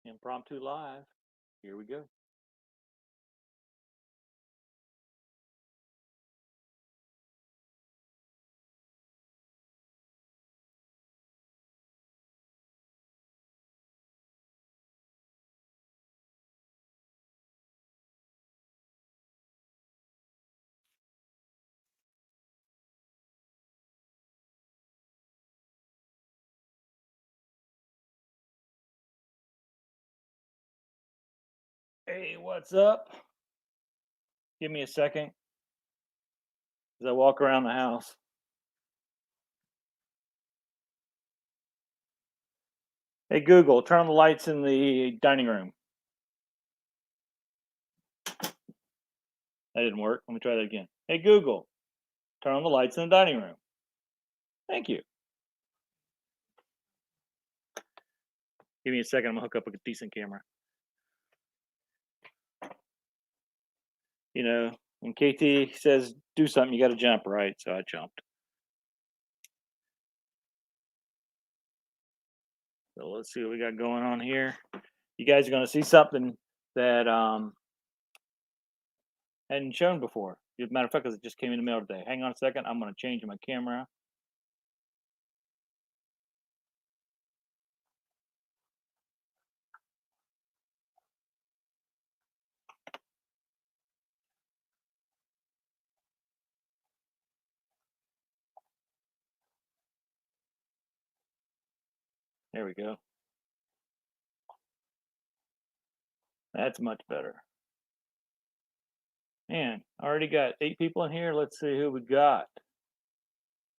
Impromptu live. Here we go. Hey, what's up? Give me a second as I walk around the house. Hey, Google, turn on the lights in the dining room. That didn't work. Let me try that again. Hey, Google, turn on the lights in the dining room. Thank you. Give me a second. I'm going to hook up a decent camera. You know, when KT says do something, you got to jump, right? So I jumped. So let's see what we got going on here. You guys are going to see something that hadn't shown before. As a matter of fact, because it just came in the mail today. Hang on a second. I'm going to change my camera. There we go. That's much better. Man, already got 8 people in here. Let's see who we got.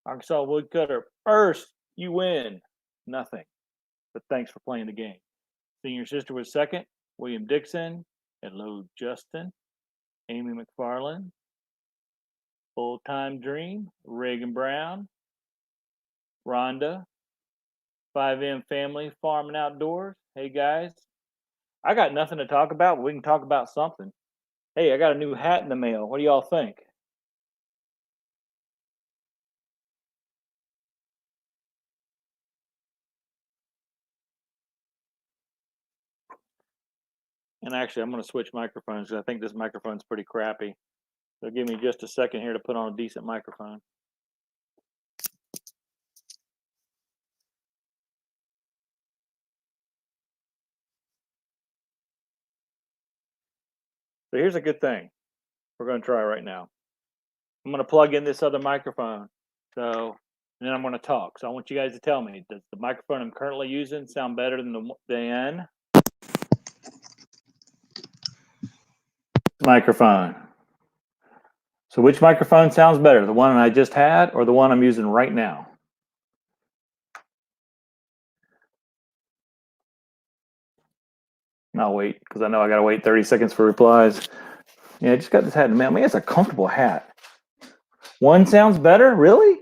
Arkansas Woodcutter. First, you win. Nothing. But thanks for playing the game. Senior Sister was second. William Dixon. Hello, Justin. Amy McFarland. Full Time Dream. Reagan Brown. Rhonda. 5M Family Farm and Outdoors. Hey, guys. I got nothing to talk about, but we can talk about something. Hey, I got a new hat in the mail. What do y'all think? And actually, I'm going to switch microphones because I think this microphone's pretty crappy. So give me just a second here to put on a decent microphone. So here's a good thing. We're going to try right now. I'm going to plug in this other microphone. So, and then I'm going to talk. So I want you guys to tell me, does the microphone I'm currently using sound better than the microphone? So which microphone sounds better, the one I just had or the one I'm using right now? I'll wait because I know I got to wait 30 seconds for replies. Yeah, I just got this hat in the mail. Man, it's a comfortable hat. One sounds better? Really?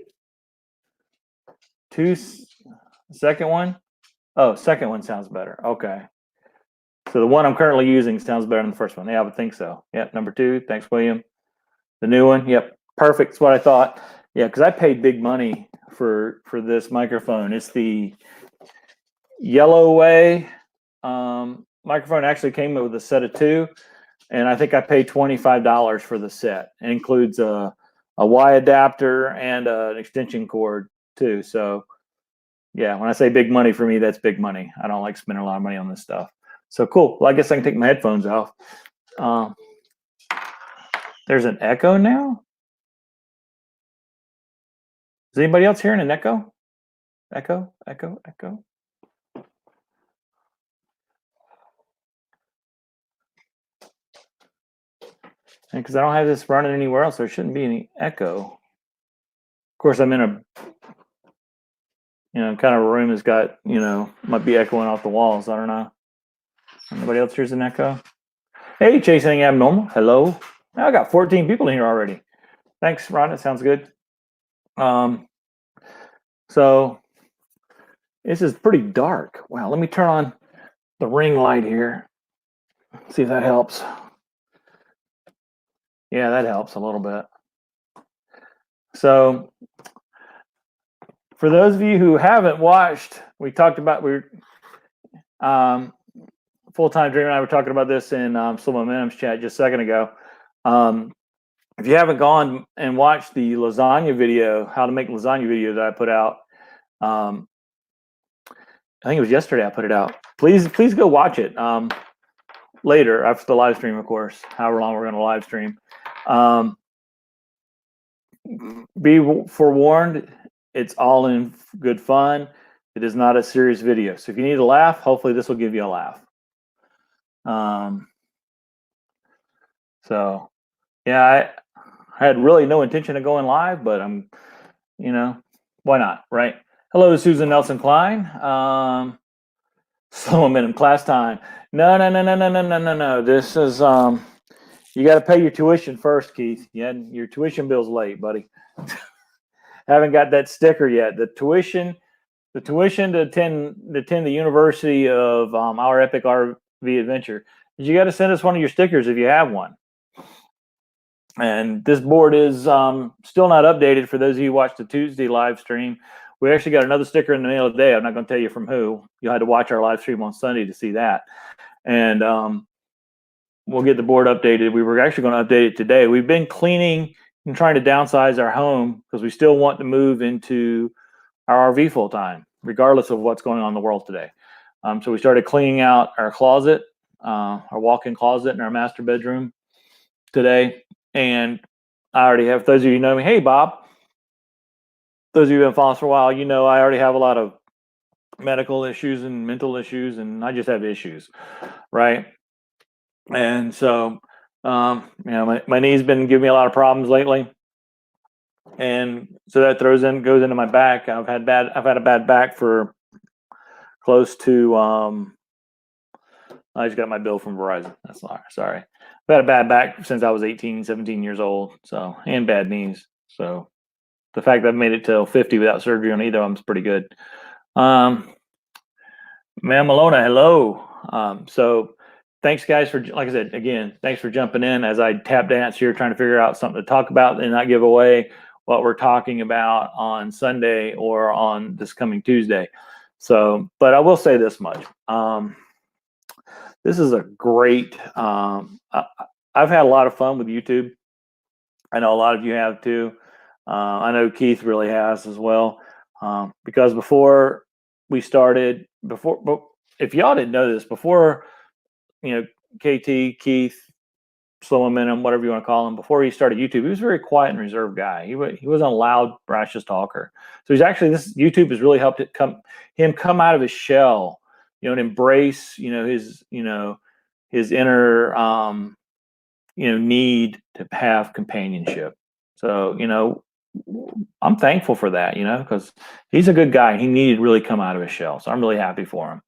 Two, second one? Oh, second one sounds better. Okay. So the one I'm currently using sounds better than the first one. Yeah, I would think so. Yep, number 2. Thanks, William. The new one. Yep, perfect. That's what I thought. Yeah, because I paid big money for this microphone. It's the Yellow Way microphone. Actually came with a set of 2, and I think I paid $25 for the set. It includes a Y adapter and an extension cord too. So yeah, when I say big money for me, that's big money. I don't like spending a lot of money on this stuff. So cool. Well, I guess I can take my headphones off. There's an echo now? Is anybody else hearing an echo? Echo, echo, echo. Because I don't have this running anywhere else, there shouldn't be any echo. Of course, I'm in a, kind of a room that's got, might be echoing off the walls. I don't know. Anybody else hears an echo? Hey, Chasing Abnormal. Hello. I got 14 people in here already. Thanks, Ron. It sounds good. So this is pretty dark. Wow. Let me turn on the ring light here. See if that helps. Yeah, that helps a little bit. So for those of you who haven't watched, we talked about Full-time Dreamer and I were talking about this in Slow Momentum's chat just a second ago. If you haven't gone and watched the lasagna video, how to make lasagna video that I put out, I think it was yesterday I put it out. Please go watch it later after the live stream, of course, however long we're going to live stream. Be forewarned, it's all in good fun. It is not a serious video. So if you need a laugh, hopefully this will give you a laugh. So yeah, I had really no intention of going live, but I'm, why not, right? Hello, Susan Nelson Klein. Slow momentum class time. No. This is you got to pay your tuition first, Keith. Yeah, your tuition bill's late, buddy. Haven't got that sticker yet. The tuition to attend the University of Our Epic RV Adventure. You got to send us one of your stickers if you have one. And this board is still not updated for those of you who watched the Tuesday live stream. We actually got another sticker in the mail today. I'm not going to tell you from who. You had to watch our live stream on Sunday to see that. And we'll get the board updated. We were actually going to update it today. We've been cleaning and trying to downsize our home because we still want to move into our RV full time, regardless of what's going on in the world today. So we started cleaning out our closet, our walk-in closet in our master bedroom today. And I already have, those of you who know me, hey, Bob. Those of you who have been following us for a while, I already have a lot of medical issues and mental issues, and I just have issues, right? And so, my knee's been giving me a lot of problems lately. And so that goes into my back. I've had a bad back for close to, I just got my bill from Verizon. That's sorry. I've had a bad back since I was 18, 17 years old. So, and bad knees. So the fact that I've made it till 50 without surgery on either of them is pretty good. Ma'am Malona, hello. So thanks guys for, like I said, again, thanks for jumping in as I tap dance here, trying to figure out something to talk about and not give away what we're talking about on Sunday or on this coming Tuesday. So, but I will say this much. This is a great, I've had a lot of fun with YouTube. I know a lot of you have too. I know Keith really has as well. Because before we started, if y'all didn't know this, before, KT, Keith, Slow Momentum, whatever you want to call him, before he started YouTube, he was a very quiet and reserved guy. He wasn't a loud, brash talker. So this YouTube has really helped him come out of his shell, and embrace, his inner, need to have companionship. So, I'm thankful for that, because he's a good guy. He needed to really come out of his shell. So I'm really happy for him.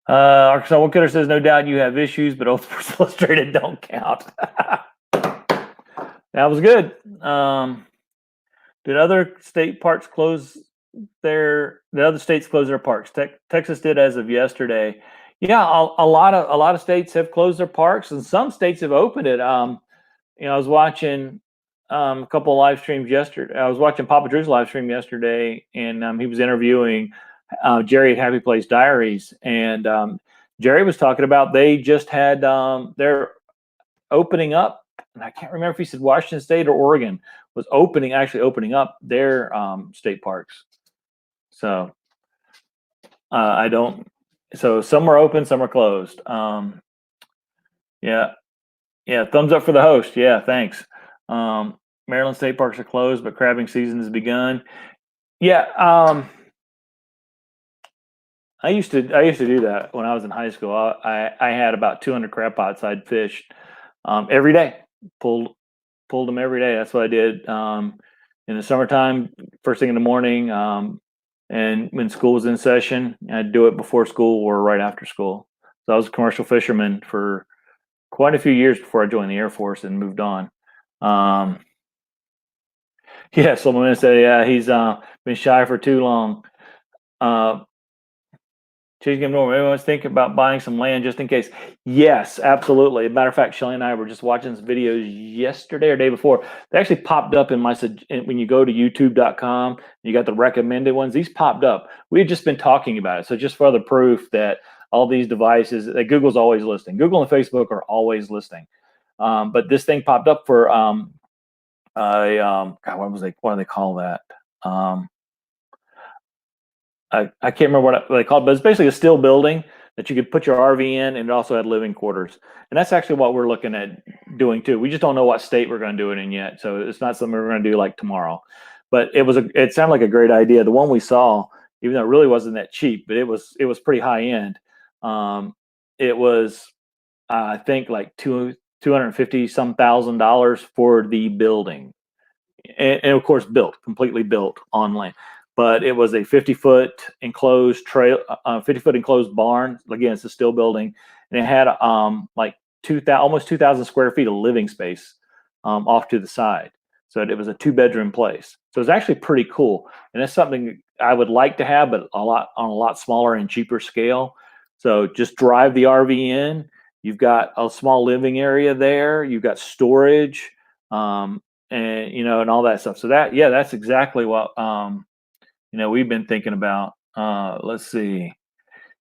Arkansas Woodcutter says, no doubt you have issues, but Old Sports Illustrated don't count. That was good. Did other state parks close the other states close their parks? Texas did as of yesterday. Yeah, a lot of states have closed their parks, and some states have opened it. I was watching a couple of live streams yesterday. I was watching Papa Drew's live stream yesterday, and he was interviewing Jerry at Happy Place Diaries, and Jerry was talking about they just had they're opening up, and I can't remember if he said Washington State or Oregon was actually opening up their state parks. So I don't. So some are open, some are closed. Yeah. Thumbs up for the host. Yeah, thanks. Maryland state parks are closed, but crabbing season has begun. Yeah. I used to do that when I was in high school. I had about 200 crab pots I'd fished every day. Pulled them every day. That's what I did in the summertime, first thing in the morning. And when school was in session, I'd do it before school or right after school. So I was a commercial fisherman for quite a few years before I joined the Air Force and moved on. Yeah, someone said, yeah, he's been shy for too long. Chasing Game Normal. Everyone's thinking about buying some land just in case. Yes, absolutely. As a matter of fact, Shelly and I were just watching some videos yesterday or day before. They actually popped up in when you go to youtube.com, you got the recommended ones. These popped up. We had just been talking about it. So just further proof that all these devices, that Google's always listing. Google and Facebook are always listing. But this thing popped up for God, what do they call that? I can't remember what they called it, but it's basically a steel building that you could put your RV in, and it also had living quarters. And that's actually what we're looking at doing too. We just don't know what state we're going to do it in yet, so it's not something we're going to do like tomorrow. But it sounded like a great idea. The one we saw, even though it really wasn't that cheap, but it was pretty high end. It was I think like $250 some $1,000 for the building, and of course completely built on land. But it was a 50-foot enclosed trail, 50-foot enclosed barn. Again, it's a steel building, and it had like almost 2,000 square feet of living space off to the side. So it was a 2-bedroom place. So it's actually pretty cool, and it's something I would like to have, but on a lot smaller and cheaper scale. So just drive the RV in. You've got a small living area there. You've got storage, and and all that stuff. So that's exactly what we've been thinking about. Let's see.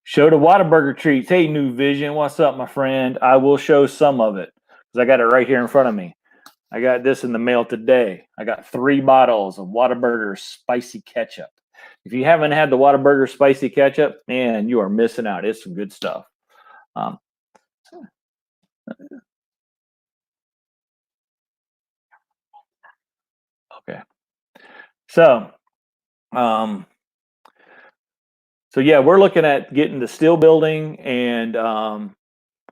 Show the Whataburger treats. Hey, New Vision, what's up, my friend? I will show some of it because I got it right here in front of me. I got this in the mail today. I got 3 bottles of Whataburger spicy ketchup. If you haven't had the Whataburger spicy ketchup, man, you are missing out. It's some good stuff. Okay. So yeah, we're looking at getting the steel building and on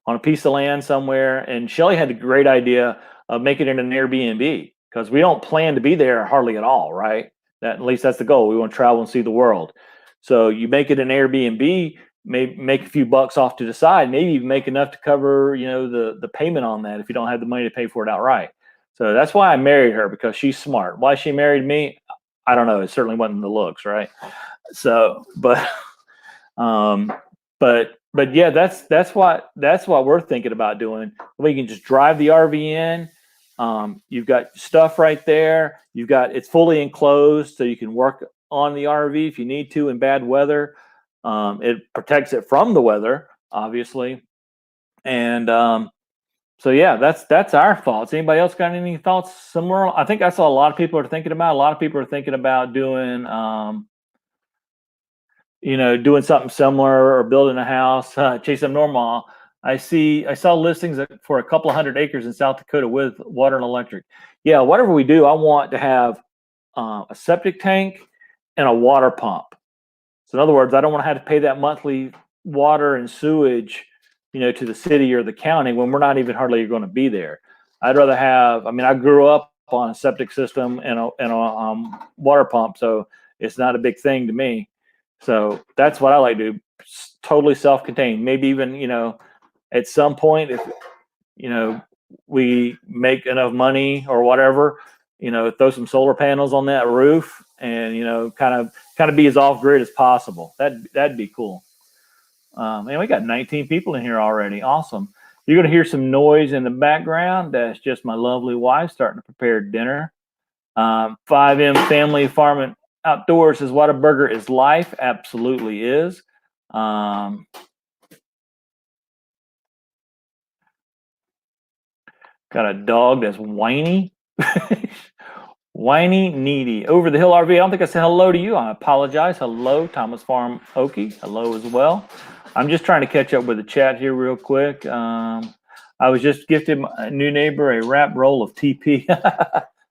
a piece of land somewhere. And Shelly had a great idea of making it an Airbnb because we don't plan to be there hardly at all, right? At least that's the goal. We want to travel and see the world. So you make it an Airbnb, maybe make a few bucks off to the side, maybe even make enough to cover, the payment on that if you don't have the money to pay for it outright. So that's why I married her, because she's smart. Why she married me, I don't know. It certainly wasn't the looks, right? So, but yeah, that's what we're thinking about doing. We can just drive the RV in. You've got stuff right there. It's fully enclosed, so you can work on the RV if you need to in bad weather. It protects it from the weather, obviously. And so yeah, that's our thoughts. Anybody else got any thoughts similar? I think that's what a lot of people are thinking about. A lot of people are thinking about doing doing something similar or building a house. Chase up normal. I saw listings for a couple of 100 acres in South Dakota with water and electric. Yeah, whatever we do, I want to have a septic tank and a water pump. So in other words, I don't want to have to pay that monthly water and sewage, to the city or the county when we're not even hardly going to be there. I'd rather have. I mean, I grew up on a septic system and a water pump, so it's not a big thing to me. So that's what I like to do. Totally self-contained. Maybe even, at some point, if, we make enough money or whatever, throw some solar panels on that roof and, kind of be as off-grid as possible. That'd be cool. And we got 19 people in here already. Awesome. You're going to hear some noise in the background. That's just my lovely wife starting to prepare dinner. 5M Family Farming Outdoors says Whataburger is life. Absolutely is. Got a dog that's whiny. Whiny, needy. Over the Hill RV. I don't think I said hello to you. I apologize. Hello, Thomas Farm Okie. Hello as well. I'm just trying to catch up with the chat here real quick. I was just gifted my new neighbor a wrap roll of TP.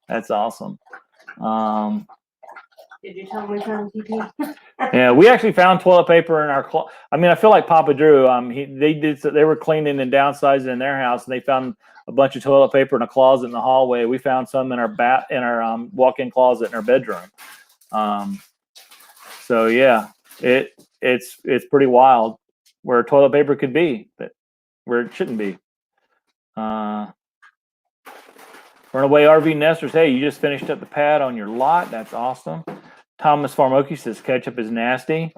That's awesome. Did you tell them we found TP? Yeah, we actually found toilet paper in our closet. I mean, I feel like Papa Drew. They were cleaning and downsizing in their house, and they found a bunch of toilet paper in a closet in the hallway. We found some in our walk-in closet in our bedroom. So yeah, it's pretty wild where toilet paper could be, but where it shouldn't be. Runaway RV Nesters. Hey, you just finished up the pad on your lot. That's awesome. Thomas Farmoki says ketchup is nasty.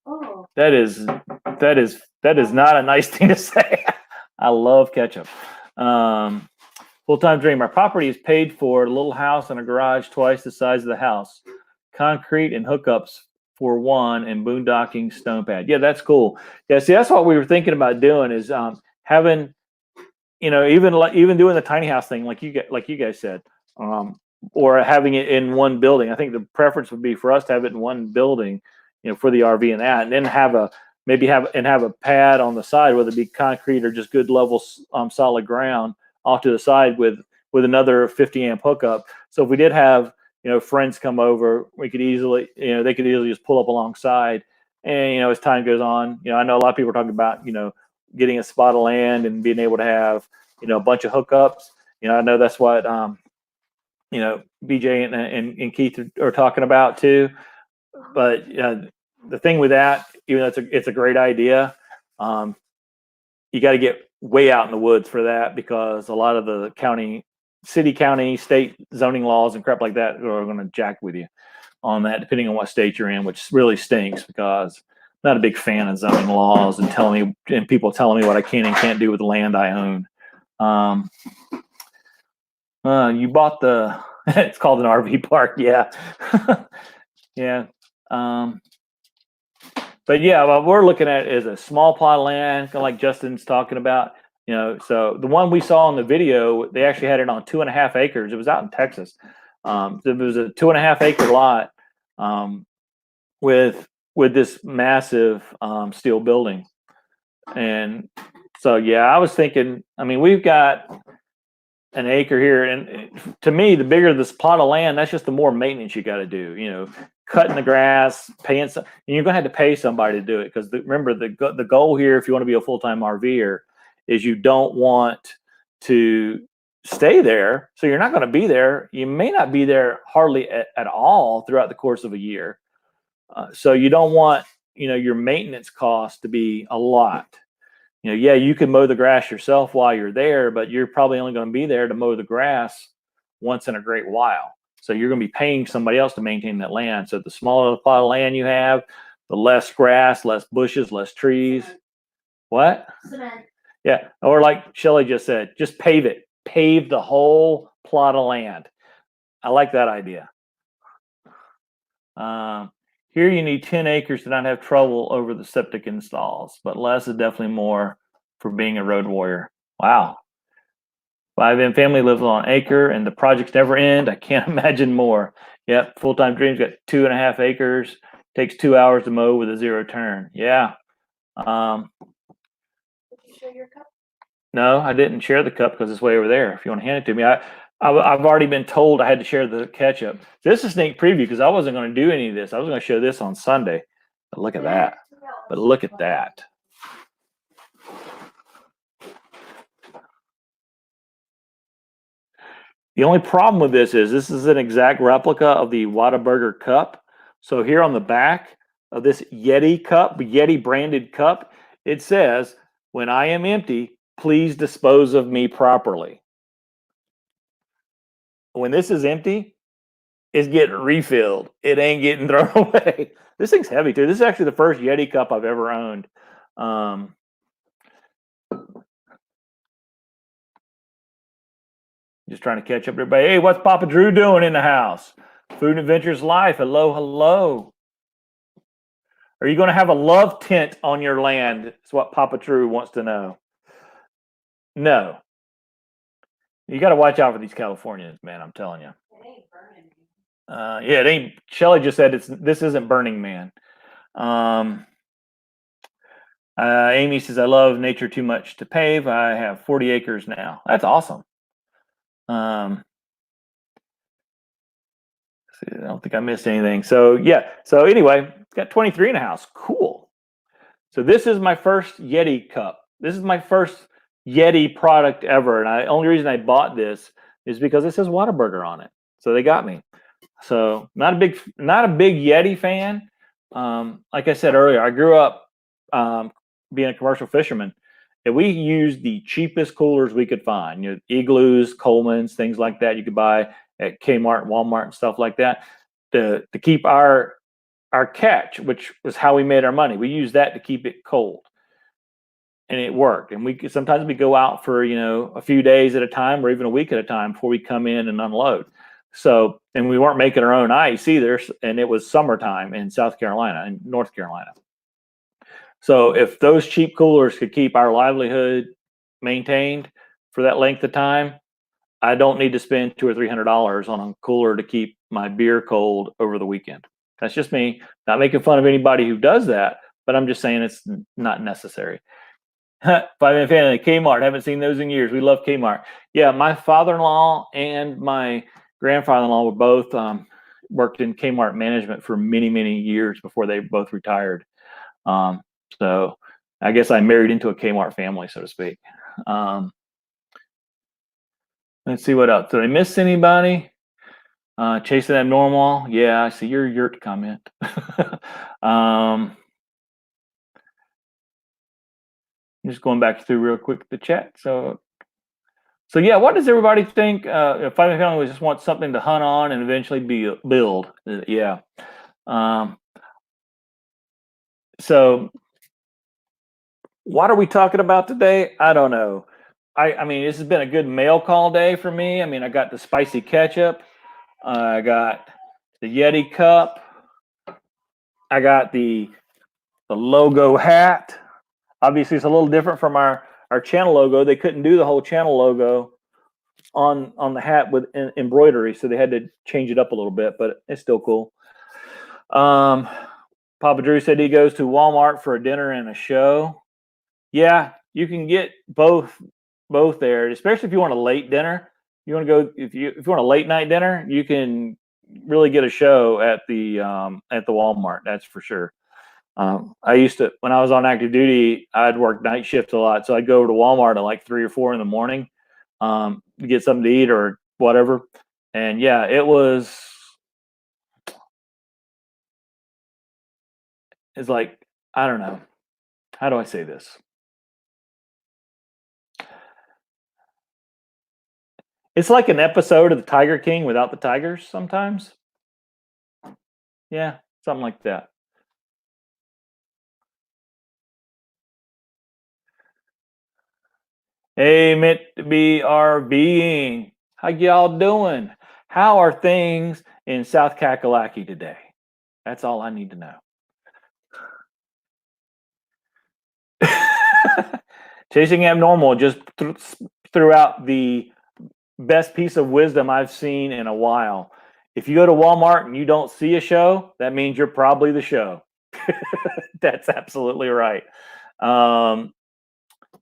Oh. that is not a nice thing to say. I love ketchup. Full-time dream. Our property is paid for, a little house and a garage twice the size of the house. Concrete and hookups for one, and boondocking stone pad. Yeah, that's cool. Yeah, see, that's what we were thinking about doing is having, even doing the tiny house thing, like you guys said, or having it in one building. I think the preference would be for us to have it in one building, for the RV and that, and then have a pad on the side, whether it be concrete or just good level solid ground off to the side with another 50 amp hookup. So if we did have friends come over, we could easily they could easily just pull up alongside, and as time goes on, I know a lot of people are talking about getting a spot of land and being able to have a bunch of hookups. I know that's what BJ and Keith are talking about too. But the thing with that, even though it's a great idea, you got to get way out in the woods for that, because a lot of the city, county, state zoning laws and crap like that are going to jack with you on that, depending on what state you're in, which really stinks, because I'm not a big fan of zoning laws and people telling me what I can and can't do with the land I own. You bought it's called an RV park. Yeah. Yeah. But yeah, what we're looking at is a small plot of land, kind of like Justin's talking about. So the one we saw in the video, they actually had it on 2.5 acres. It was out in Texas. It was a 2.5 acre lot with this massive steel building. And so, yeah, I was thinking, we've got an acre here, and to me, the bigger this plot of land, that's just the more maintenance you got to do. Cutting the grass, paying some, and you're gonna have to pay somebody to do it, because remember, the goal here, if you want to be a full-time RVer, is you don't want to stay there. So you're not going to be there. You may not be there hardly at all throughout the course of a year. So you don't want your maintenance costs to be a lot. Yeah, you can mow the grass yourself while you're there, but you're probably only going to be there to mow the grass once in a great while. So you're going to be paying somebody else to maintain that land. So the smaller the plot of land you have, the less grass, less bushes, less trees. What? Cement. Yeah. Or like Shelly just said, just pave it. Pave the whole plot of land. I like that idea. Here you need 10 acres to not have trouble over the septic installs, but less is definitely more for being a road warrior. Wow. 5M family lives on an acre and the projects never end. I can't imagine more. Yep. Full-time dreams got 2.5 acres. Takes 2 hours to mow with a 0 turn. Yeah. Did you show your cup? No, I didn't share the cup because it's way over there. If you want to hand it to me, I've already been told I had to share the ketchup. This is a sneak preview because I wasn't going to do any of this. I was going to show this on Sunday. But look at that. But look at that. The only problem with this is an exact replica of the Whataburger cup. So here on the back of this Yeti cup, Yeti branded cup, it says, "When I am empty, please dispose of me properly." When this is empty, it's getting refilled. It ain't getting thrown away. This thing's heavy too. This is actually the first Yeti cup I've ever owned. Just trying to catch up to everybody. Hey, what's Papa Drew doing in the house? Food Adventures Life. Hello, hello. Are you going to have a love tent on your land? That's what Papa Drew wants to know. No. You got to watch out for these Californians, man. I'm telling you. It ain't burning. Yeah, it ain't. Shelly just said this isn't Burning Man. Amy says, I love nature too much to pave. I have 40 acres now. That's awesome. I don't think I missed anything. So yeah. So anyway, it's got 23 in the house. Cool. So this is my first Yeti cup. This is my first Yeti product ever. And the only reason I bought this is because it says Whataburger on it. So they got me. So not a big Yeti fan. Like I said earlier, I grew up being a commercial fisherman, and we used the cheapest coolers we could find. Igloos, Coleman's, things like that you could buy at Kmart, Walmart, and stuff like that to keep our our catch, which was how we made our money. We used that to keep it cold, and it worked. And we sometimes we go out for a few days at a time, or even a week at a time before we come in and unload. So, and we weren't making our own ice either, and it was summertime in South Carolina and North Carolina. So, if those cheap coolers could keep our livelihood maintained for that length of time, I don't need to spend $200 or $300 on a cooler to keep my beer cold over the weekend. That's just me. Not making fun of anybody who does that, but I'm just saying it's not necessary. 5 fan of Kmart. Haven't seen those in years. We love Kmart. Yeah, my father-in-law and my grandfather-in-law were both worked in Kmart management for many, many years before they both retired. So I guess I married into a Kmart family, so to speak. Let's see what else. Did I miss anybody? Chasing that normal. Yeah, I see your yurt comment. Just going back through real quick the chat. So yeah, what does everybody think? If Fighting Family just wants something to hunt on and eventually build. Yeah. So what are we talking about today? I don't know. I mean, this has been a good mail call day for me. I mean, I got the spicy ketchup. I got the Yeti cup. I got the logo hat. Obviously, it's a little different from our channel logo. They couldn't do the whole channel logo on the hat with embroidery, so they had to change it up a little bit, but it's still cool. Papa Drew said he goes to Walmart for a dinner and a show. Yeah, you can get both there, especially if you want a late dinner. You want to go if you want a late night dinner, you can really get a show at the Walmart. That's for sure. I used to, when I was on active duty, I'd work night shift a lot, so I'd go over to Walmart at like 3 or 4 in the morning to get something to eat or whatever. And yeah, it's like, I don't know, how do I say this? It's like an episode of the Tiger King without the tigers sometimes. Yeah, something like that. Hey, meant to be our being. How y'all doing? How are things in South Kakalaki today? That's all I need to know. Chasing Abnormal just threw out the best piece of wisdom I've seen in a while. If you go to Walmart and you don't see a show, that means you're probably the show. That's absolutely right.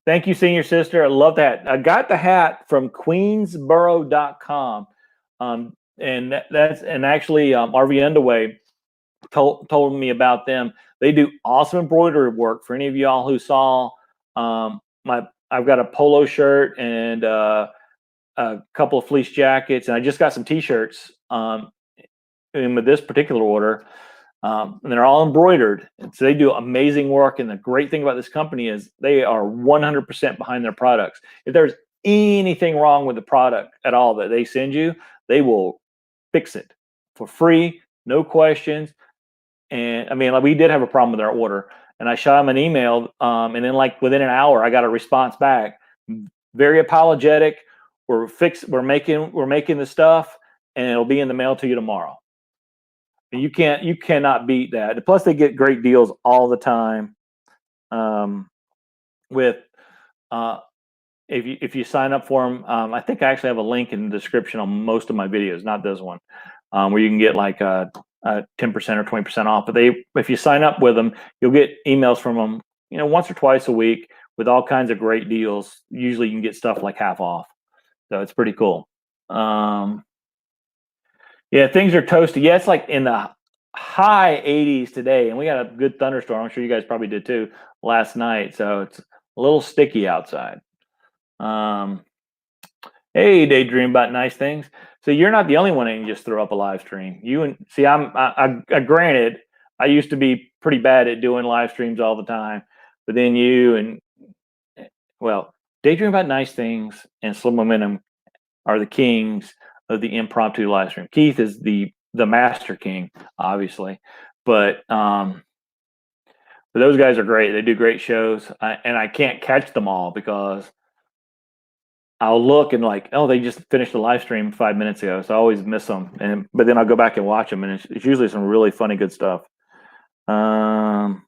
Thank you, Senior Sister. I love that. I got the hat from queensboro.com. And actually RV Underway told me about them. They do awesome embroidery work. For any of y'all who saw I've got a polo shirt and a couple of fleece jackets, and I just got some t-shirts with this particular order. And they're all embroidered. And so they do amazing work. And the great thing about this company is they are 100% behind their products. If there's anything wrong with the product at all that they send you, they will fix it for free, no questions. And I mean, like, we did have a problem with our order, and I shot them an email. And then like within an hour, I got a response back, very apologetic. We're making the stuff, and it'll be in the mail to you tomorrow. You cannot beat that. Plus, they get great deals all the time. With if you sign up for them, I think I actually have a link in the description on most of my videos, not this one, where you can get like a 10% or 20% off. But if you sign up with them, you'll get emails from them, once or twice a week with all kinds of great deals. Usually, you can get stuff like half off, so it's pretty cool. Yeah, things are toasty. Yeah, it's like in the high 80s today, and we got a good thunderstorm. I'm sure you guys probably did too last night. So it's a little sticky outside. Hey, daydream about nice things. So you're not the only one that can just throw up a live stream. I granted, I used to be pretty bad at doing live streams all the time, but then daydream about nice things and slow momentum are the kings of the impromptu live stream. Keith is the master king, obviously, but those guys are great. They do great shows, and I can't catch them all because I'll look and like, oh, they just finished the live stream 5 minutes ago, so I always miss them. But then I'll go back and watch them, and it's usually some really funny, good stuff. Okay,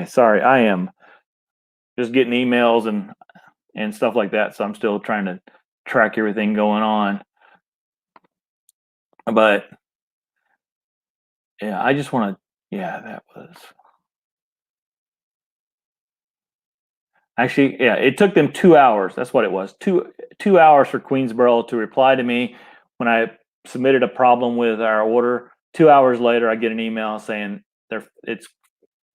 sorry, I am just getting emails and stuff like that, so I'm still trying to track everything going on. But yeah, I just want to. Yeah, that was actually, yeah, it took them 2 hours. That's what it was. Two hours for Queensboro to reply to me when I submitted a problem with our order. 2 hours later, I get an email saying they're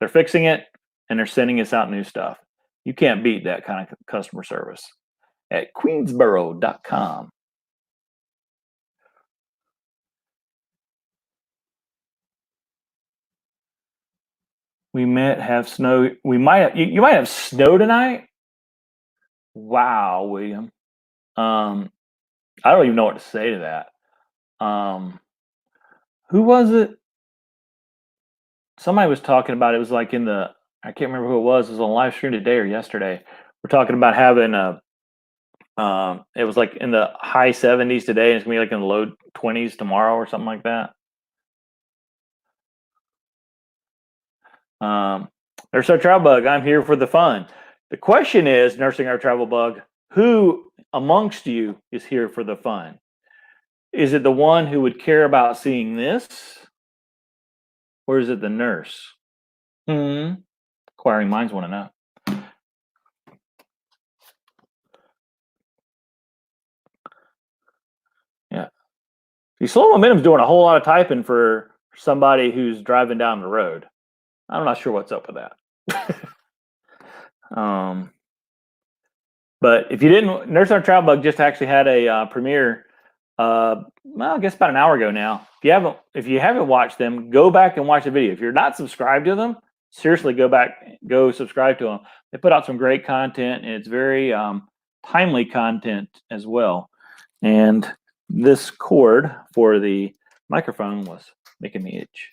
fixing it and they're sending us out new stuff. You can't beat that kind of customer service at queensboro.com. We might have snow. We might have, you might have snow tonight. Wow, William. I don't even know what to say to that. Who was it? Somebody was talking about it. Was like in the, I can't remember who it was. It was on live stream today or yesterday. We're talking about having it was like in the high 70s today, and it's gonna be like in the low 20s tomorrow or something like that. Nurse Our Travel Bug, I'm here for the fun. The question is, Nursing Our Travel Bug, who amongst you is here for the fun? Is it the one who would care about seeing this? Or is it the nurse? Inquiring minds want to know. Yeah. See, slow momentum's doing a whole lot of typing for somebody who's driving down the road. I'm not sure what's up with that. But if you didn't, Nurse Our Travel Bug just actually had a premiere. Well, I guess about an hour ago now. If you haven't watched them, go back and watch the video. If you're not subscribed to them, seriously, go subscribe to them. They put out some great content, and it's very timely content as well. And this cord for the microphone was making me itch.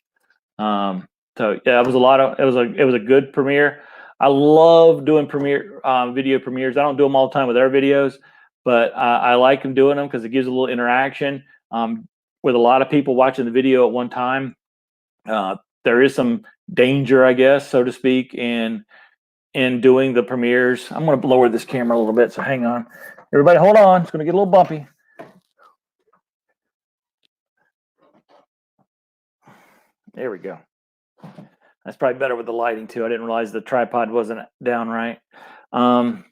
So yeah, it was a good premiere. I love doing video premieres. I don't do them all the time with our videos, but I like them doing them because it gives a little interaction with a lot of people watching the video at one time. There is some danger, I guess, so to speak, in doing the premieres. I'm going to lower this camera a little bit, so hang on. Everybody hold on. It's going to get a little bumpy. There we go. That's probably better with the lighting too. I didn't realize the tripod wasn't down right. But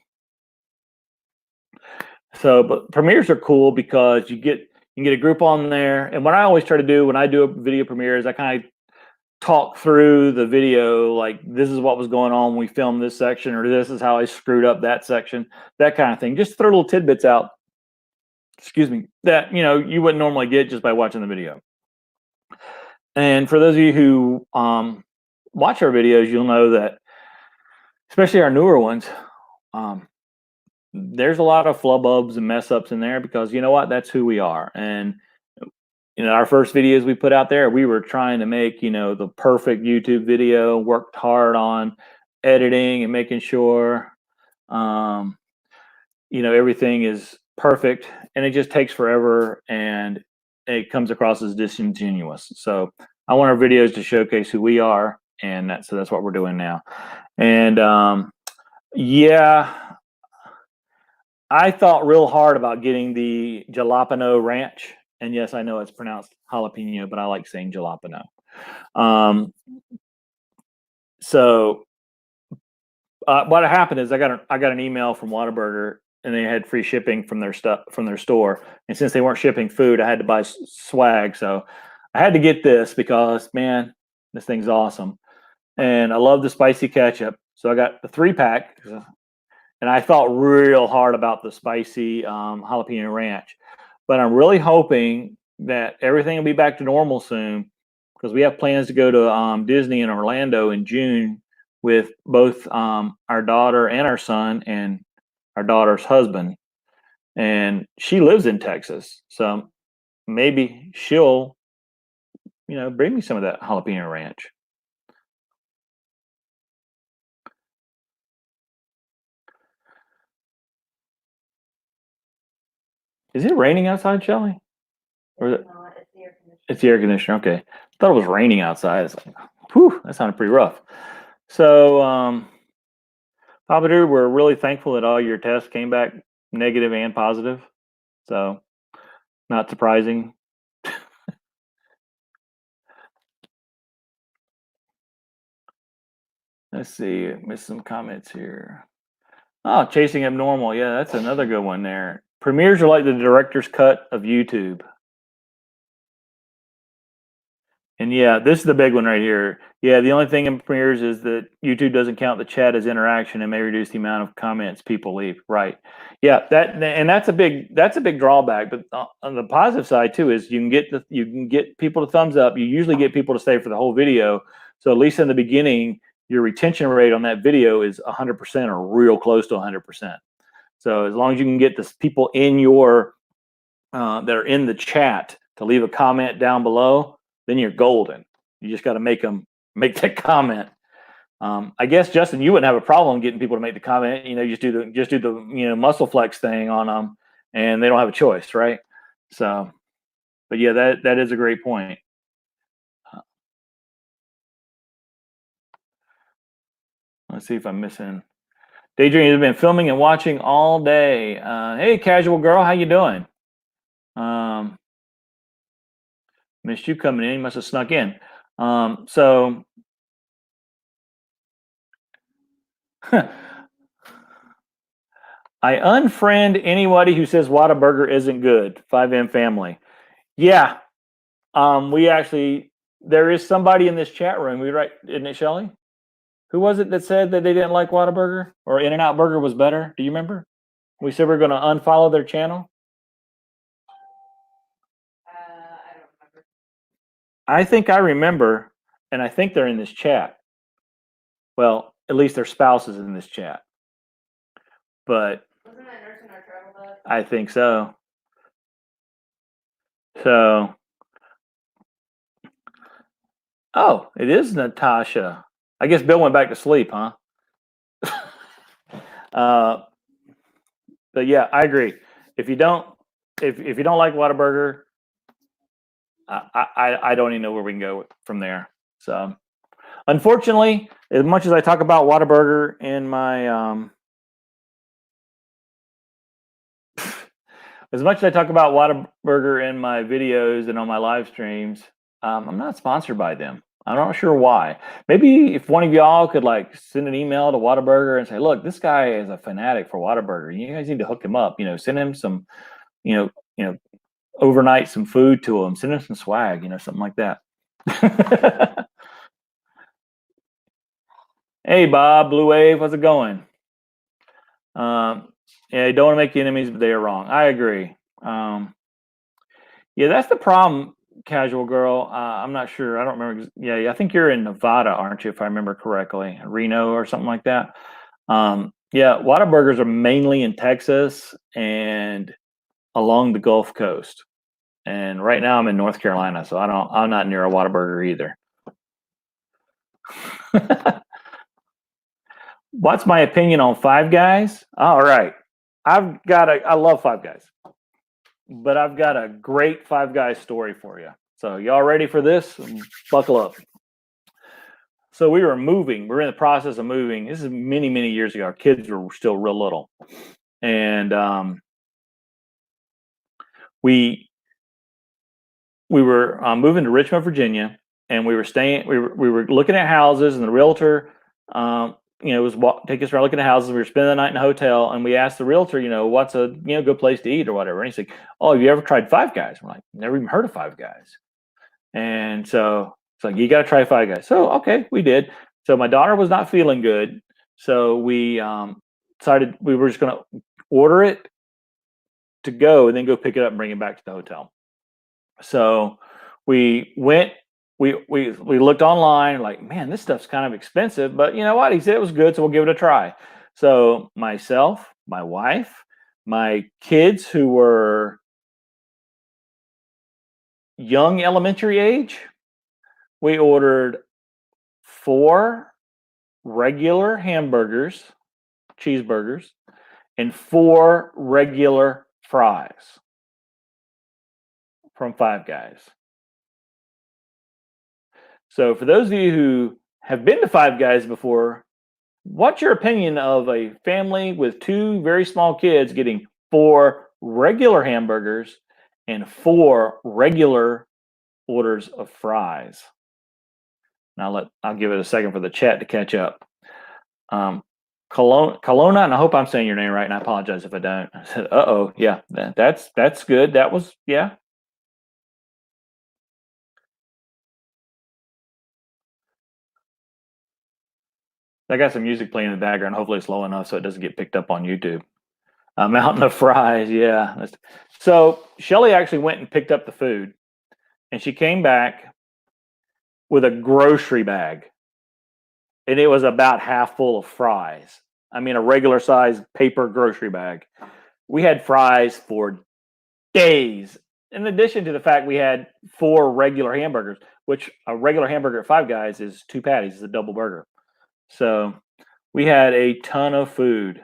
premieres are cool because you can get a group on there. And what I always try to do when I do a video premiere is I kind of talk through the video, like this is what was going on when we filmed this section, or this is how I screwed up that section, that kind of thing. Just throw little tidbits out, excuse me, that you wouldn't normally get just by watching the video. And for those of you who watch our videos, you'll know that, especially our newer ones, there's a lot of flub-ubs and mess ups in there because you know what? That's who we are. And our first videos we put out there, we were trying to make the perfect YouTube video. Worked hard on editing and making sure everything is perfect, and it just takes forever and it comes across as disingenuous. So I want our videos to showcase who we are, and that's what we're doing now. And yeah, I thought real hard about getting the jalapeno ranch, and yes, I know it's pronounced jalapeno, but I like saying jalapeno. So what happened is I got an email from Whataburger, and they had free shipping from their store. And since they weren't shipping food, I had to buy swag. So I had to get this because, man, this thing's awesome. And I love the spicy ketchup. So I got the 3-pack, and I thought real hard about the spicy jalapeno ranch. But I'm really hoping that everything will be back to normal soon, because we have plans to go to Disney in Orlando in June with both our daughter and our son and our daughter's husband. And she lives in Texas, so maybe she'll bring me some of that jalapeno ranch. Is it raining outside, Shelly? Or is it? No, it's the air conditioner. It's the air conditioner. Okay. Thought it was raining outside. It's like, whew, that sounded pretty rough. So, Papa Dude, we're really thankful that all your tests came back negative and positive. So, not surprising. Let's see. Missed some comments here. Oh, chasing abnormal. Yeah, that's another good one there. Premieres are like the director's cut of YouTube. And yeah, this is the big one right here. Yeah, the only thing in premieres is that YouTube doesn't count the chat as interaction and may reduce the amount of comments people leave. Right. Yeah, that's a big drawback. But on the positive side too is you can get people to thumbs up. You usually get people to stay for the whole video. So at least in the beginning, your retention rate on that video is 100% or real close to 100%. So as long as you can get the people in your that are in the chat to leave a comment down below, then you're golden. You just got to make that comment. I guess Justin, you wouldn't have a problem getting people to make the comment. You just do the muscle flex thing on them, and they don't have a choice, right? So, but yeah, that is a great point. Let's see if I'm missing. Daydream has been filming and watching all day. Hey, casual girl, how you doing? Missed you coming in. You must have snuck in. So I unfriend anybody who says Whataburger isn't good. 5M family. Yeah. We actually, there is somebody in this chat room. Isn't it, Shelly? Who was it that said that they didn't like Whataburger or In-N-Out Burger was better? Do you remember? We said we're going to unfollow their channel. I don't remember. I think I remember, and I think they're in this chat. Well, at least their spouse is in this chat. But wasn't that nurse in our travel bag? I think so. So, oh, it is Natasha. I guess Bill went back to sleep, huh? But yeah, I agree. If you don't like Whataburger, I don't even know where we can go from there. So, unfortunately, as much as I talk about Whataburger in my as much as I talk about Whataburger in my videos and on my live streams, I'm not sponsored by them. I'm not sure why. Maybe if one of y'all could send an email to Whataburger and say, "Look, this guy is a fanatic for Whataburger. You guys need to hook him up. Send him some, overnight some food to him. Send him some swag. Something like that." Hey, Bob, Blue Wave, how's it going? Yeah, you don't want to make enemies, but they are wrong. I agree. Yeah, that's the problem, casual girl. I'm not sure. I don't remember. Yeah, I think you're in Nevada, aren't you? If I remember correctly, Reno or something like that. Yeah, Whataburgers are mainly in Texas and along the Gulf Coast. And right now I'm in North Carolina, so I'm not near a Whataburger either. What's my opinion on Five Guys? All right. I love Five Guys, but I've got a great Five Guys story for you. So y'all ready for this? Buckle up. So we were moving. We're in the process of moving. This is many, many years ago. Our kids were still real little. And we were moving to Richmond, Virginia, and we were staying. We were looking at houses, and the realtor, was take us around looking at houses. We were spending the night in a hotel, and we asked the realtor, what's a good place to eat or whatever. And he's like, "Oh, have you ever tried Five Guys?" We're like, "Never even heard of Five Guys." And so it's like, "You got to try Five Guys." So okay, we did. So my daughter was not feeling good, so we decided we were just going to order it to go and then go pick it up and bring it back to the hotel. So we went, we looked online, like, man, this stuff's kind of expensive, but you know what? He said it was good, so we'll give it a try. So myself, my wife, my kids who were young elementary age, we ordered 4 regular hamburgers, cheeseburgers, and 4 regular fries from Five Guys. So for those of you who have been to Five Guys before, what's your opinion of a family with 2 very small kids getting 4 regular hamburgers and 4 regular orders of fries? Now I'll give it a second for the chat to catch up. Kelowna, and I hope I'm saying your name right, and I apologize if I don't. I said, uh-oh, yeah, that's good. That was, yeah. I got some music playing in the background. Hopefully it's low enough so it doesn't get picked up on YouTube. Mountain of fries, yeah. So Shelly actually went and picked up the food, and she came back with a grocery bag, and it was about half full of fries. I mean, a regular size paper grocery bag. We had fries for days. In addition to the fact we had 4 regular hamburgers, which a regular hamburger at Five Guys is 2 patties, it's a double burger. So we had a ton of food.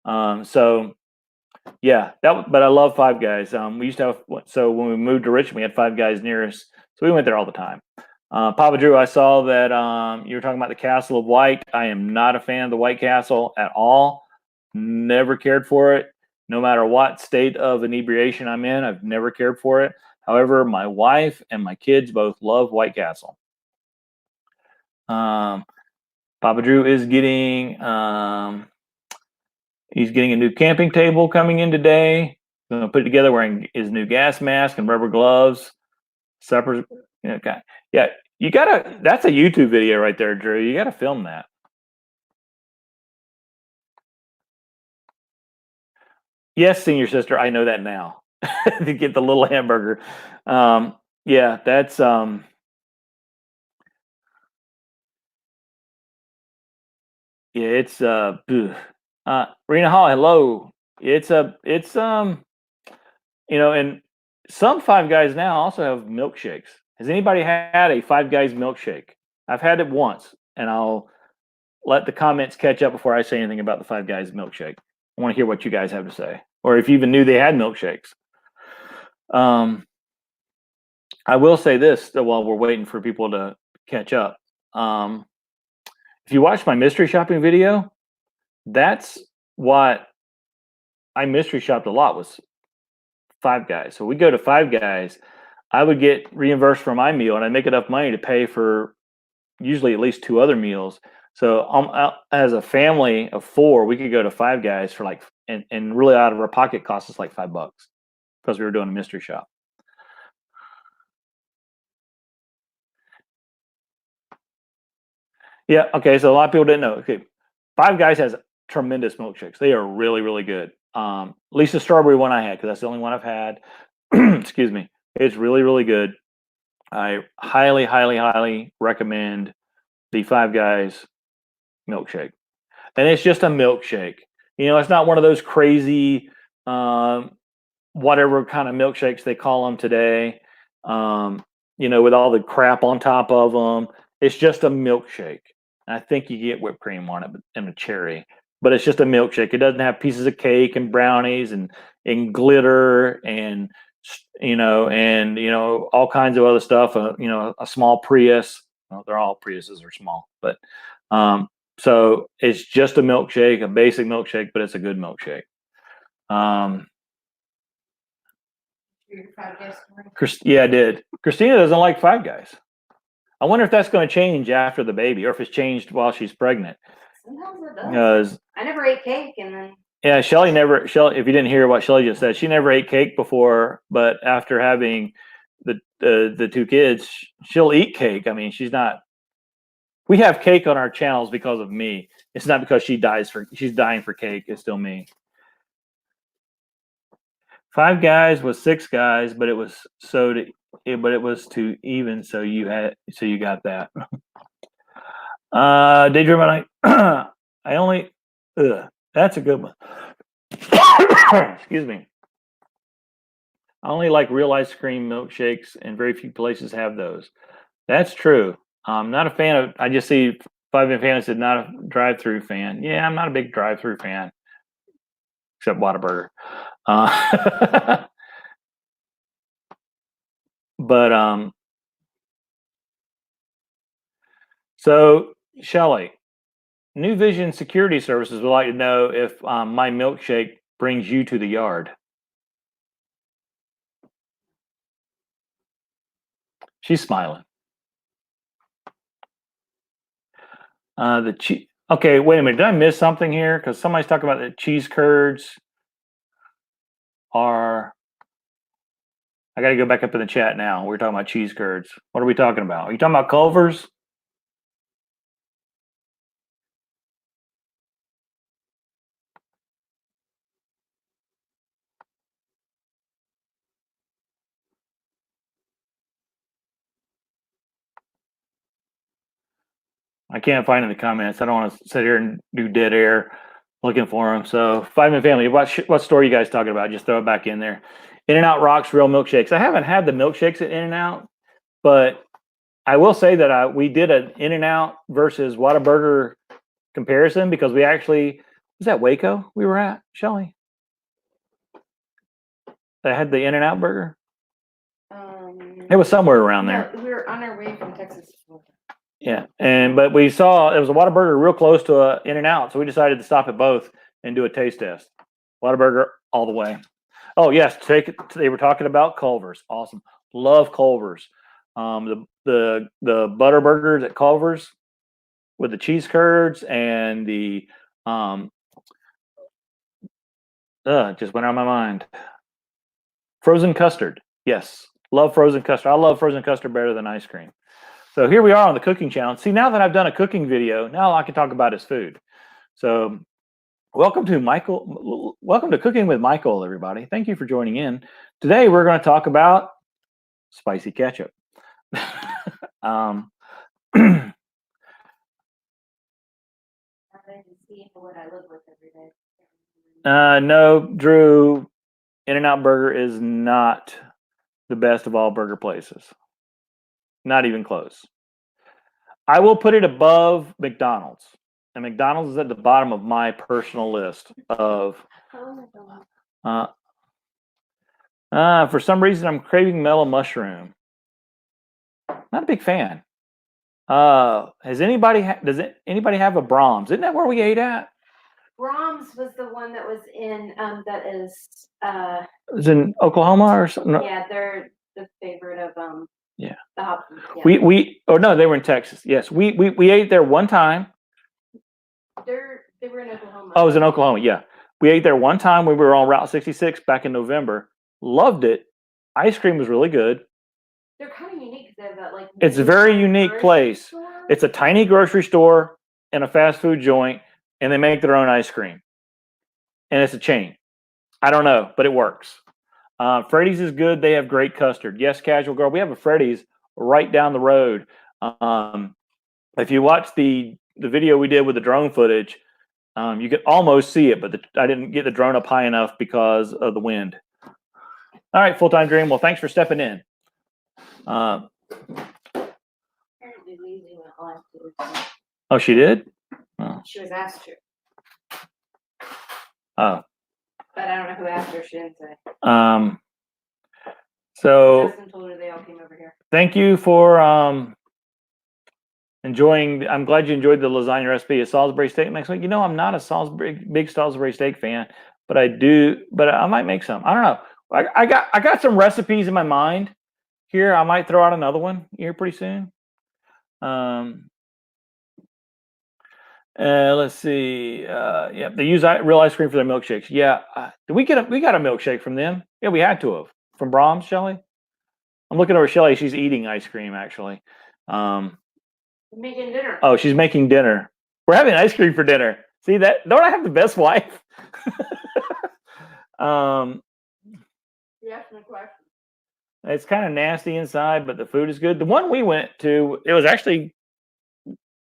So yeah, but I love Five Guys. We used to have, so when we moved to Richmond, we had Five Guys near us, so we went there all the time. Papa Drew, I saw that you were talking about the Castle of White. I am not a fan of the White Castle at all. Never cared for it. No matter what state of inebriation I'm in, I've never cared for it. However, my wife and my kids both love White Castle. Papa Drew is getting he's getting a new camping table coming in today. Going to put it together wearing his new gas mask and rubber gloves. Suppers. Okay. Yeah, you gotta. That's a YouTube video right there, Drew. You gotta film that. Yes, senior sister. I know that now. To get the little hamburger. Yeah, that's yeah, it's Rena Hall, hello. It's and some Five Guys now also have milkshakes. Has anybody had a Five Guys milkshake? I've had it once, and I'll let the comments catch up before I say anything about the Five Guys milkshake. I want to hear what you guys have to say, or if you even knew they had milkshakes. I will say this while we're waiting for people to catch up. If you watch my mystery shopping video, that's what I mystery shopped a lot, was Five Guys. So we go to Five Guys, I would get reimbursed for my meal, and I make enough money to pay for usually at least 2 other meals. So as a family of 4, we could go to Five Guys for like, and really out of our pocket cost us like $5 because we were doing a mystery shop. Yeah. Okay. So a lot of people didn't know. Okay, Five Guys has tremendous milkshakes. They are really, really good. At least the strawberry one I had, because that's the only one I've had. Excuse me. It's really, really good. I highly, highly, highly recommend the Five Guys milkshake. And it's just a milkshake. It's not one of those crazy, whatever kind of milkshakes they call them today, with all the crap on top of them. It's just a milkshake. I think you get whipped cream on it and a cherry, but it's just a milkshake. It doesn't have pieces of cake and brownies and glitter and all kinds of other stuff. A small Prius. Well, they're all Priuses are small, but so it's just a milkshake, a basic milkshake, but it's a good milkshake. Yeah, I did. Christina doesn't like Five Guys. I wonder if that's going to change after the baby, or if it's changed while she's pregnant. Sometimes it does. I never ate cake, and then yeah, Shelly, if you didn't hear what Shelly just said, she never ate cake before, but after having the 2 kids, she'll eat cake. I mean, she's not. We have cake on our channels because of me. It's not because she's dying for cake. It's still me. Five Guys was 6 guys, but it was to even. So you got that. Daydream I only. That's a good one. Excuse me. I only like real ice cream milkshakes, and very few places have those. That's true. I'm not a fan of. I just see Five and Fan said not a drive-through fan. Yeah, I'm not a big drive-through fan, except Whataburger. But so Shelly, New Vision Security Services would like to know if my milkshake brings you to the yard. She's smiling. The cheese. Okay, wait a minute. Did I miss something here? Because somebody's talking about the cheese curds are. I got to go back up in the chat now. We're talking about cheese curds. What are we talking about? Are you talking about Culver's? I can't find in the comments. I don't want to sit here and do dead air looking for them. So, Five Man Family, what store are you guys talking about? Just throw it back in there. In-N-Out rocks real milkshakes. I haven't had the milkshakes at In-N-Out, but I will say that we did an In-N-Out versus Whataburger comparison because we actually was that Waco we were at, Shelly? That had the In-N-Out burger. It was somewhere around there. No, we were on our way from Texas. Yeah, but we saw there was a Whataburger real close to a In-N-Out, so we decided to stop at both and do a taste test. Whataburger all the way. Oh yes, they were talking about Culver's. Awesome, love Culver's. The butter burgers at Culver's with the cheese curds and the just went out of my mind. Frozen custard. Yes, love frozen custard. I love frozen custard better than ice cream. So here we are on the cooking challenge. See, now that I've done a cooking video, now I can talk about his food. So welcome to Michael. Welcome to Cooking with Michael, everybody. Thank you for joining in. Today, we're going to talk about spicy ketchup. No, Drew, In-N-Out Burger is not the best of all burger places. Not even close. I will put it above McDonald's. And McDonald's is at the bottom of my personal list of. For some reason, I'm craving mellow mushroom. Not a big fan. Does anybody have a Brahms? Isn't that where we ate at? Brahms was the one that was in Is in Oklahoma or something? Yeah, they're the favorite of Yeah. The Hopkins. Yeah. No, they were in Texas. Yes, we ate there one time. They were in Oklahoma. Oh, it was in Oklahoma. Yeah, we ate there one time when we were on Route 66 back in November. Loved it. Ice cream was really good. They're kind of unique. They're that like. It's a very unique place. It's a tiny grocery store and a fast food joint, and they make their own ice cream. And it's a chain. I don't know, but it works. Freddy's is good. They have great custard. Yes, Casual Girl. We have a Freddy's right down the road. If you watch the video we did with the drone footage, you could almost see it, but I didn't get the drone up high enough because of the wind. All right, Full-Time Dream. Well, thanks for stepping in. Oh, she did? Oh. She was asked to. Oh. But I don't know who asked her. She didn't say. So Justin told her they all came over here. Thank you for enjoying. I'm glad you enjoyed the lasagna recipe of Salisbury steak next week. You know, I'm not a big Salisbury steak fan, but I might make some. I don't know. I got some recipes in my mind here. I might throw out another one here pretty soon. Let's see. Yeah, they use real ice cream for their milkshakes. Yeah. We got a milkshake from them. Yeah, we had to have. From Brahms, Shelly? I'm looking over Shelly. She's eating ice cream, actually. Making dinner. Oh, she's making dinner. We're having ice cream for dinner. See that? Don't I have the best wife? You asked me a question. It's kind of nasty inside, but the food is good. The one we went to, it was actually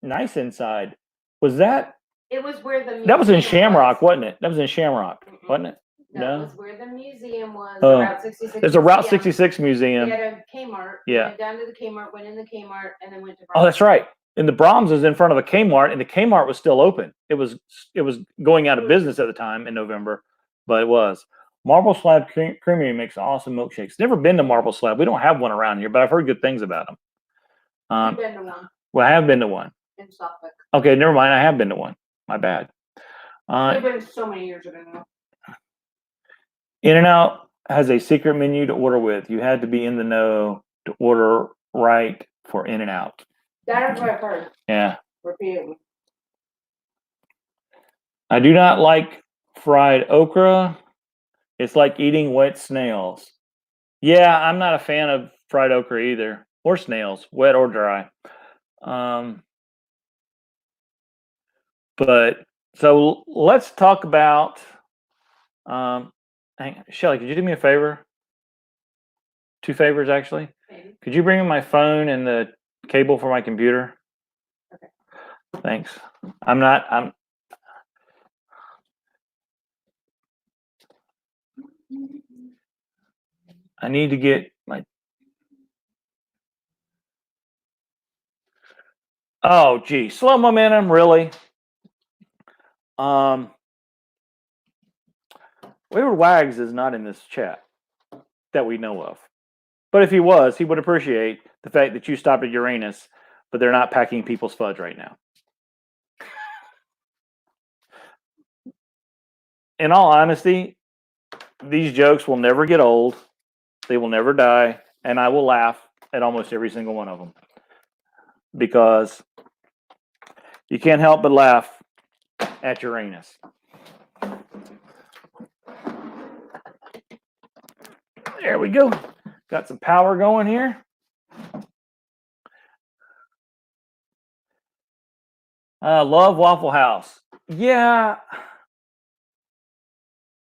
nice inside. Was that? It was where the. That was in Shamrock, wasn't it? That was in Shamrock, wasn't it? No, No? it was where the museum was. Oh. The Route 66. There's a Route museum. 66 We museum. had a Kmart. Yeah. Went down to the Kmart, went in the Kmart, and then went to. Oh, that's right. And the Brahms is in front of a Kmart, and the Kmart was still open. It was going out of business at the time in November, but it was. Marble Slab Creamery makes awesome milkshakes. Never been to Marble Slab. We don't have one around here, but I've heard good things about them. I've been to one. Well, I have been to one. In Suffolk. Okay, never mind. I have been to one. My bad. I've been so many years ago now. In-N-Out has a secret menu to order with. You had to be in the know to order right for In-N-Out. That is what I've heard. Yeah. Repeatedly. I do not like fried okra. It's like eating wet snails. Yeah, I'm not a fan of fried okra either, or snails, wet or dry. But so let's talk about. Shelly, could you do me a favor? 2 favors, actually. Maybe. Could you bring me my phone and the cable for my computer? Okay. Thanks. I need to get my. Oh, gee, slow momentum, really? Wayward Wags is not in this chat that we know of. But if he was, he would appreciate the fact that you stopped at Uranus, but they're not packing people's fudge right now. In all honesty, these jokes will never get old. They will never die. And I will laugh at almost every single one of them. Because you can't help but laugh at Uranus. There we go. Got some power going here. Love Waffle House. Yeah.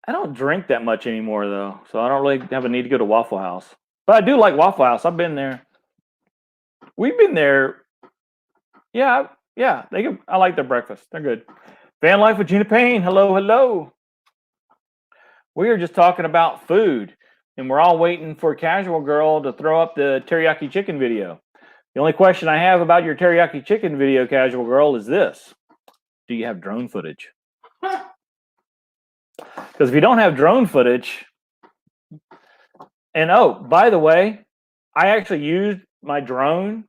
I don't drink that much anymore, though. So I don't really have a need to go to Waffle House. But I do like Waffle House. I've been there. We've been there. Yeah. I like their breakfast. They're good. Van Life with Gina Payne. Hello. We are just talking about food. And we're all waiting for Casual Girl to throw up the teriyaki chicken video. The only question I have about your teriyaki chicken video, Casual Girl, is this. Do you have drone footage? Because if you don't have drone footage, and oh, by the way, I actually used my drone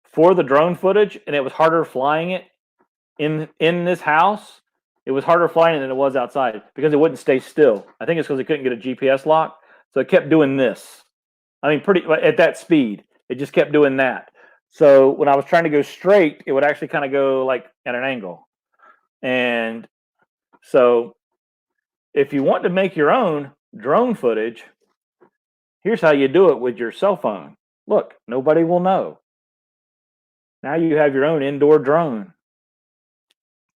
for the drone footage, and it was harder flying it in this house. It was harder flying it than it was outside because it wouldn't stay still. I think it's because it couldn't get a GPS lock, so it kept doing this. I mean, pretty at that speed, it just kept doing that. So when I was trying to go straight, it would actually kind of go like at an angle. And so if you want to make your own drone footage, here's how you do it with your cell phone. Look, nobody will know. Now you have your own indoor drone.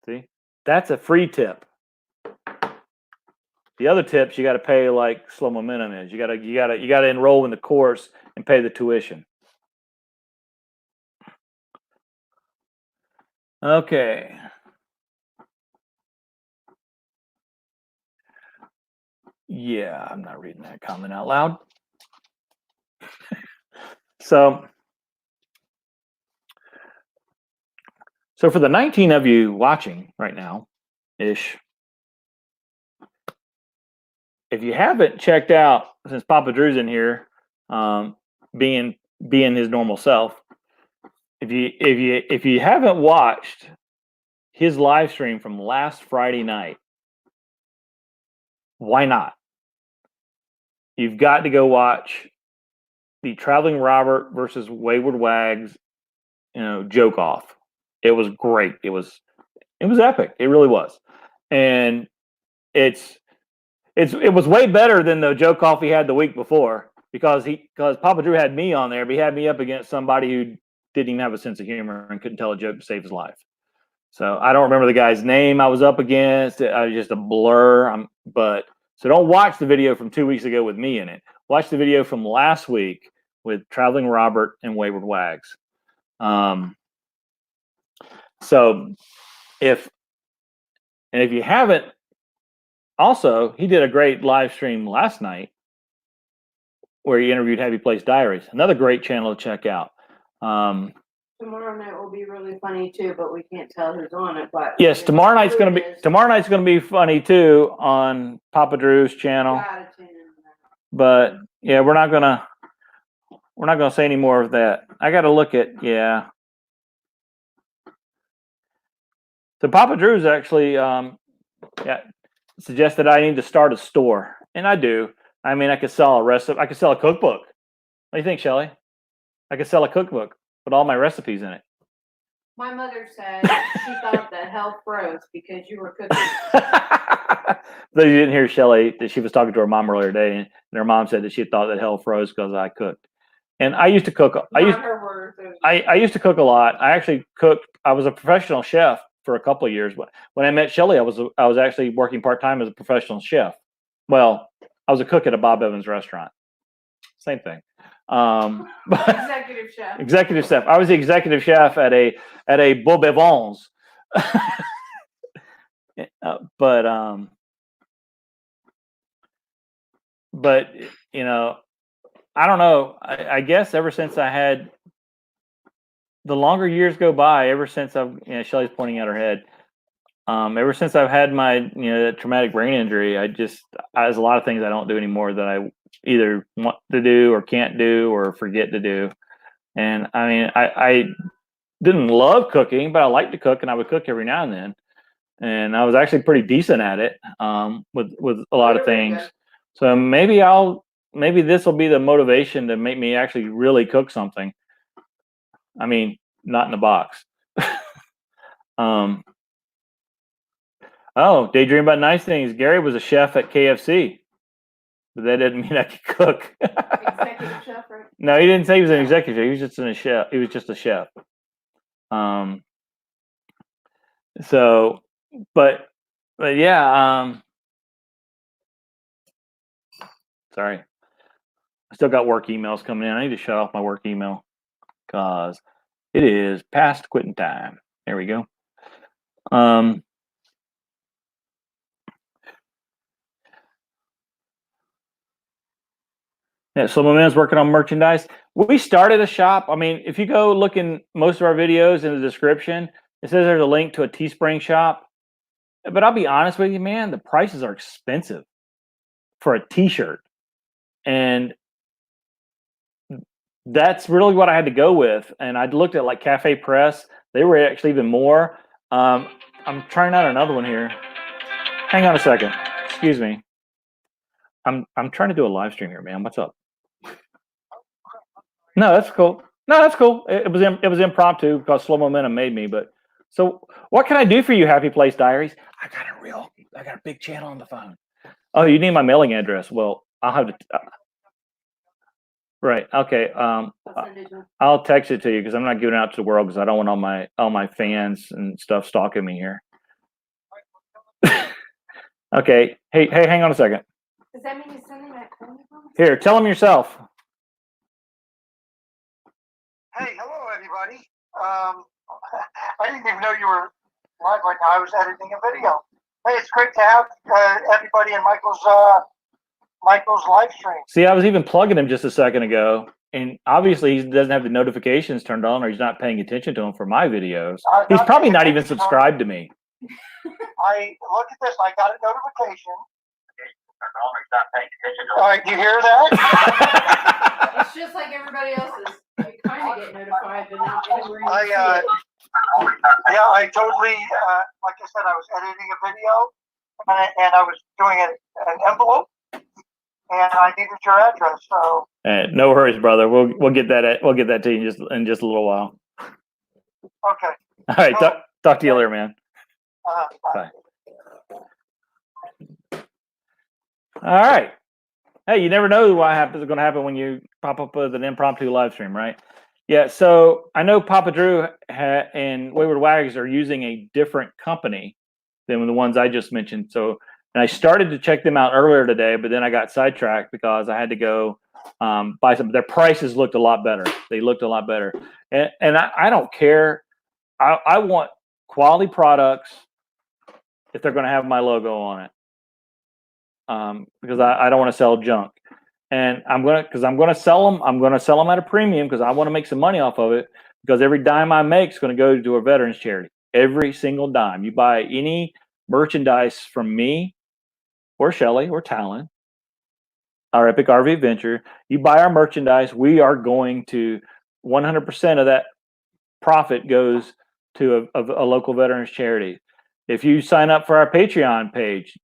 See, that's a free tip. The other tips you got to pay like Slow Momentum is. You got to enroll in the course and pay the tuition. Okay. Yeah, I'm not reading that comment out loud. So for the 19 of you watching right now, ish, if you haven't checked out, since Papa Drew's in here, being his normal self, if you haven't watched his live stream from last Friday night, why not? You've got to go watch the Traveling Robert versus Wayward Wags, joke off. It was great. It was epic. It really was, and it was way better than the joke off he had the week before because Papa Drew had me on there, but he had me up against somebody who didn't even have a sense of humor and couldn't tell a joke to save his life. So I don't remember the guy's name I was up against. I was just a blur. So don't watch the video from 2 weeks ago with me in it. Watch the video from last week with Traveling Robert and Wayward Wags. So if you haven't also, he did a great live stream last night where he interviewed Happy Place Diaries. Another great channel to check out. Tomorrow night will be really funny too, but we can't tell who's on it. But yes, tomorrow night's going to be funny too on Papa Drew's channel. Gotta tune in to that. But yeah, we're not gonna say any more of that. I got to look at So Papa Drew's actually suggested I need to start a store, and I do. I mean, I could sell a recipe. I could sell a cookbook. What do you think, Shelley? I could sell a cookbook with all my recipes in it. My mother said she thought that hell froze because you were cooking. Though you didn't hear Shelley, that she was talking to her mom earlier today, and her mom said that she thought that hell froze because I cooked. And I used to cook. I used to cook a lot. I actually cooked. I was a professional chef for a couple of years. When I met Shelley, I was actually working part-time as a professional chef. Well, I was a cook at a Bob Evans restaurant. Same thing. Executive chef. Executive chef. I was the executive chef at a Bob Evans. But you know, I don't know. I guess ever since I had the longer years go by, ever since Shelley's pointing at her head. Ever since I've had my traumatic brain injury, there's a lot of things I don't do anymore that I either want to do or can't do or forget to do. And I mean, I didn't love cooking, but I liked to cook, and I would cook every now and then. And I was actually pretty decent at it with a lot of things. So maybe this will be the motivation to make me actually really cook something. I mean, not in a box. Oh, daydream about nice things. Gary was a chef at KFC, but that didn't mean I could cook. Executive chef, right? No, he didn't say he was an executive. He was just a chef. He was just a chef. So, but yeah. Sorry, I still got work emails coming in. I need to shut off my work email because it is past quitting time. There we go. Yeah, so my man's working on merchandise. We started a shop. I mean, if you go look in most of our videos in the description, it says there's a link to a Teespring shop. But I'll be honest with you, man, the prices are expensive for a t-shirt. And that's really what I had to go with. And I looked at like Cafe Press. They were actually even more. I'm trying out another one here. Hang on a second. Excuse me. I'm trying to do a live stream here, man. What's up? No, that's cool. No, that's cool. It was impromptu because Slow Momentum made me. But so, what can I do for you, Happy Place Diaries? I got a big channel on the phone. Oh, you need my mailing address? Well, I'll have to. Right. Okay. I'll text it to you because I'm not giving it out to the world because I don't want all my fans and stuff stalking me here. Okay. Hey, hang on a second. Does that mean you're sending that phone? Here, tell them yourself. Hey, hello, everybody. I didn't even know you were live right now. I was editing a video. Hey, it's great to have everybody in Michael's live stream. See, I was even plugging him just a second ago, and obviously he doesn't have the notifications turned on, or he's not paying attention to them for my videos. He's probably not even subscribed to me. I look at this. I got a notification. All right, do you hear that? It's just like everybody else's. You kind of get notified, but not where you I totally, like I said, I was editing a video, and I was doing an envelope, and I needed your address. So no worries, brother. We'll get that to you in just a little while. Okay. All right. Talk to you later, man. Bye. All right. Hey, you never know what is going to happen when you pop up with an impromptu live stream, right? Yeah. So I know Papa Drew and Wayward Wags are using a different company than the ones I just mentioned. So, and I started to check them out earlier today, but then I got sidetracked because I had to go buy some. Their prices looked a lot better. They looked a lot better, and I don't care. I want quality products if they're going to have my logo on it. because I don't want to sell junk. And I'm gonna sell them. I'm gonna sell them at a premium because I want to make some money off of it. Because every dime I make is going to go to a veterans charity. Every single dime. You buy any merchandise from me, or Shelly, or Talon, our Epic RV Adventure. You buy our merchandise, we are going to 100% of that profit goes to a local veterans charity. If you sign up for our Patreon page,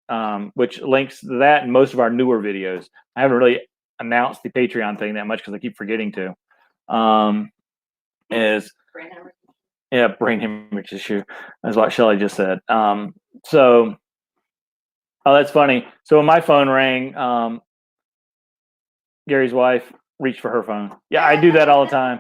which links to that and most of our newer videos, I haven't really announced the Patreon thing that much because I keep forgetting to. Is brain hemorrhage issue. That's what Shelly just said. So, oh, that's funny. So when my phone rang, Gary's wife reached for her phone. Yeah, I do that all the time.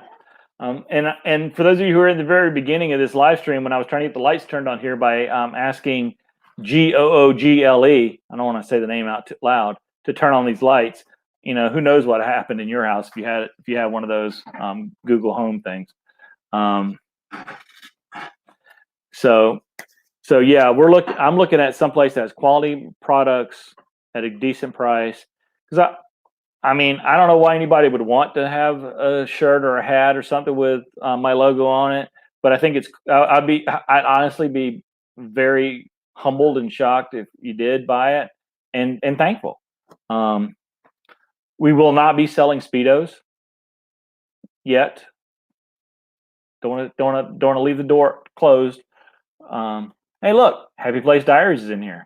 And for those of you who are in the very beginning of this live stream, when I was trying to get the lights turned on here by asking Google, I don't want to say the name out too loud, to turn on these lights. Who knows what happened in your house if you had one of those Google Home things. So yeah, I'm looking at someplace that has quality products at a decent price. Because I don't know why anybody would want to have a shirt or a hat or something with my logo on it, but I think I'd honestly be very humbled and shocked if you did buy it, and thankful. We will not be selling Speedos yet. Don't want to leave the door closed. Hey, look, Happy Place Diaries is in here.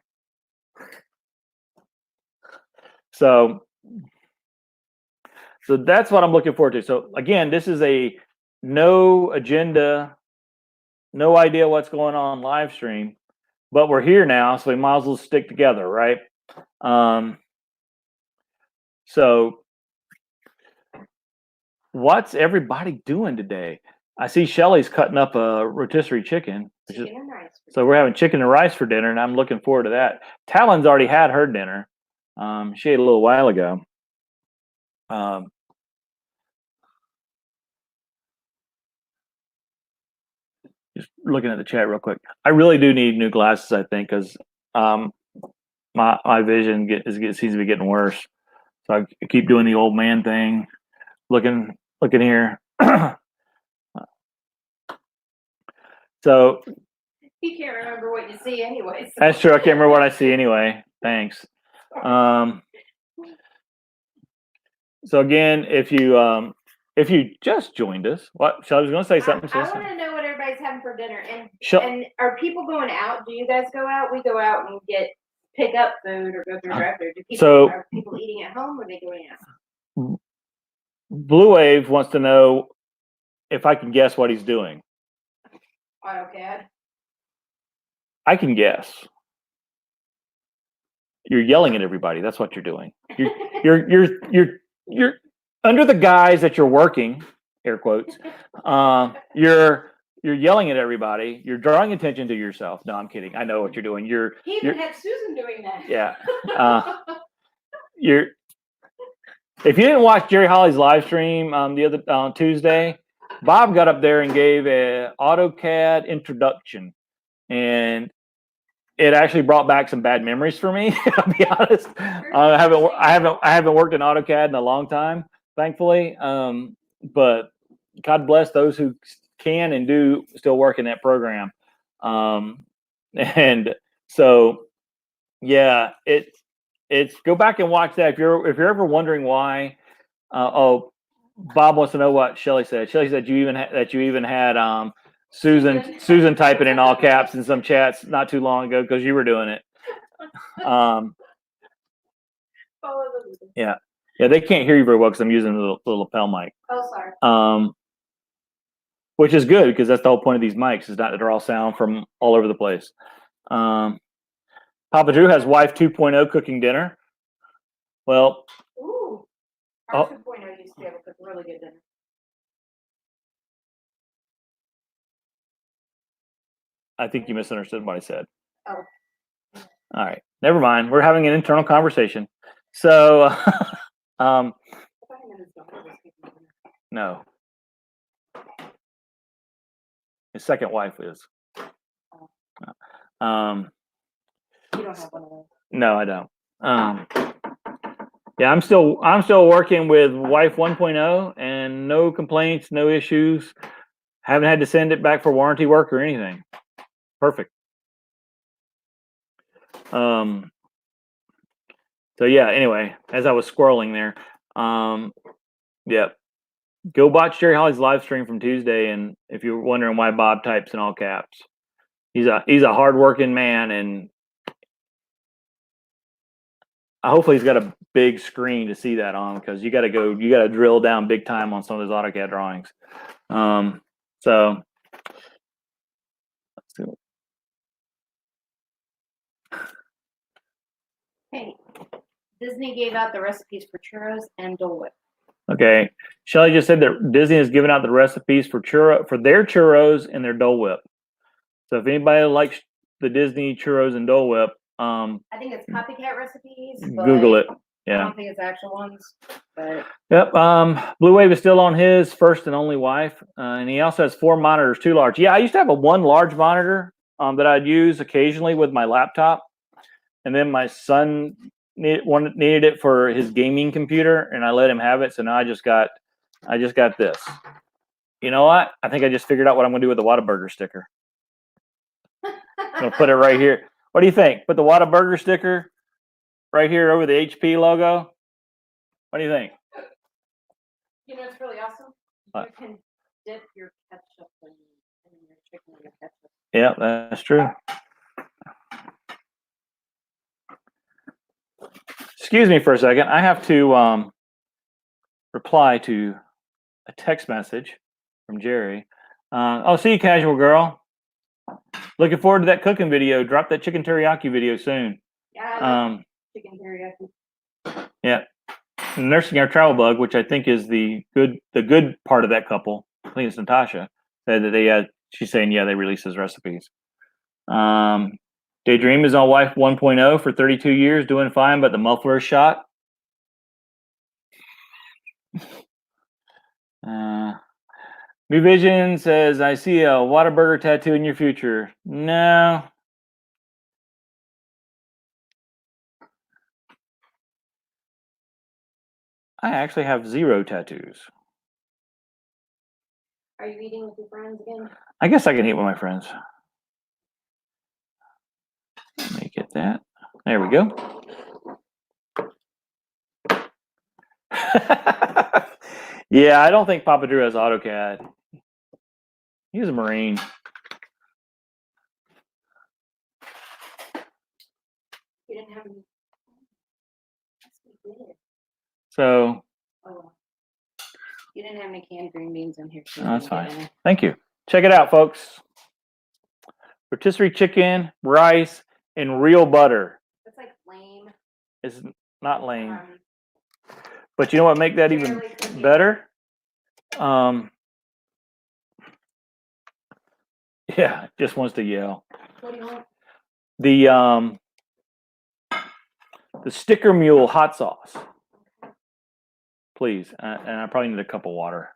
So that's what I'm looking forward to. So again, this is a no agenda, no idea what's going on live stream, but we're here now, so we might as well stick together, right? So what's everybody doing today? I see Shelly's cutting up a rotisserie chicken. So we're having chicken and rice for dinner, and I'm looking forward to that. Talon's already had her dinner. She ate a little while ago. Just looking at the chat real quick. I really do need new glasses, I think, because my vision seems to be getting worse. So I keep doing the old man thing, looking here. So You can't remember what you see anyway. That's true. I can't remember what I see anyway. Thanks. So again, if you just joined us, what Shelly was going to say something. I want to know what everybody's having for dinner, and are people going out? Do you guys go out? We go out and pick up food or go through drive-thru. Are people eating at home or are they going out? Blue Wave wants to know if I can guess what he's doing. AutoCAD. I can guess. You're yelling at everybody. That's what you're doing. You're under the guise that you're working, air quotes. You're yelling at everybody. You're drawing attention to yourself. No, I'm kidding. I know what you're doing. He even had Susan doing that. Yeah. If you didn't watch Jerry Holly's live stream the other Tuesday, Bob got up there and gave an AutoCAD introduction, and it actually brought back some bad memories for me. I'll be honest. I haven't worked in AutoCAD in a long time, thankfully. But God bless those who can and do still work in that program. And so, yeah, it's go back and watch that if you're ever wondering why. Bob wants to know what Shelly said. Shelly said that you even had Susan typing in all caps in some chats not too long ago because you were doing it. Yeah, they can't hear you very well because I'm using the little lapel mic. Oh, sorry. Which is good because that's the whole point of these mics is not that they're all sound from all over the place. Papa Drew has wife 2.0 cooking dinner. Well, ooh, our 2.0 used to be able to cook really good dinner. I think you misunderstood what I said. Oh. All right. Never mind. We're having an internal conversation. So, no. His second wife is. You don't have one of those. No, I don't. Yeah, I'm still working with Wife 1.0 and no complaints, no issues. Haven't had to send it back for warranty work or anything. Perfect. So yeah, anyway, as I was squirreling there, yeah, go watch Jerry Holly's live stream from Tuesday. And if you're wondering why Bob types in all caps, he's a hardworking man, and hopefully he's got a big screen to see that on, because you got to drill down big time on some of those AutoCAD drawings. So let's see. Hey, Disney gave out the recipes for churros and Dole Whip. Okay, Shelly just said that Disney has given out the recipes for their churros and their Dole Whip. So if anybody likes the Disney churros and Dole Whip, I think it's copycat recipes. Google it. Yeah, I don't think it's actual ones. But yep. Blue Wave is still on his first and only wife, and he also has 4 monitors, 2 large. Yeah, I used to have one large monitor that I'd use occasionally with my laptop, and then my son needed it for his gaming computer, and I let him have it. So now I just got this. You know what? I think I just figured out what I'm going to do with the Whataburger sticker. I'm going to put it right here. What do you think? Put the Whataburger sticker right here over the HP logo. What do you think? You know, it's really awesome. You can dip your ketchup in your chicken in your ketchup. Yeah, that's true. Excuse me for a second. I have to reply to a text message from Jerry. Oh, see you, casual girl. Looking forward to that cooking video. Drop that chicken teriyaki video soon. Yeah, chicken teriyaki. Yeah. Nursing Our Travel Bug, which I think is the good part of that couple. I think it's Natasha. Said that she's saying, yeah, they released his recipes. Daydream is on Wife 1.0 for 32 years, doing fine, but the muffler is shot. New Vision says, I see a Whataburger tattoo in your future. No. I actually have 0 tattoos. Are you eating with your friends again? I guess I can eat with my friends. Let me get that. There we go. Yeah, I don't think Papa Drew has AutoCAD. He's a Marine. You didn't have any. So. Oh. You didn't have any canned green beans in here. So that's fine. Thank you. Check it out, folks. Rotisserie chicken, rice, and real butter. That's like lame. It's not lame. But you know what make that even better? Yeah, just wants to yell. What do you want? The Sticker Mule hot sauce. Please. And I probably need a cup of water.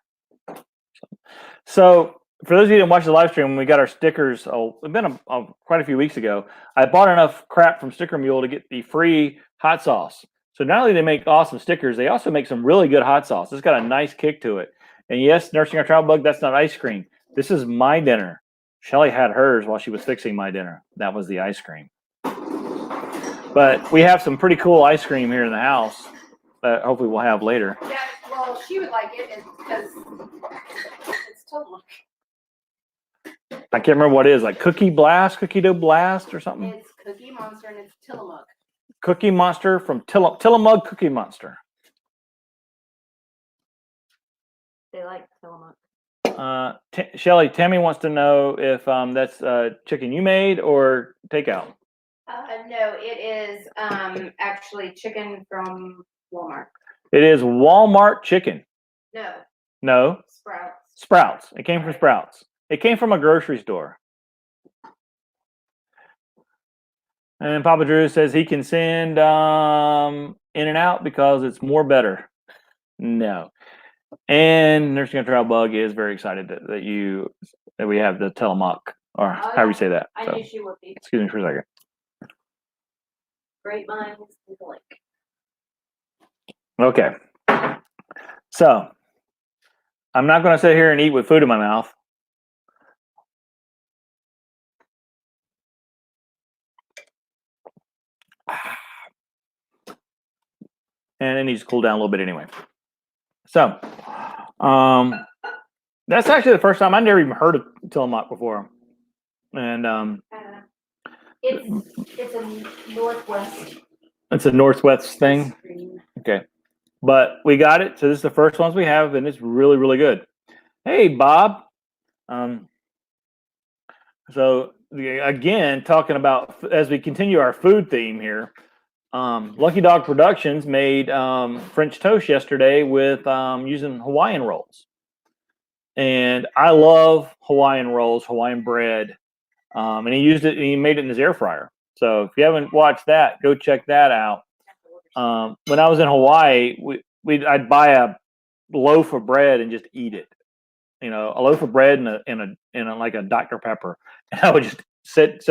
So for those of you who didn't watch the live stream, when we got our stickers, it's been quite a few weeks ago, I bought enough crap from Sticker Mule to get the free hot sauce. So not only do they make awesome stickers, they also make some really good hot sauce. It's got a nice kick to it. And yes, Nursing Our Travel Bug, that's not ice cream. This is my dinner. Shelly had hers while she was fixing my dinner. That was the ice cream. But we have some pretty cool ice cream here in the house that hopefully we'll have later. Yeah, well, she would like it because it's Tillamook. I can't remember what it is, like Cookie Dough Blast or something? It's Cookie Monster and it's Tillamook. Cookie Monster from Tillamook Cookie Monster. They like Tillamook. Shelly, Tammy wants to know if that's chicken you made or takeout. No, it is actually chicken from Walmart. It is Walmart chicken. No. Sprouts. Sprouts. It came from Sprouts. It came from a grocery store. And Papa Drew says he can send In-N-Out because it's more better. No. And Nursing Our Travel Bug is very excited that we have the Tillamook, or however you say that. I knew she would be. Excuse me for a second. Great minds think alike. Okay. So I'm not going to sit here and eat with food in my mouth. And it needs to cool down a little bit anyway. So that's actually the first time I never even heard of Tillamook before. And it's a Northwest. It's a Northwest thing. Okay. But we got it. So this is the first ones we have, and it's really, really good. Hey, Bob. So again, talking about as we continue our food theme here, Lucky Dog Productions made French toast yesterday with using Hawaiian rolls, and I love Hawaiian rolls, Hawaiian bread, and he used it. And he made it in his air fryer. So if you haven't watched that, go check that out. When I was in Hawaii, I'd buy a loaf of bread and just eat it. You know, a loaf of bread and a like a Dr. Pepper, and I would just sit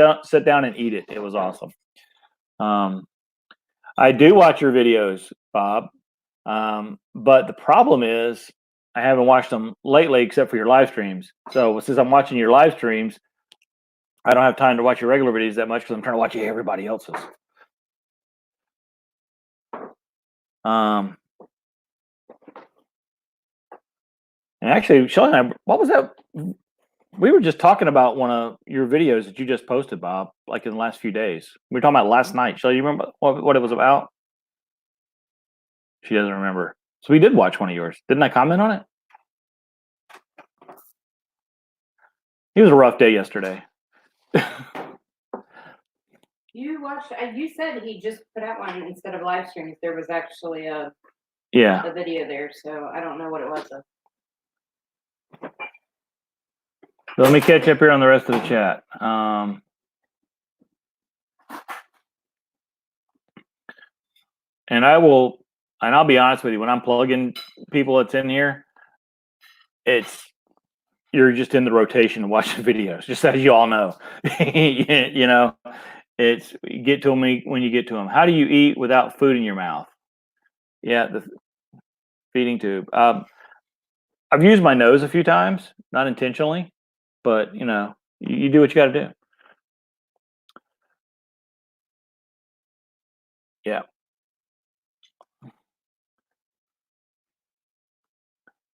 down and eat it. It was awesome. I do watch your videos, Bob, but the problem is I haven't watched them lately except for your live streams. So since I'm watching your live streams, I don't have time to watch your regular videos that much because I'm trying to watch everybody else's. And actually, Shelly and I, what was that? We were just talking about one of your videos that you just posted, Bob, like in the last few days. We were talking about last night. Shelly, you remember what it was about? She doesn't remember. So we did watch one of yours. Didn't I comment on it? It was a rough day yesterday. You watched. You said he just put out one instead of live streams. There was actually a video there, so I don't know what it was. So let me catch up here on the rest of the chat. And I'll be honest with you, when I'm plugging people that's in here, you're just in the rotation and watching videos, just as you all know. You know, it's you get to them when you get to them. How do you eat without food in your mouth? Yeah, the feeding tube. I've used my nose a few times, not intentionally, but you know, you do what you got to do. Yeah.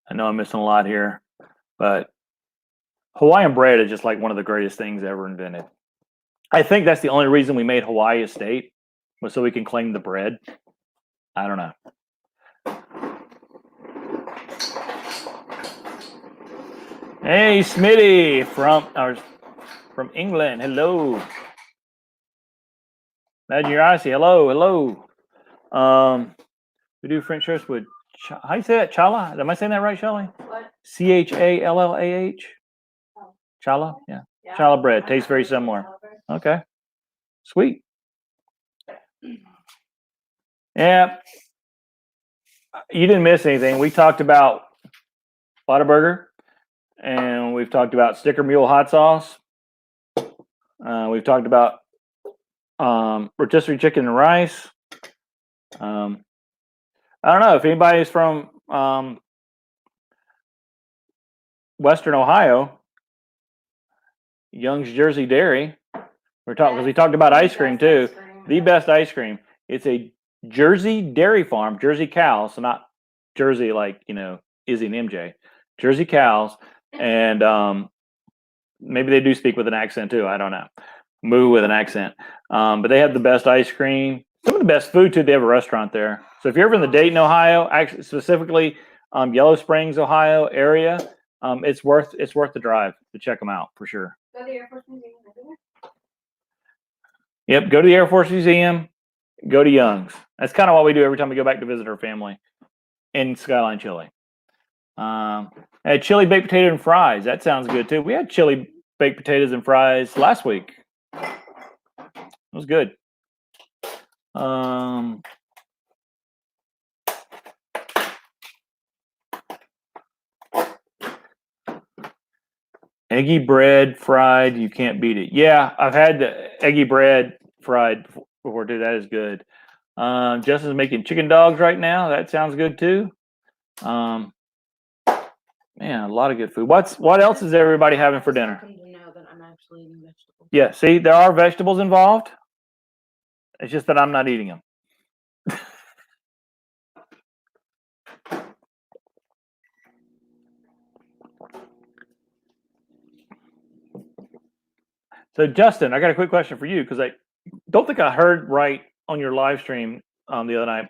I know I'm missing a lot here, but Hawaiian bread is just like one of the greatest things ever invented. I think that's the only reason we made Hawaii a state, was so we can claim the bread. I don't know. Hey, Smitty from England. Hello. Imagine your Odyssey. Hello. We do French toast with how do you say that? Challah? Am I saying that right, Shelly? What? Challah? Challah? Yeah. Challah bread. Tastes very similar. Okay. Sweet. Yeah. You didn't miss anything. We talked about Whataburger, and we've talked about Sticker Mule hot sauce. We've talked about rotisserie chicken and rice. I don't know if anybody's from Western Ohio, Young's Jersey Dairy. We're talking because we talked about ice cream too. The best ice cream. It's a Jersey dairy farm, Jersey cows, so not Jersey like Izzy and MJ. Jersey cows, and maybe they do speak with an accent too. I don't know. Moo with an accent, but they have the best ice cream. Some of the best food too. They have a restaurant there. So if you're ever in the Dayton, Ohio, actually specifically Yellow Springs, Ohio area, it's worth the drive to check them out for sure. Go to the Air Force Museum. Yep, go to the Air Force Museum. Go to Young's. That's kind of what we do every time we go back to visit our family in Skyline Chili. Had chili baked potato and fries. That sounds good too. We had chili baked potatoes and fries last week. It was good. Eggy bread fried, you can't beat it. Yeah, I've had the eggy bread fried. before too. That is good. Justin's making chicken dogs right now. That sounds good too. Man, a lot of good food. What else is everybody having for dinner? To know that I'm actually eating vegetables. Yeah, see, there are vegetables involved. It's just that I'm not eating them. So, Justin, I got a quick question for you because I don't think I heard right on your live stream the other night.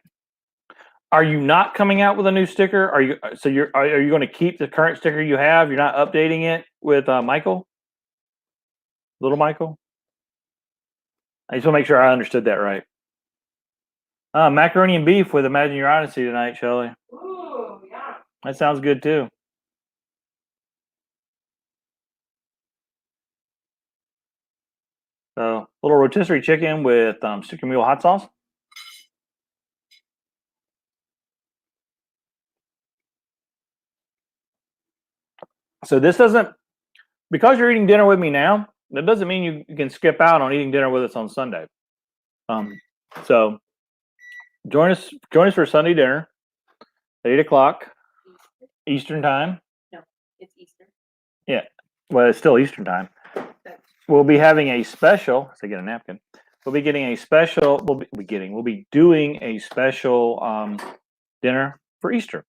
Are you not coming out with a new sticker? Are you going to keep the current sticker you have? You're not updating it with Michael, little Michael? I just want to make sure I understood that right. Macaroni and beef with Imagine Your Odyssey tonight, Shelley. Ooh, yeah. That sounds good too. So, little rotisserie chicken with sticker mule hot sauce. So this doesn't, because you're eating dinner with me now, that doesn't mean you can skip out on eating dinner with us on Sunday. So join us for Sunday dinner at 8:00 Eastern time. No, it's Eastern. Yeah, well, it's still Eastern time. We'll be having a special. So get a napkin. We'll be getting a special. We'll be doing a special dinner for Easter.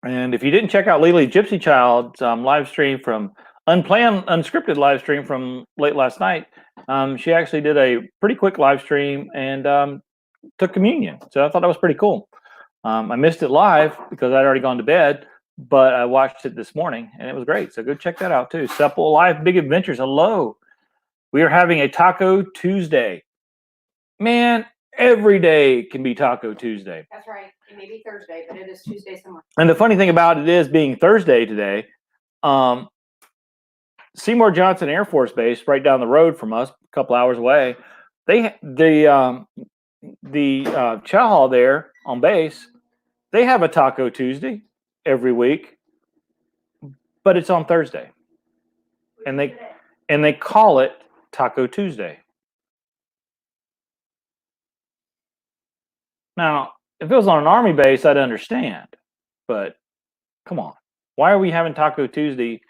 And if you didn't check out Lily Gypsy Child's live stream from unplanned, unscripted live stream from late last night, she actually did a pretty quick live stream and took communion. So I thought that was pretty cool. I missed it live because I'd already gone to bed, but I watched it this morning and it was great. So go check that out too. Supple Life Big Adventures. Hello. We are having a Taco Tuesday. Man, every day can be Taco Tuesday. That's right. It may be Thursday, but it is Tuesday somewhere. And the funny thing about it is being Thursday today, Seymour Johnson Air Force Base, right down the road from us, a couple hours away, the chow hall there on base, they have a Taco Tuesday every week, but it's on Thursday, and they call it Taco Tuesday. Now, if it was on an Army base, I'd understand, but come on, why are we having Taco Tuesday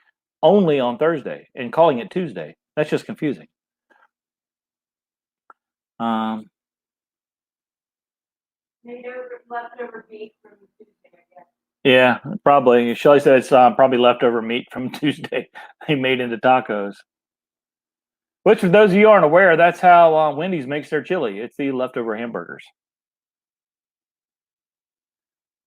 only on Thursday and calling it Tuesday? That's just confusing. Maybe leftover meat from Tuesday, I guess. Yeah, probably. Shelley said it's probably leftover meat from Tuesday they made into tacos. Which, for those of you who aren't aware, that's how Wendy's makes their chili. It's the leftover hamburgers.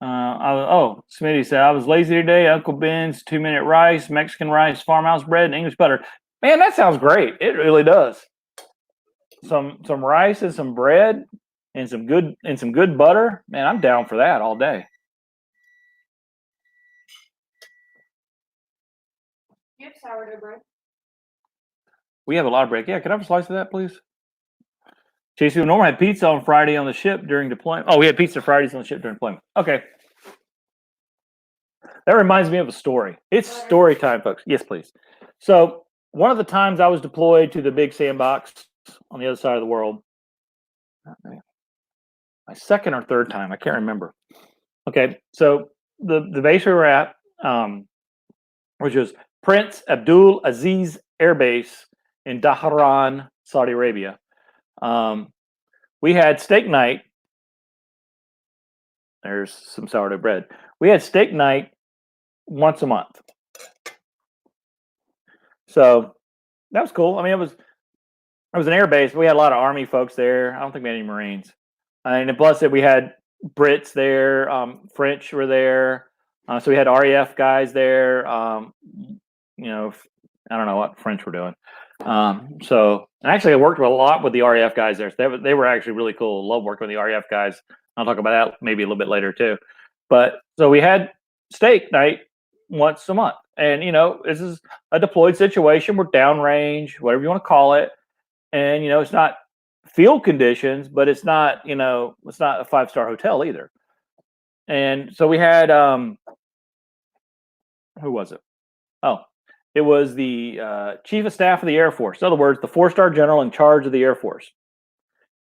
Smitty said, I was lazy today. Uncle Ben's 2-minute rice, Mexican rice, farmhouse bread, and English butter. Man, that sounds great. It really does. Some rice and some bread and some good butter. Man, I'm down for that all day. You have sourdough bread? We have a lot of bread. Yeah, can I have a slice of that, please? Chase, we normally had pizza on Friday on the ship during deployment. Oh, we had pizza Fridays on the ship during deployment. Okay. That reminds me of a story. It's story time, folks. Yes, please. So one of the times I was deployed to the big sandbox on the other side of the world, my second or third time, I can't remember. Okay, so the base we were at, which was Prince Abdul Aziz Air Base in Dhahran, Saudi Arabia. We had steak night. There's some sourdough bread. We had steak night once a month. So that was cool. I mean, it was an air base. We had a lot of Army folks there. I don't think we had any Marines. And plus that we had Brits there, French were there. So we had RAF guys there. I don't know what French were doing. So actually I worked a lot with the RAF guys there. So they were actually really cool. Love working with the RAF guys. I'll talk about that maybe a little bit later too. But so we had steak night once a month. And, this is a deployed situation. We're downrange, whatever you want to call it. And, it's not field conditions, but it's not, it's not a 5-star hotel either. And so we had, who was it? Oh, It was the chief of staff of the Air Force. In other words, the 4-star general in charge of the Air Force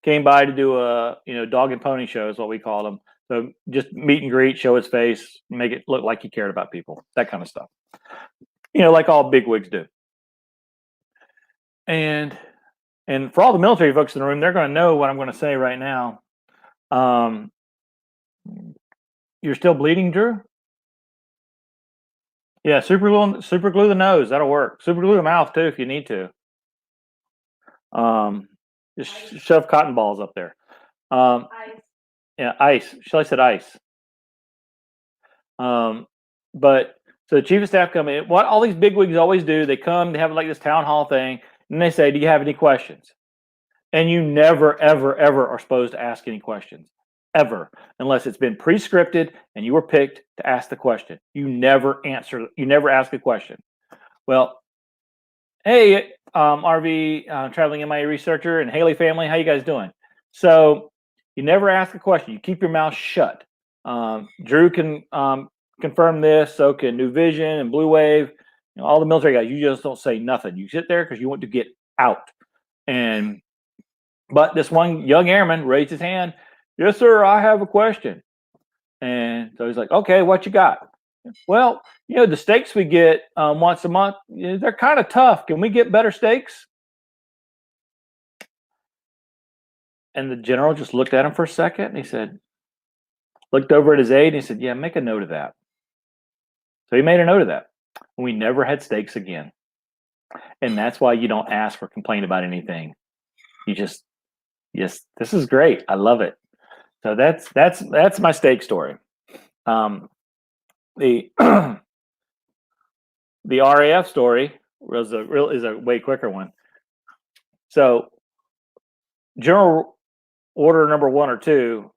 came by to do a dog and pony show is what we call them. So just meet and greet, show his face, make it look like he cared about people, that kind of stuff. Like all bigwigs do. And for all the military folks in the room, they're going to know what I'm going to say right now. You're still bleeding, Drew? Yeah, super glue the nose. That'll work. Super glue the mouth too if you need to. Just shove cotton balls up there. Ice. Yeah, ice. Shall I said ice? But so the chief of staff come in. What all these bigwigs always do, they come, they have like this town hall thing, and they say, "Do you have any questions?" And you never, ever, ever are supposed to ask any questions, ever, unless it's been pre-scripted and you were picked to ask the question. You never ask a question. Well, hey, RV traveling MIA researcher and Haley family, how you guys doing? So you never ask a question. You keep your mouth shut. Drew can confirm this. So can New Vision and Blue Wave. All the military guys. You just don't say nothing. You sit there because you want to get out. But this one young airman raised his hand. Yes, sir. I have a question. And so he's like, okay, what you got? Well, the steaks we get once a month, they're kind of tough. Can we get better steaks? And the general just looked at him for a second and he said, looked over at his aide and he said, yeah, make a note of that. So he made a note of that. We never had steaks again. And that's why you don't ask or complain about anything. You just, yes, this is great. I love it. So that's my steak story. The the RAF story is a way quicker one. So general order number 1 or 2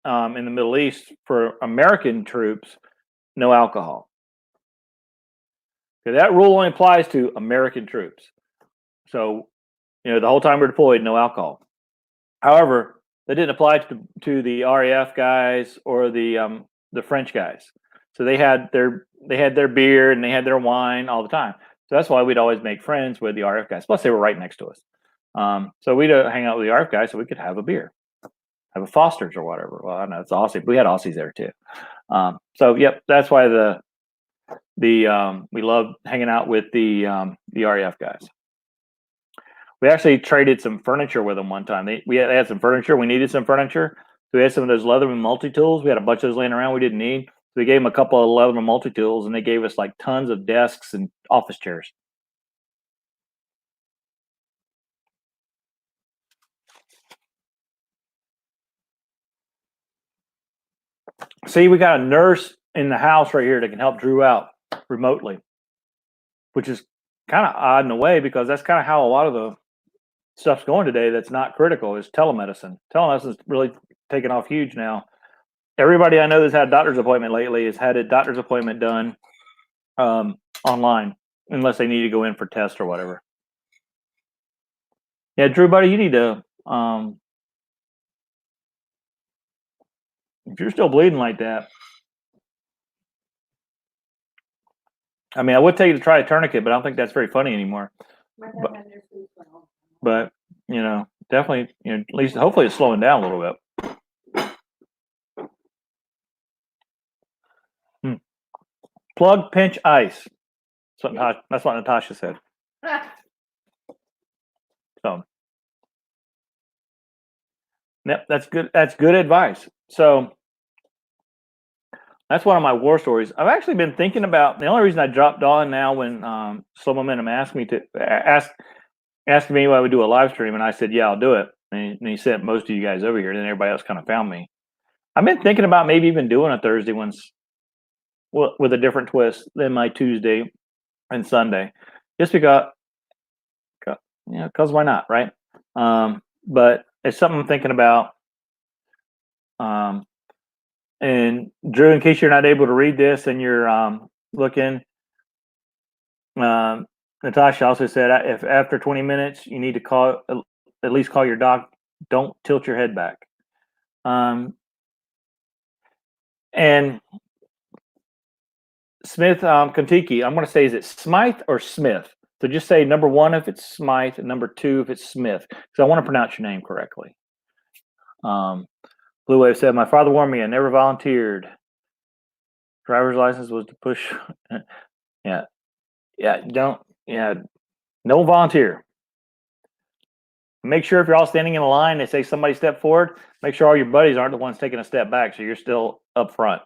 in the Middle East for American troops, no alcohol. Okay, that rule only applies to American troops. So, the whole time we're deployed, no alcohol. However, that didn't apply to the RAF guys or the French guys. So they had their beer and they had their wine all the time. So that's why we'd always make friends with the RF guys. Plus, they were right next to us. So we'd hang out with the RF guys so we could have a beer, have a Foster's or whatever. Well, I know it's Aussie. But we had Aussies there too. So yep, that's why we love hanging out with the RAF guys. We actually traded some furniture with them one time. They had some furniture. We needed some furniture. So we had some of those Leatherman multi-tools. We had a bunch of those laying around we didn't need. So we gave them a couple of Leatherman multi-tools, and they gave us like tons of desks and office chairs. See, we got a nurse in the house right here that can help Drew out remotely, which is kind of odd in a way because that's kind of how a lot of the stuff's going today that's not critical is telemedicine. Telemedicine's really taken off huge now. Everybody I know that's had a doctor's appointment lately has had a doctor's appointment done online, unless they need to go in for tests or whatever. Yeah, Drew, buddy, you need to, if you're still bleeding like that, I mean, I would tell you to try a tourniquet, but I don't think that's very funny anymore. But definitely, at least hopefully it's slowing down a little bit. Plug, pinch, ice. That's what Natasha said. So, yep, that's good. That's good advice. So that's one of my war stories. I've actually been thinking about the only reason I dropped on now when Slow Momentum asked me what I would do a live stream, and I said, yeah, I'll do it. And he sent most of you guys over here, and then everybody else kind of found me. I've been thinking about maybe even doing a Thursday once with a different twist than my Tuesday and Sunday, just because why not, right? But it's something I'm thinking about. And Drew, in case you're not able to read this and you're looking, Natasha also said if after 20 minutes you need to at least call your doc, don't tilt your head back. And Smith, Kentucky. I'm going to say, is it Smythe or Smith? So just say number 1 if it's Smythe, and number 2 if it's Smith, because I want to pronounce your name correctly. Blue Wave said, my father warned me I never volunteered. Driver's license was to push. Yeah. No volunteer. Make sure if you're all standing in a line, they say somebody step forward, make sure all your buddies aren't the ones taking a step back, so you're still up front.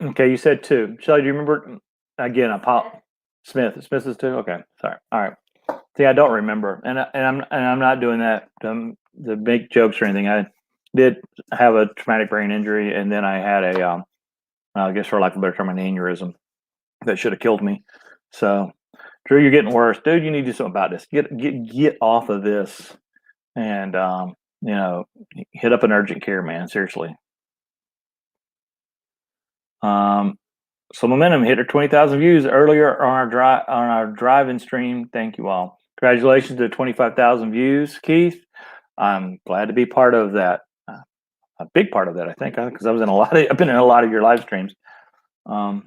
Okay, you said 2. Shelly, do you remember? Again, I pop. Smith. Smith is 2. Okay, sorry. All right. See, I don't remember, and I'm not doing that to make jokes or anything. I did have a traumatic brain injury, and then I had a, I guess for lack of a better term, an aneurysm that should have killed me. So, Drew, you're getting worse, dude. You need to do something about this. Get off of this, and hit up an urgent care, man. Seriously. So Momentum hit her 20,000 views earlier on our drive-in stream. Thank you all. Congratulations to 25,000 views, Keith. I'm glad to be part of that. A big part of that, I think, because I've been in a lot of your live streams. Yeah.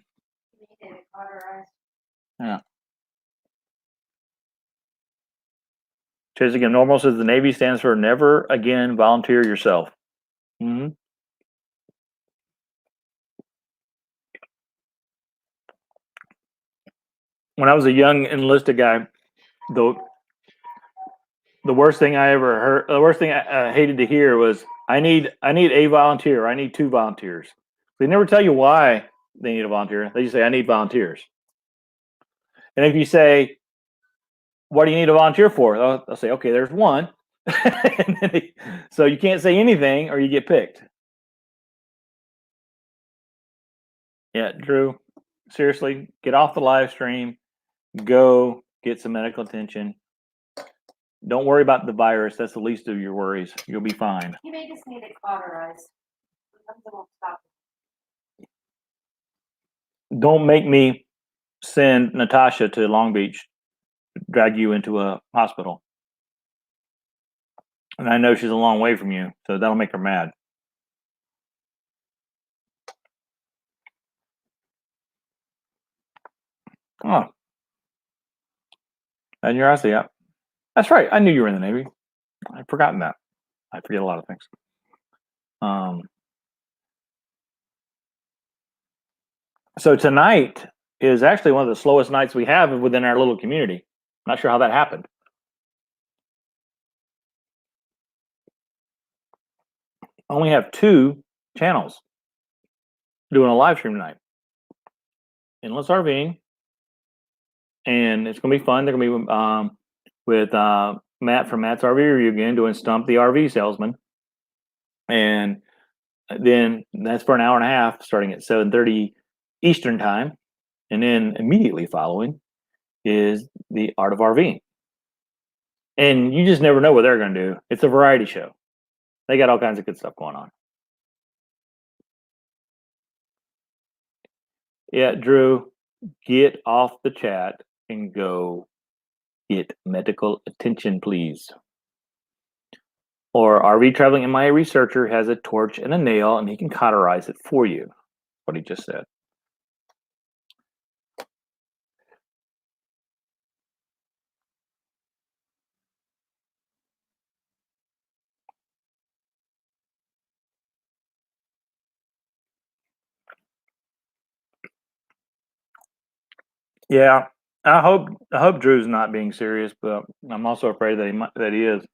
Chase again. Normal says the Navy stands for never again volunteer yourself. Mm-hmm. When I was a young enlisted guy, the worst thing I ever heard, the worst thing I hated to hear was, I need a volunteer. I need 2 volunteers. They never tell you why they need a volunteer. They just say, I need volunteers. And if you say, what do you need a volunteer for? They'll say, okay, there's 1. So you can't say anything or you get picked. Yeah, Drew, seriously, get off the live stream. Go get some medical attention. Don't worry about the virus. That's the least of your worries. You'll be fine. He may just need it cauterized. Won't stop. Don't make me send Natasha to Long Beach, drag you into a hospital. And I know she's a long way from you, so that'll make her mad. Oh. And you're actually, yeah. That's right. I knew you were in the Navy. I'd forgotten that. I forget a lot of things. So tonight is actually one of the slowest nights we have within our little community. Not sure how that happened. I only have 2 channels doing a live stream tonight. Endless RVing, and it's going to be fun. They're going to be with Matt from Matt's RV Review again, doing Stump the RV Salesman. And then that's for an hour and a half, starting at 7:30 Eastern time. And then immediately following is the Art of RVing. And you just never know what they're going to do. It's a variety show. They got all kinds of good stuff going on. Yeah, Drew, get off the chat and go get medical attention, please. Or RV Traveling MIA Researcher has a torch and a nail, and he can cauterize it for you. What he just said. Yeah, I hope Drew's not being serious, but I'm also afraid that he is.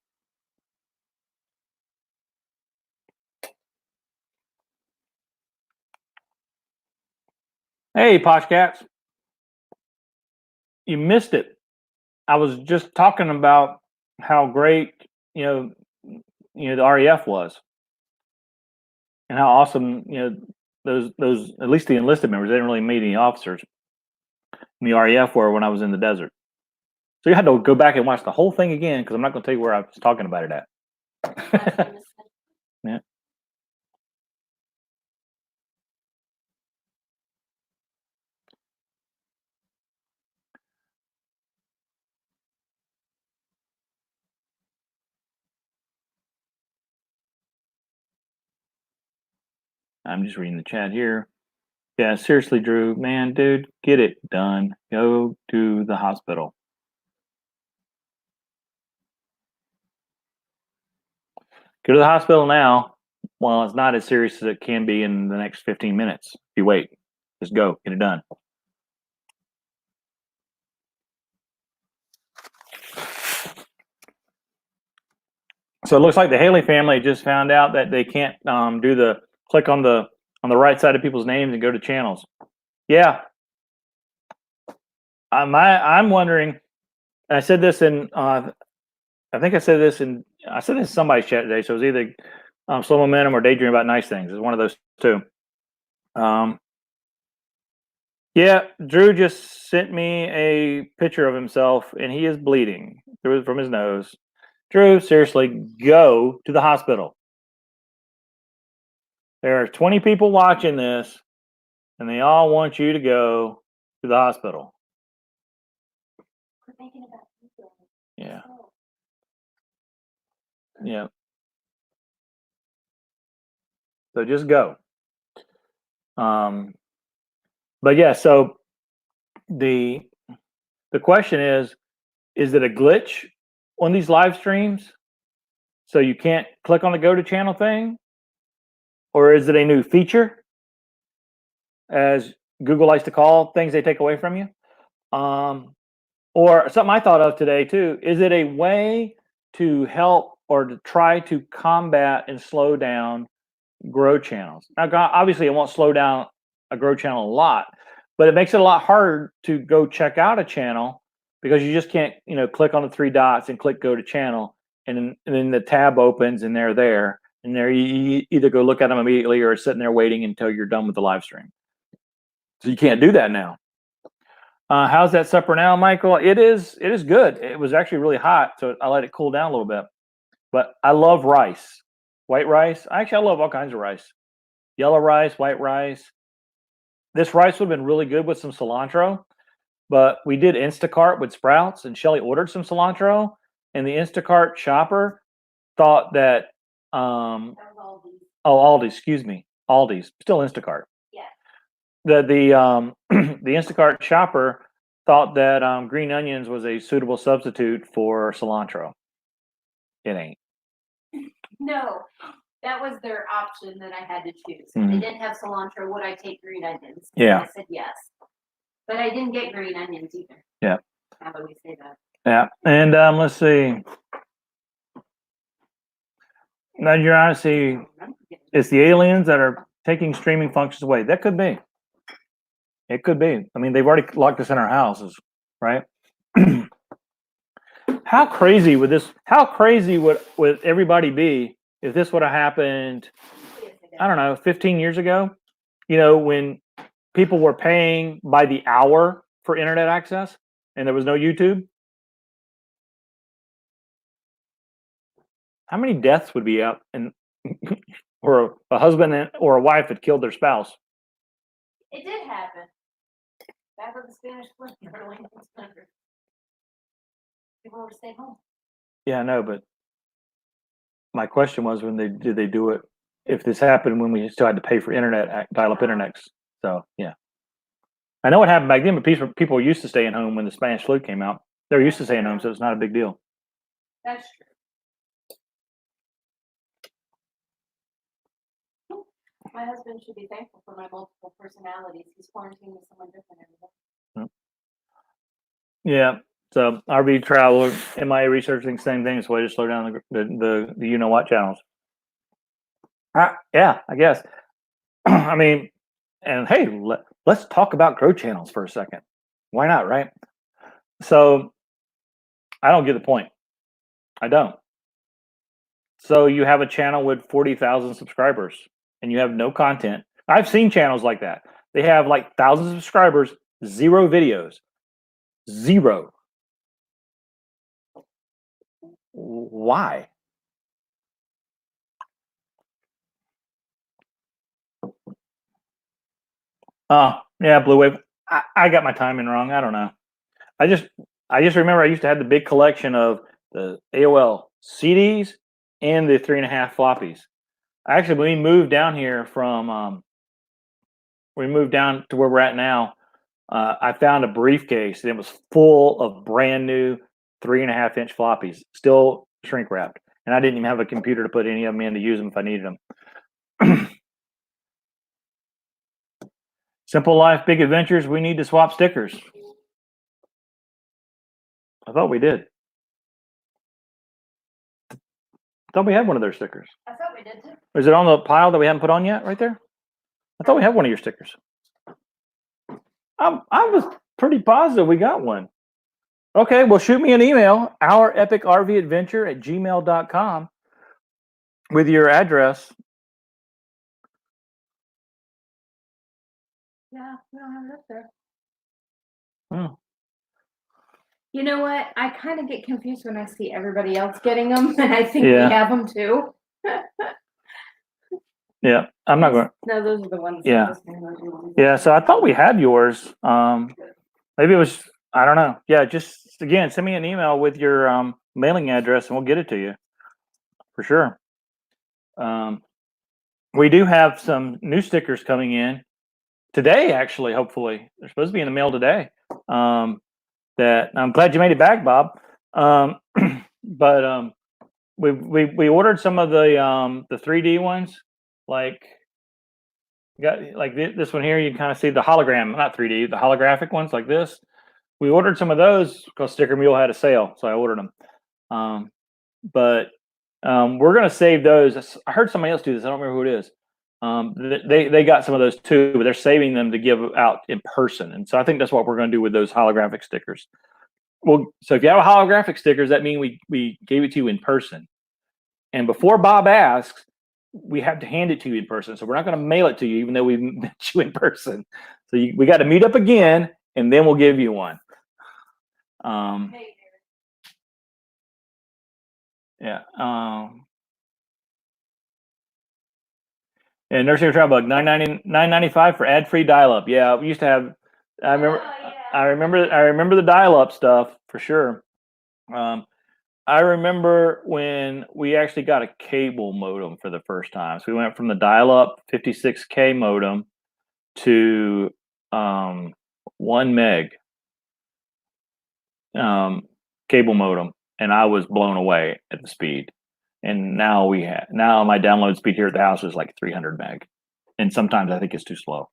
Hey, Posh Cats, you missed it. I was just talking about how great the REF was, and how awesome those at least the enlisted members. They didn't really meet any officers in the REF were when I was in the desert. So you had to go back and watch the whole thing again, because I'm not going to tell you where I was talking about it at. Yeah. I'm just reading the chat here. Yeah, seriously, Drew, man, dude, get it done. Go to the hospital. Go to the hospital now. Well, it's not as serious as it can be in the next 15 minutes. If you wait, just go, get it done. So it looks like the Haley family just found out that they can't do the click on the right side of people's names and go to channels. Yeah, I'm wondering. And I said this in I think I said this in somebody's chat today. So it was either Slow Momentum or Daydream About Nice Things. It's one of those two. Yeah, Drew just sent me a picture of himself, and he is bleeding from his nose. Drew, seriously, go to the hospital. There are 20 people watching this, and they all want you to go to the hospital. Yeah. Yeah. So just go. But yeah, so the question is it a glitch on these live streams? So you can't click on the go to channel thing? Or is it a new feature, as Google likes to call things they take away from you? Or something I thought of today too, is it a way to help or to try to combat and slow down grow channels? Now, obviously, it won't slow down a grow channel a lot, but it makes it a lot harder to go check out a channel because you just can't, click on the three dots and click go to channel, and then the tab opens and they're there, and there you either go look at them immediately or sitting there waiting until you're done with the live stream. So you can't do that now. How's that supper now, Michael? It is good. It was actually really hot, so I let it cool down a little bit. But I love rice, white rice. I love all kinds of rice. Yellow rice, white rice. This rice would have been really good with some cilantro, but we did Instacart with Sprouts, and Shelly ordered some cilantro, and the Instacart shopper thought that Aldi's, excuse me, Aldi's, still Instacart. Yeah. The Instacart shopper thought that green onions was a suitable substitute for cilantro. It ain't. No, that was their option that I had to choose. If they didn't have cilantro, would I take green onions? Yeah. And I said yes. But I didn't get green onions either. Yeah. How about we say that? Yeah. And let's see. Now, you're honestly, it's the aliens that are taking streaming functions away. That could be. It could be. I mean, they've already locked us in our houses, right? How crazy would everybody be if this would have happened, I don't know, 15 years ago? When people were paying by the hour for internet access and there was no YouTube? How many deaths would be out and or a husband or a wife had killed their spouse? It did happen. Back with the Spanish flu in the early 1900s. People would stay home. Yeah, I know, but my question was, did they do it? If this happened when we still had to pay for dial-up internets. So yeah, I know what happened back then, but people were used to staying home when the Spanish flu came out. They were used to staying home, so it's not a big deal. That's true. My husband should be thankful for my multiple personalities. He's quarantined with someone different every day. Yeah. So RV traveler, MIA researching, same thing. It's a way to slow down the you know what channels. Yeah, I guess. I mean, and hey, let's talk about grow channels for a second. Why not, right? So I don't get the point. I don't. So you have a channel with 40,000 subscribers and you have no content. I've seen channels like that. They have like thousands of subscribers, 0 videos. 0. Why? Oh, yeah, Blue Wave. I got my timing wrong. I don't know. I just remember I used to have the big collection of the AOL CDs and the 3.5 floppies. Actually, when we moved down here from, we moved down to where we're at now. I found a briefcase and it was full of brand new 3.5-inch floppies, still shrink wrapped. And I didn't even have a computer to put any of them in to use them if I needed them. Simple Life, Big Adventures. We need to swap stickers. I thought we did. I thought we had one of their stickers. I thought we did too. Is it on the pile that we haven't put on yet right there? I thought we had one of your stickers. I was pretty positive we got one. Okay, well, shoot me an email, ourepicrvadventure@gmail.com with your address. Yeah, we don't have it up there. Oh. You know what? I kind of get confused when I see everybody else getting them, and I think Yeah. we have them too. Yeah, I'm not going. No, those are the ones. Yeah. Yeah, so I thought we had yours. Maybe it was, I don't know. Yeah, just again, send me an email with your mailing address and we'll get it to you for sure. We do have some new stickers coming in today, actually. Hopefully, they're supposed to be in the mail today. That I'm glad you made it back, Bob. But we ordered some of the 3D ones, like got like this one here. You can kind of see the hologram, not 3D, the holographic ones like this. We ordered some of those because Sticker Mule had a sale, so I ordered them. But we're gonna save those. I heard somebody else do this. I don't remember who it is. They got some of those too, but they're saving them to give out in person, and so I think that's what we're gonna do with those holographic stickers. Well, so if you have a holographic stickers, that means we gave it to you in person. And before Bob asks, we have to hand it to you in person. So we're not going to mail it to you, even though we met you in person. So we got to meet up again, and then we'll give you one. Yeah. And Nursing a Travel Bug, $9.95 for ad-free dial-up. Yeah, we used to have. I remember. Oh, yeah. I remember the dial-up stuff for sure. I remember when we actually got a cable modem for the first time. So we went from the dial-up 56K modem to 1 meg cable modem, and I was blown away at the speed. And now my download speed here at the house is like 300 meg, and sometimes I think it's too slow.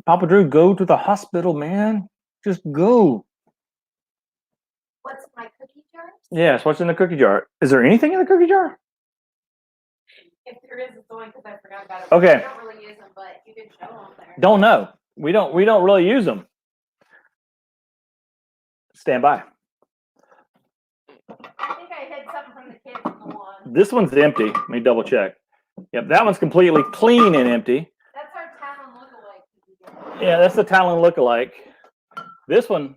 Papa Drew, go to the hospital, man. Just go. What's in my cookie jar? Yes, what's in the cookie jar? Is there anything in the cookie jar? If there is, it's only because I forgot about it. Okay. I don't really use them, but you can show them there. Don't know. We don't really use them. Stand by. I think I hid something from the kids in the one. This one's empty. Let me double check. Yep, that one's completely clean and empty. That's our Talon lookalike. Yeah, that's the Talon lookalike. This one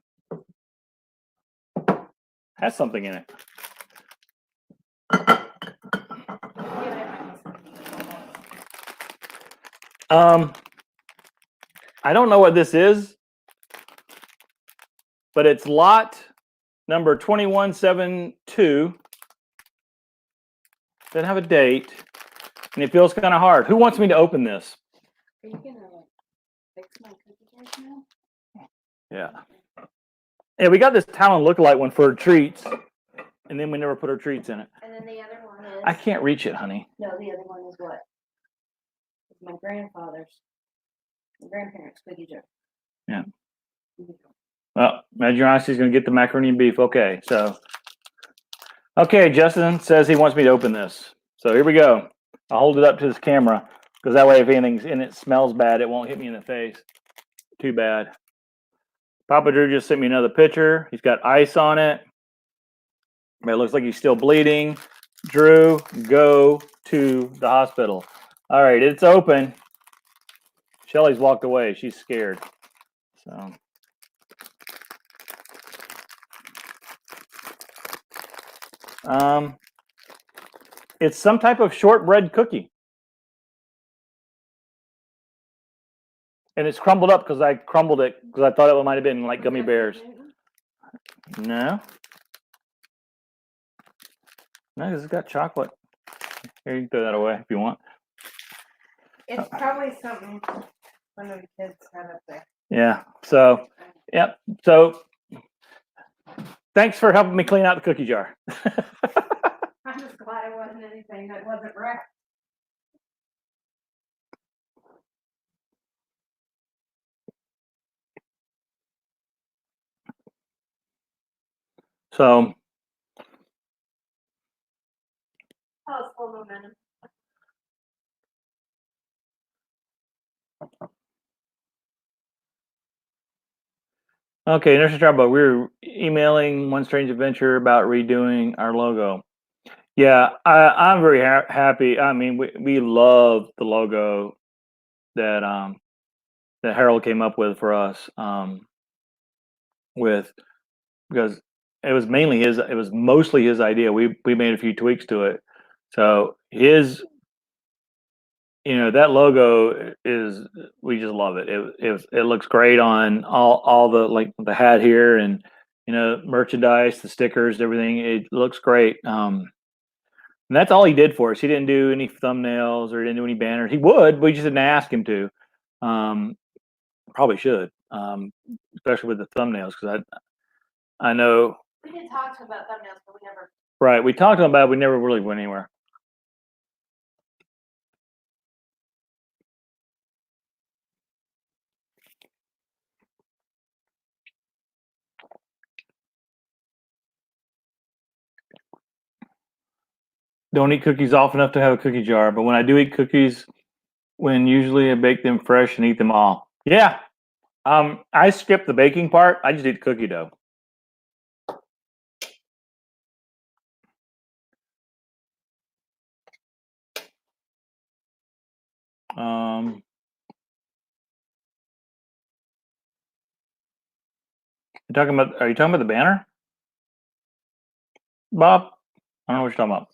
has something in it. I don't know what this is, but it's lot number 2172. Doesn't have a date, and it feels kind of hard. Who wants me to open this? Are you gonna fix my cookie jars now? Yeah. Yeah, we got this Talon lookalike one for treats, and then we never put our treats in it. And then the other one is. I can't reach it, honey. No, the other one is what? It's my grandparents' cookie jar. Yeah. Well, Imagine Honesty's going to get the macaroni and beef. Okay, so. Okay, Justin says he wants me to open this. So here we go. I'll hold it up to this camera because that way if anything's in it smells bad, it won't hit me in the face. Too bad. Papa Drew just sent me another picture. He's got ice on it. But it looks like he's still bleeding. Drew, go to the hospital. All right, it's open. Shelly's walked away. She's scared. So. It's some type of shortbread cookie. And it's crumbled up because I crumbled it because I thought it might have been like gummy bears. No. No, because it's got chocolate. Here, you can throw that away if you want. It's probably something one of the kids had up there. Yeah. So, yep. So, thanks for helping me clean out the cookie jar. I'm just glad it wasn't anything that wasn't wrapped. So, Oh, it's full momentum. okay, Nurse Trouble, we were emailing One Strange Adventure about redoing our logo. Yeah, I'm very happy. I mean, we love the logo that that Harold came up with for us. With because it was mostly his idea. We made a few tweaks to it. So his, that logo is, we just love it. It looks great on all the, like the hat here, and merchandise, the stickers, everything. It looks great. And that's all he did for us. He didn't do any thumbnails or didn't do any banners. He would, we just didn't ask him to. Probably should, especially with the thumbnails, because I know. We did talk to him about thumbnails, but we never. Right, we talked about it, we never really went anywhere. Don't eat cookies often enough to have a cookie jar, but when I do eat cookies, usually I bake them fresh and eat them all. Yeah. I skip the baking part. I just eat the cookie dough. Are you talking about the banner, Bob? I don't know what you're talking about.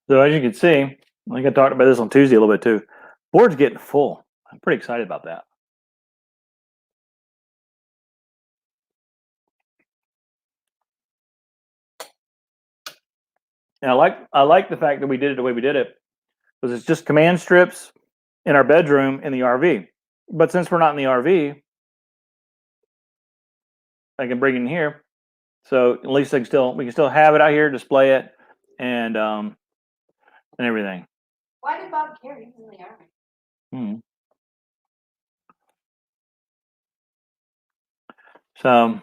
So as you can see, I think I talked about this on Tuesday a little bit too. Board's getting full. I'm pretty excited about that. And I like the fact that we did it the way we did it, because it's just command strips in our bedroom in the RV. But since we're not in the RV, I can bring it in here. So at least we can still have it out here, display it, and everything. Why did Bob care? He's in the army. So,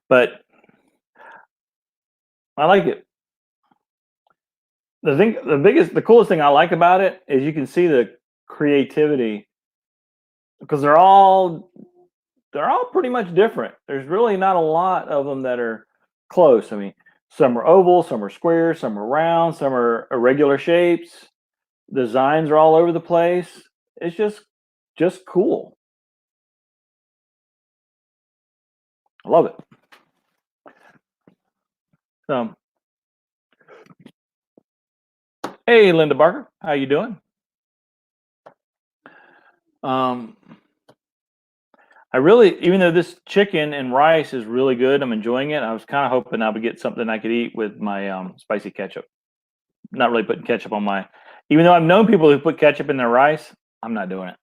but I like it. The coolest thing I like about it is you can see the creativity, because they're all pretty much different. There's really not a lot of them that are close. I mean, some are oval, some are square, some are round, some are irregular shapes. Designs are all over the place. It's just cool. I love it. So, hey, Linda Barker, how you doing? I really, even though this chicken and rice is really good, I'm enjoying it. I was kind of hoping I would get something I could eat with my spicy ketchup. Not really putting ketchup on my, even though I've known people who put ketchup in their rice, I'm not doing it.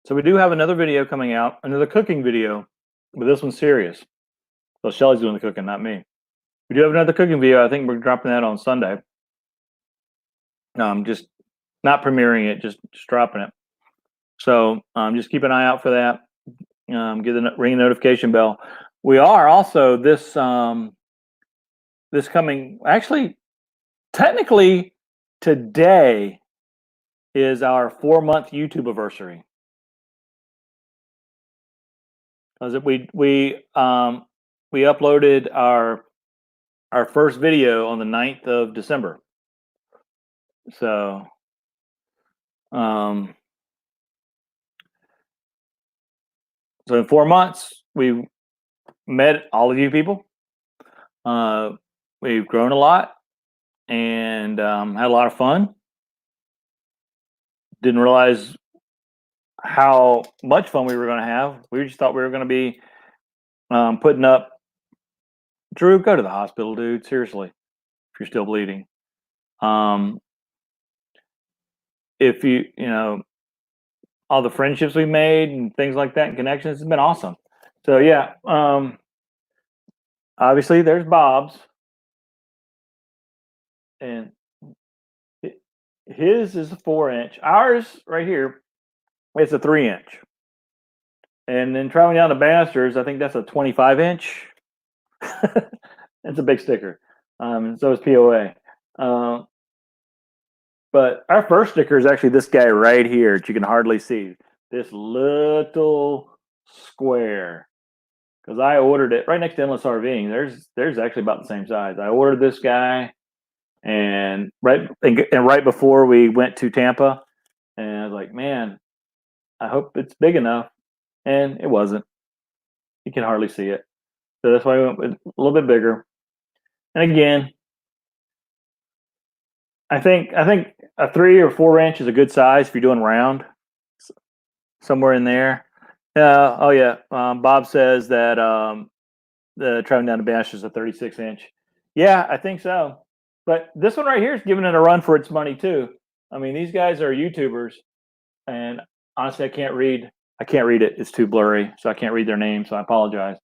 So we do have another video coming out, another cooking video, but this one's serious. So Shelly's doing the cooking, not me. We do have another cooking video. I think we're dropping that on Sunday. Just not premiering it, just dropping it. So just keep an eye out for that. Ring the notification bell. We are also this coming, actually, technically today is our 4-month YouTube anniversary. Because we uploaded our first video on the 9th of December. So So in 4 months, we met all of you people. We've grown a lot and had a lot of fun. Didn't realize how much fun we were going to have. We just thought we were going to be putting up. Drew, go to the hospital, dude. Seriously, if you're still bleeding. If you know, all the friendships we made and things like that and connections, it's been awesome. So yeah, obviously there's Bob's, and his is a 4-inch. Ours right here, it's a 3-inch. And then traveling down to Bannister's, I think that's a 25-inch. It's a big sticker. So is POA. But our first sticker is actually this guy right here that you can hardly see. This little square. Because I ordered it right next to Endless RVing. There's actually about the same size. I ordered this guy, and right before we went to Tampa, and I was like, man, I hope it's big enough, and it wasn't. You can hardly see it, so that's why I went with a little bit bigger. And again, I think a 3 or 4-inch is a good size if you're doing round, somewhere in there. Oh yeah. Bob says that the traveling down to Bash is a 36-inch. Yeah, I think so. But this one right here is giving it a run for its money too. I mean, these guys are YouTubers, and honestly, I can't read it. It's too blurry, so I can't read their names. So I apologize.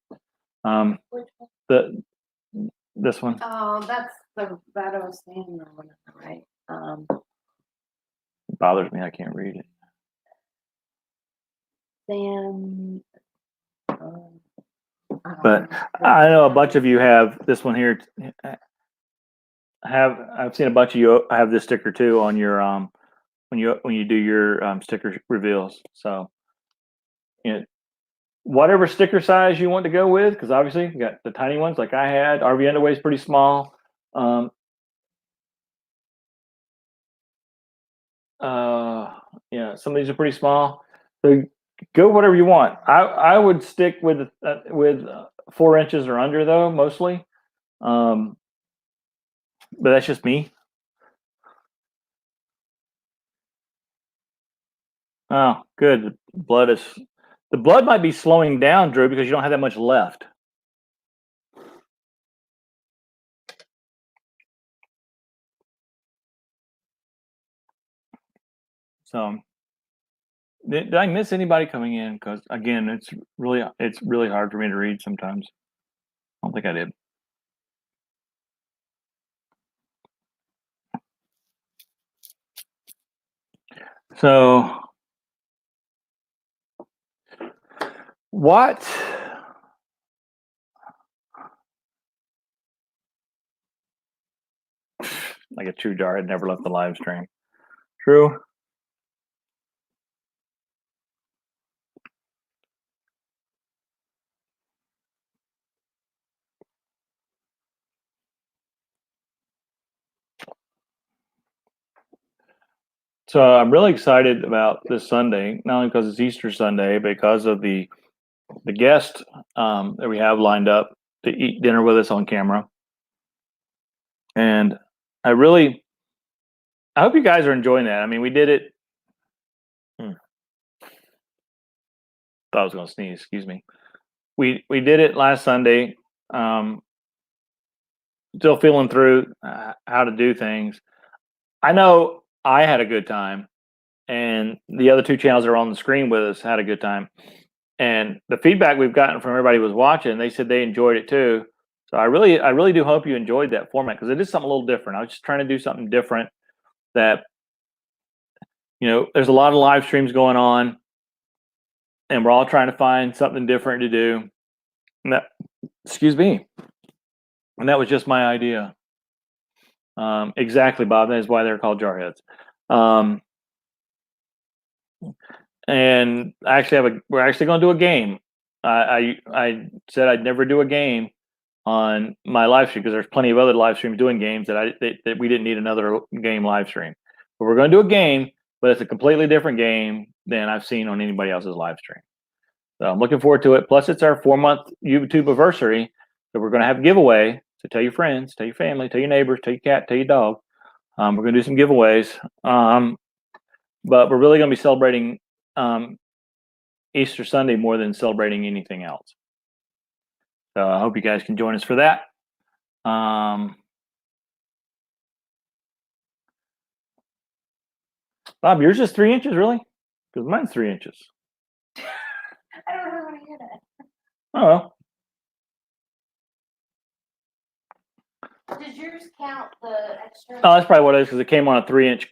This one. Oh, that's that I was saying, right? It bothers me. I can't read it. Sam. But I know a bunch of you have this one here. I've seen a bunch of you have this sticker too on your when you do your sticker reveals. So, you know, whatever sticker size you want to go with, because obviously you got the tiny ones like I had. RV Underway is pretty small. Yeah, some of these are pretty small. So go whatever you want. I would stick with 4 inches or under though, mostly. But that's just me. Oh, good. The blood might be slowing down, Drew, because you don't have that much left. So, did I miss anybody coming in? Because again, it's really hard for me to read sometimes. I don't think I did. So, what? Like a true jar had never left the live stream. True. So I'm really excited about this Sunday, not only because it's Easter Sunday, but because of the guest that we have lined up to eat dinner with us on camera. And I hope you guys are enjoying that. I mean, we did it. Thought I was going to sneeze. Excuse me. We did it last Sunday. Still feeling through how to do things. I know I had a good time, and the other two channels that are on the screen with us had a good time. And the feedback we've gotten from everybody who was watching, they said they enjoyed it too. So I really do hope you enjoyed that format, because it is something a little different. I was just trying to do something different. That, you know, there's a lot of live streams going on, and we're all trying to find something different to do. And that, excuse me, and that was just my idea. Exactly, Bob. That is why they're called jarheads. And we're actually going to do a game. I said I'd never do a game on my live stream, because there's plenty of other live streams doing games that we didn't need another game live stream. But we're going to do a game but it's a completely different game than I've seen on anybody else's live stream. So I'm looking forward to it. Plus, it's our 4-month YouTube anniversary, so we're going to have a giveaway. So tell your friends, tell your family, tell your neighbors, tell your cat, tell your dog. We're going to do some giveaways, but we're really going to be celebrating Easter Sunday more than celebrating anything else. So I hope you guys can join us for that. Bob, yours is 3 inches, really? Because mine's 3 inches. I don't know how to hear that. Oh, well. Does yours count the extra? Oh, that's probably what it is, because it came on a 3-inch,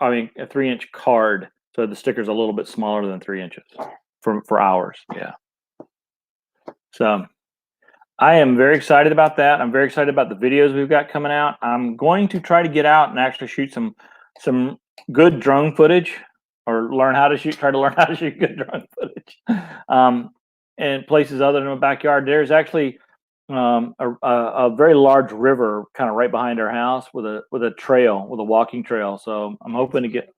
a 3-inch card. So the sticker's a little bit smaller than 3 inches for ours. Yeah. So I am very excited about that. I'm very excited about the videos we've got coming out. I'm going to try to get out and actually shoot some good drone footage, or try to learn how to shoot good drone footage. In places other than my backyard. There's actually a very large river kind of right behind our house with a trail, with a walking trail. So I'm hoping to get.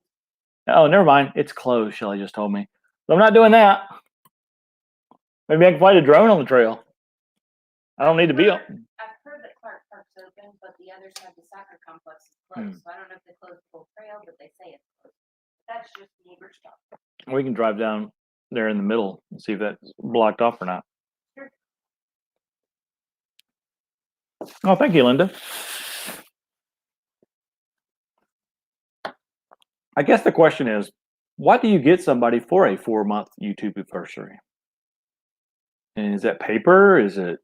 Oh, never mind. It's closed. Shelly just told me. So I'm not doing that. Maybe I can fly the drone on the trail. I don't need to be. I've heard that Clark Park's open, but the others have the soccer complex is closed. So I don't know if they closed the whole trail, but they say it's closed. That's just neighbor stuff. We can drive down there in the middle and see if that's blocked off or not. Sure. Oh, thank you, Linda. I guess the question is, what do you get somebody for a 4-month YouTube anniversary? And is that paper? Is it,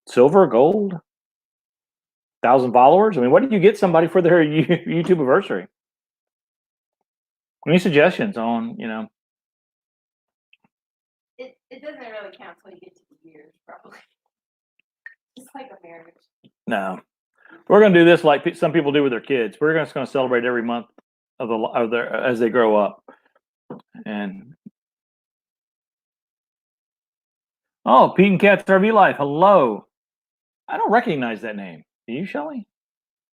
silver, gold, 1,000 followers? What did you get somebody for their YouTube anniversary? Any suggestions on, It doesn't really count until you get to the years, probably. It's like a marriage. No. We're going to do this like some people do with their kids. We're just going to celebrate every month of their as they grow up. And oh, Pete and Cat's RV Life. Hello. I don't recognize that name. Do you, Shelly?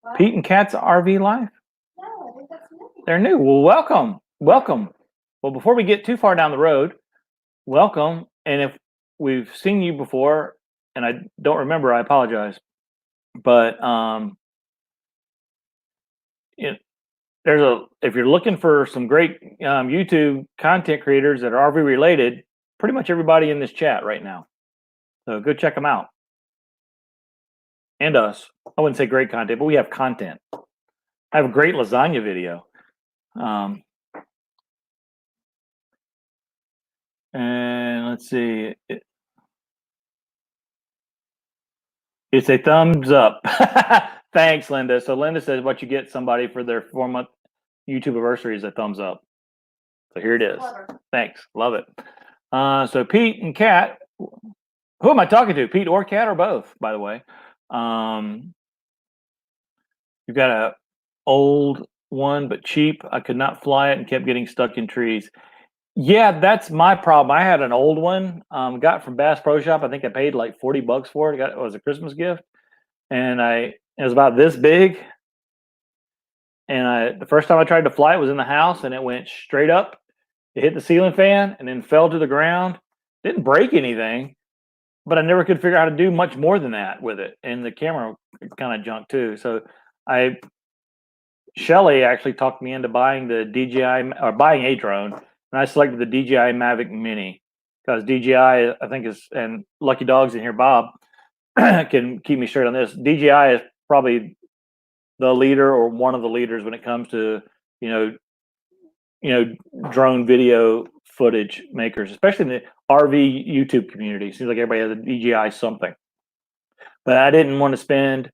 What? Pete and Cat's RV Life? No, I think that's new. They're new. Well, welcome. Welcome. Well, before we get too far down the road, welcome. And if we've seen you before and I don't remember, I apologize. But if you're looking for some great YouTube content creators that are RV related, pretty much everybody in this chat right now. So go check them out. And us. I wouldn't say great content, but we have content. I have a great lasagna video. And let's see. It's a thumbs up. Thanks, Linda. So Linda says what you get somebody for their 4-month YouTube anniversary is a thumbs up. So here it is. Clever. Thanks. Love it. So Pete and Kat, who am I talking to? Pete or Kat or both, by the way. You've got a old one, but cheap. I could not fly it and kept getting stuck in trees. Yeah, that's my problem. I had an old one, got from Bass Pro Shop. I think I paid like $40 for it. It was a Christmas gift, and it was about this big. And the first time I tried to fly it was in the house, and it went straight up. It hit the ceiling fan and then fell to the ground. Didn't break anything, but I never could figure out how to do much more than that with it. And the camera kind of junked too. So Shelly actually talked me into buying the DJI or buying a drone. And I selected the DJI Mavic Mini because DJI, I think, and Lucky Dog's in here, Bob, can keep me straight on this. DJI is probably the leader or one of the leaders when it comes to, drone video footage makers, especially in the RV YouTube community. Seems like everybody has a DJI something. But I didn't want to spend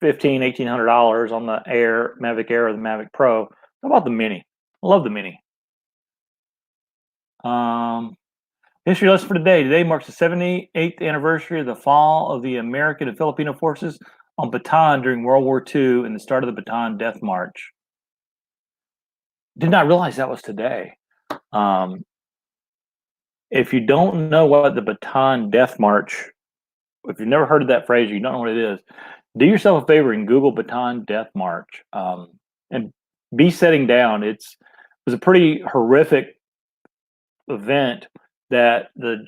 $1,800 on the Mavic Air or the Mavic Pro. How about the Mini? I love the Mini. History lesson for today. Today marks the 78th anniversary of the fall of the American and Filipino forces on Bataan during World War II and the start of the Bataan Death March. Did not realize that was today. If you don't know what the Bataan Death March, if you've never heard of that phrase, or you don't know what it is, do yourself a favor and Google Bataan Death March. And be setting down. It was a pretty horrific event that the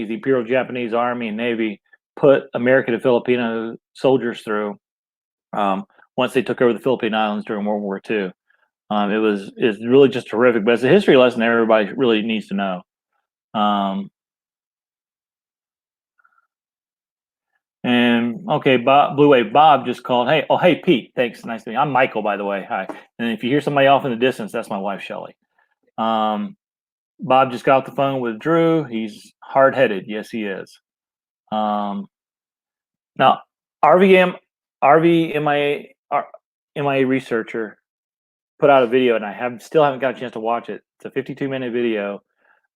Imperial Japanese Army and Navy put American and Filipino soldiers through once they took over the Philippine Islands during World War II. It's really just horrific, but it's a history lesson that everybody really needs to know. And okay, Blue Wave Bob just called. Hey Pete, thanks, nice to meet you. I'm Michael, by the way. Hi. And if you hear somebody off in the distance, that's my wife Shelly. Bob just got off the phone with Drew. He's hard-headed. Yes, he is. Now, MIA researcher put out a video, and I still haven't got a chance to watch it. It's a 52-minute video,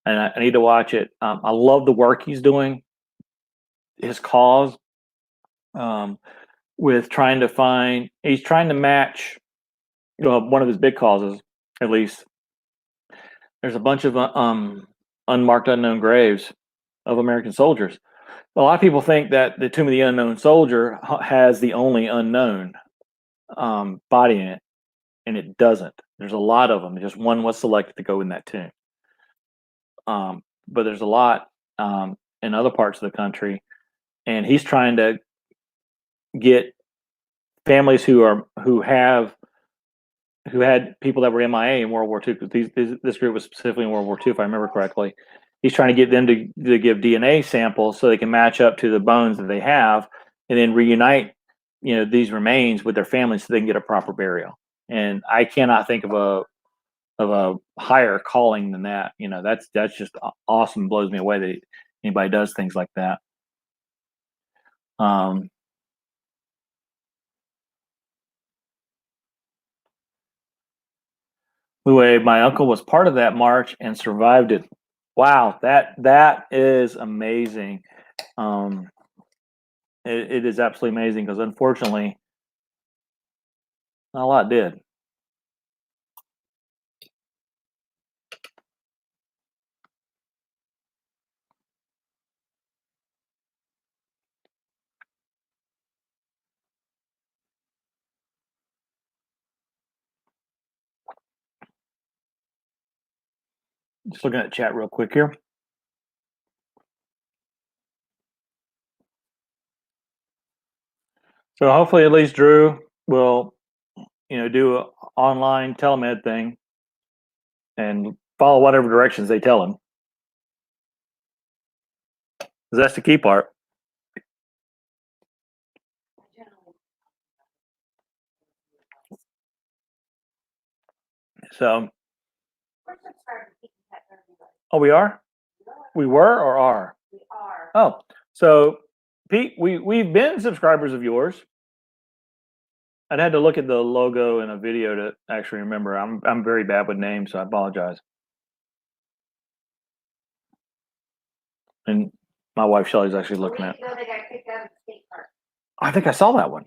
and I need to watch it. I love the work he's doing, his cause, with trying to match, one of his big causes, at least. There's a bunch of unmarked unknown graves of American soldiers. A lot of people think that the Tomb of the Unknown Soldier has the only unknown body in it, and it doesn't. There's a lot of them. Just one was selected to go in that tomb. But there's a lot in other parts of the country, and he's trying to get families who had people that were MIA in World War II, because this group was specifically in World War II, if I remember correctly. He's trying to get them to give DNA samples so they can match up to the bones that they have, and then reunite, these remains with their families so they can get a proper burial. And I cannot think of a higher calling than that. That's just awesome. Blows me away that anybody does things like that. Anyway, my uncle was part of that march and survived it. Wow, that is amazing. It is absolutely amazing, because unfortunately, not a lot did. Just looking at chat real quick here. So hopefully at least Drew will, do an online telemed thing and follow whatever directions they tell him. Because that's the key part. So, we are? We were or are? We are. Oh, so Pete, we've been subscribers of yours. I'd had to look at the logo in a video to actually remember. I'm very bad with names, so I apologize. And my wife Shelly's actually looking at. They got kicked out of the state park. I think I saw that one.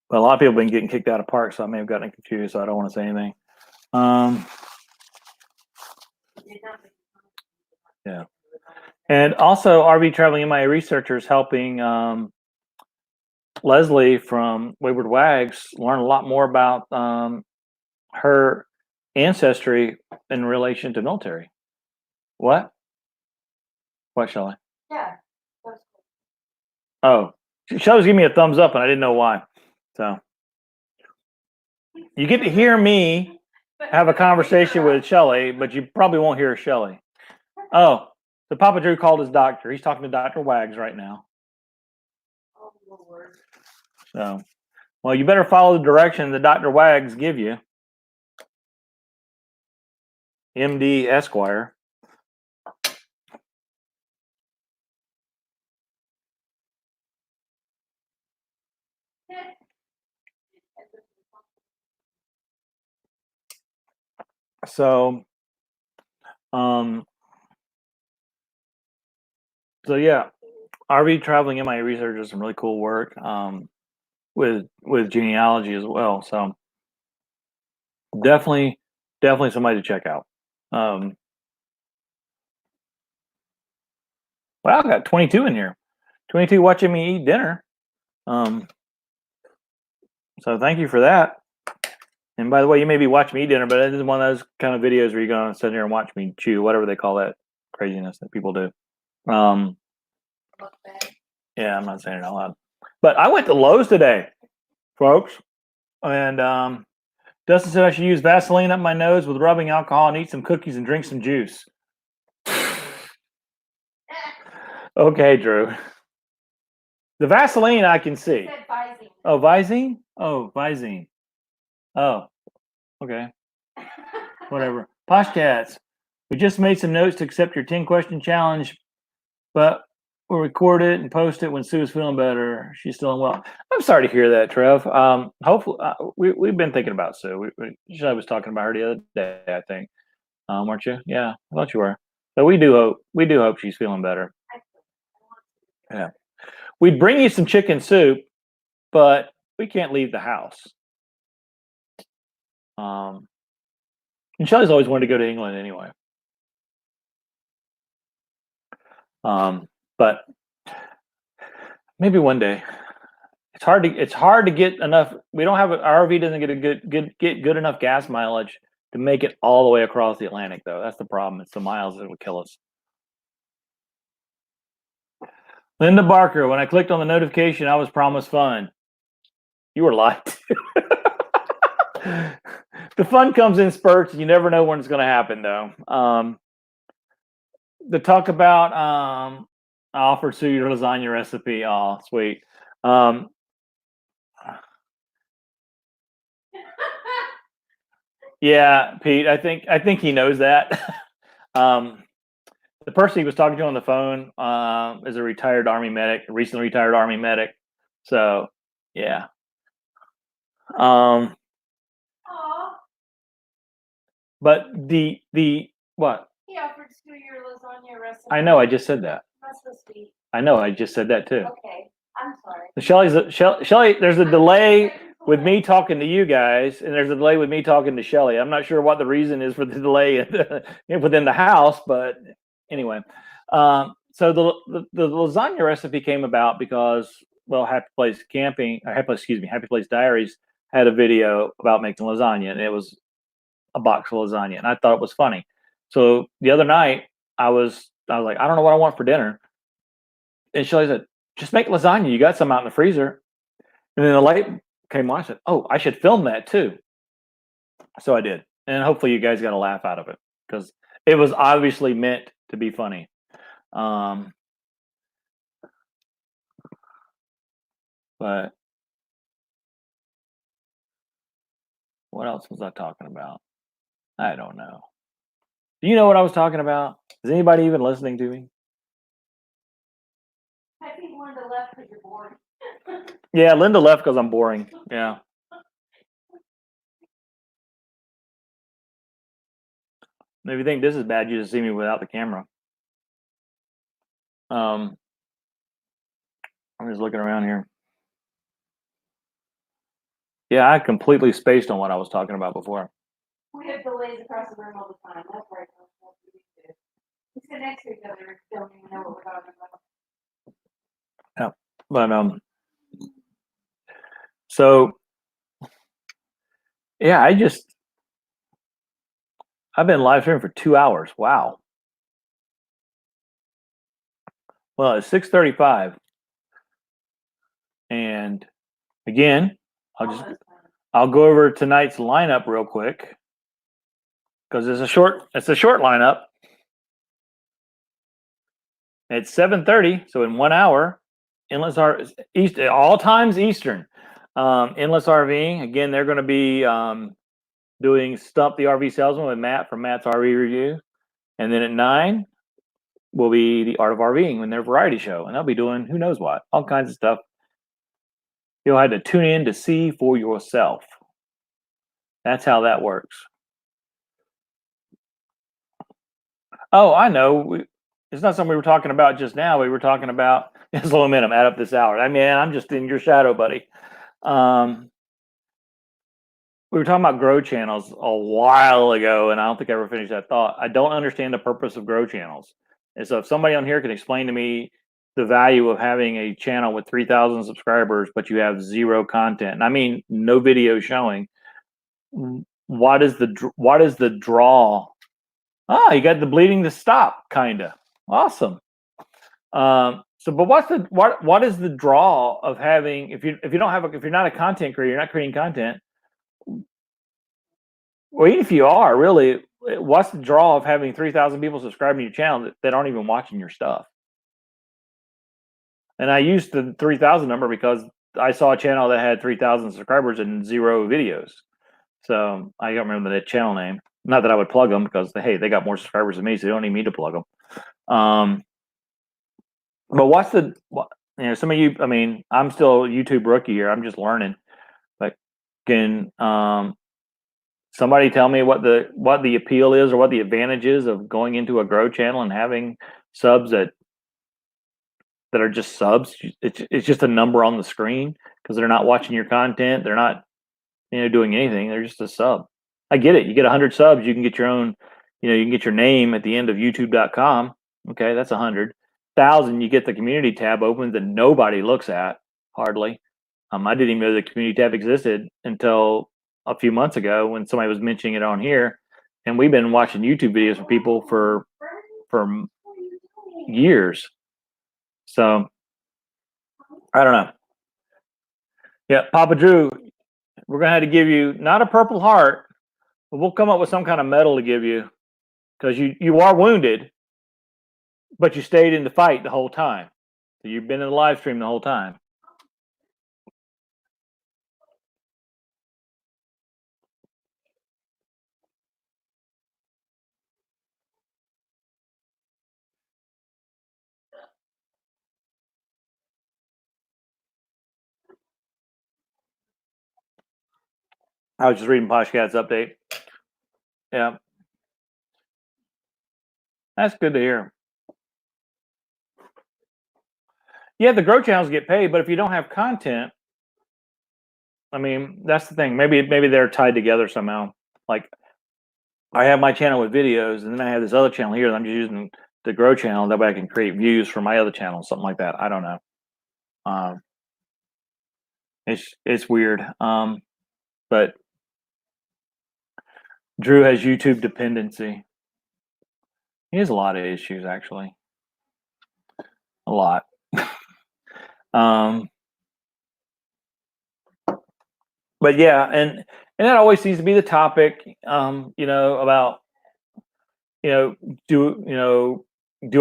But a lot of people have been getting kicked out of parks, so I may have gotten confused, so I don't want to say anything. Yeah. And also, RV Traveling MIA researchers helping Leslie from Wayward Wags learn a lot more about her ancestry in relation to military. What? What, Shelly? Yeah. Oh, Shelly's giving me a thumbs up, and I didn't know why. So you get to hear me have a conversation with Shelly, but you probably won't hear Shelly. Oh, so Papa Drew called his doctor. He's talking to Dr. Wags right now. Oh, Lord. So, well, you better follow the direction that Dr. Wags give you. MD Esquire. So, yeah, RV Traveling MIA research is some really cool work with genealogy as well. So definitely somebody to check out. Wow, I got 22 in here. 22 watching me eat dinner. So thank you for that. And by the way, you may be watching me eat dinner, but it is one of those kind of videos where you're going to sit here and watch me chew, whatever they call that craziness that people do. Yeah, I'm not saying it out loud. But I went to Lowe's today, folks. And Dustin said I should use Vaseline up my nose with rubbing alcohol and eat some cookies and drink some juice. Okay, Drew. The Vaseline I can see. Oh, Visine? Oh, Visine. Oh, okay. Whatever. Posh Cats. We just made some notes to accept your 10-question challenge, but we'll record it and post it when Sue's feeling better. She's still unwell. I'm sorry to hear that, Trev. Hopefully, we've been thinking about Sue. I was talking about her the other day, I think. Weren't you? Yeah, I thought you were. So we do hope she's feeling better. Yeah. We'd bring you some chicken soup, but we can't leave the house. And Shelly's always wanted to go to England anyway. But maybe one day. It's hard to get enough. We don't have our RV doesn't get good enough gas mileage to make it all the way across the Atlantic, though. That's the problem. It's the miles that would kill us. Linda Barker, when I clicked on the notification, I was promised fun. You were lied to. The fun comes in spurts. You never know when it's going to happen, though. The talk about I offered Sue your lasagna recipe. Oh, sweet. Yeah, Pete. I think he knows that. The person he was talking to on the phone is a retired Army medic, a recently retired Army medic. So, yeah. But the what? He offered Sue your lasagna recipe. I know. I just said that. That's so sweet. I know. I just said that too. Okay, I'm sorry. Shelly. There's a delay with me talking to you guys, and there's a delay with me talking to Shelly. I'm not sure what the reason is for the delay within the house, but anyway. So the lasagna recipe came about because, well, Happy Place Diaries had a video about making lasagna, and it was a box of lasagna, and I thought it was funny. So the other night, I was like, I don't know what I want for dinner, and Shelly said, just make lasagna. You got some out in the freezer. And then the light came on. I said, oh, I should film that too. So I did, and hopefully you guys got a laugh out of it because it was obviously meant to be funny. But what else was I talking about? I don't know. Do you know what I was talking about? Is anybody even listening to me? I think Linda left because you're bored. Yeah, Linda left because I'm boring. Yeah. If you think this is bad, you just see me without the camera. I'm just looking around here. Yeah, I completely spaced on what I was talking about before. We have delays across the room all the time. That's right. We sit next to each other, don't even know what we're talking about. Yeah, but so yeah, I've been live streaming for 2 hours. Wow. Well, it's 6:35, and again, I'll go over tonight's lineup real quick because it's a short lineup. It's 7:30, so in 1 hour, Endless East, all times Eastern. Endless RVing. Again, they're going to be doing Stump the RV Salesman with Matt from Matt's RV Review, and then at 9 will be the Art of RVing when their variety show, and they'll be doing who knows what, all kinds of stuff. You'll have to tune in to see for yourself. That's how that works. Oh, I know. It's not something we were talking about just now. We were talking about slow momentum. Add up this hour. I mean, I'm just in your shadow, buddy. We were talking about grow channels a while ago, and I don't think I ever finished that thought. I don't understand the purpose of grow channels. And so if somebody on here can explain to me the value of having a channel with 3,000 subscribers, but you have zero content. And I mean, no video showing. What is the draw? Ah, you got the bleeding to stop, kinda awesome. So, but what is the draw of having if you're not a content creator, you're not creating content. Well, even if you are, really, what's the draw of having 3,000 people subscribing to your channel that aren't even watching your stuff? And I used the 3,000 number because I saw a channel that had 3,000 subscribers and 0 videos. So I don't remember that channel name. Not that I would plug them because hey, they got more subscribers than me, so they don't need me to plug them. But some of you, I mean, I'm still a YouTube rookie here. I'm just learning. But can somebody tell me what the appeal is or what the advantage is of going into a grow channel and having subs that are just subs? It's just a number on the screen because they're not watching your content. They're not, doing anything. They're just a sub. I get it. You get 100 subs, you can get your own, you can get your name at the end of youtube.com. Okay, that's 100. 1,000, you get the community tab open that nobody looks at hardly. I didn't even know the community tab existed until a few months ago when somebody was mentioning it on here, and we've been watching YouTube videos for people for years. So I don't know. Yeah, Papa Drew, we're gonna have to give you not a Purple Heart, but we'll come up with some kind of medal to give you because you are wounded, but you stayed in the fight the whole time. So you've been in the live stream the whole time. I was just reading Poshcat's update. Yeah. That's good to hear. Yeah, the grow channels get paid, but if you don't have content, I mean, that's the thing. Maybe they're tied together somehow. Like I have my channel with videos, and then I have this other channel here that I'm just using the grow channel. That way I can create views for my other channel, something like that. I don't know. It's weird. But Drew has YouTube dependency. He has a lot of issues, actually. A lot. But yeah, and that always seems to be the topic. About do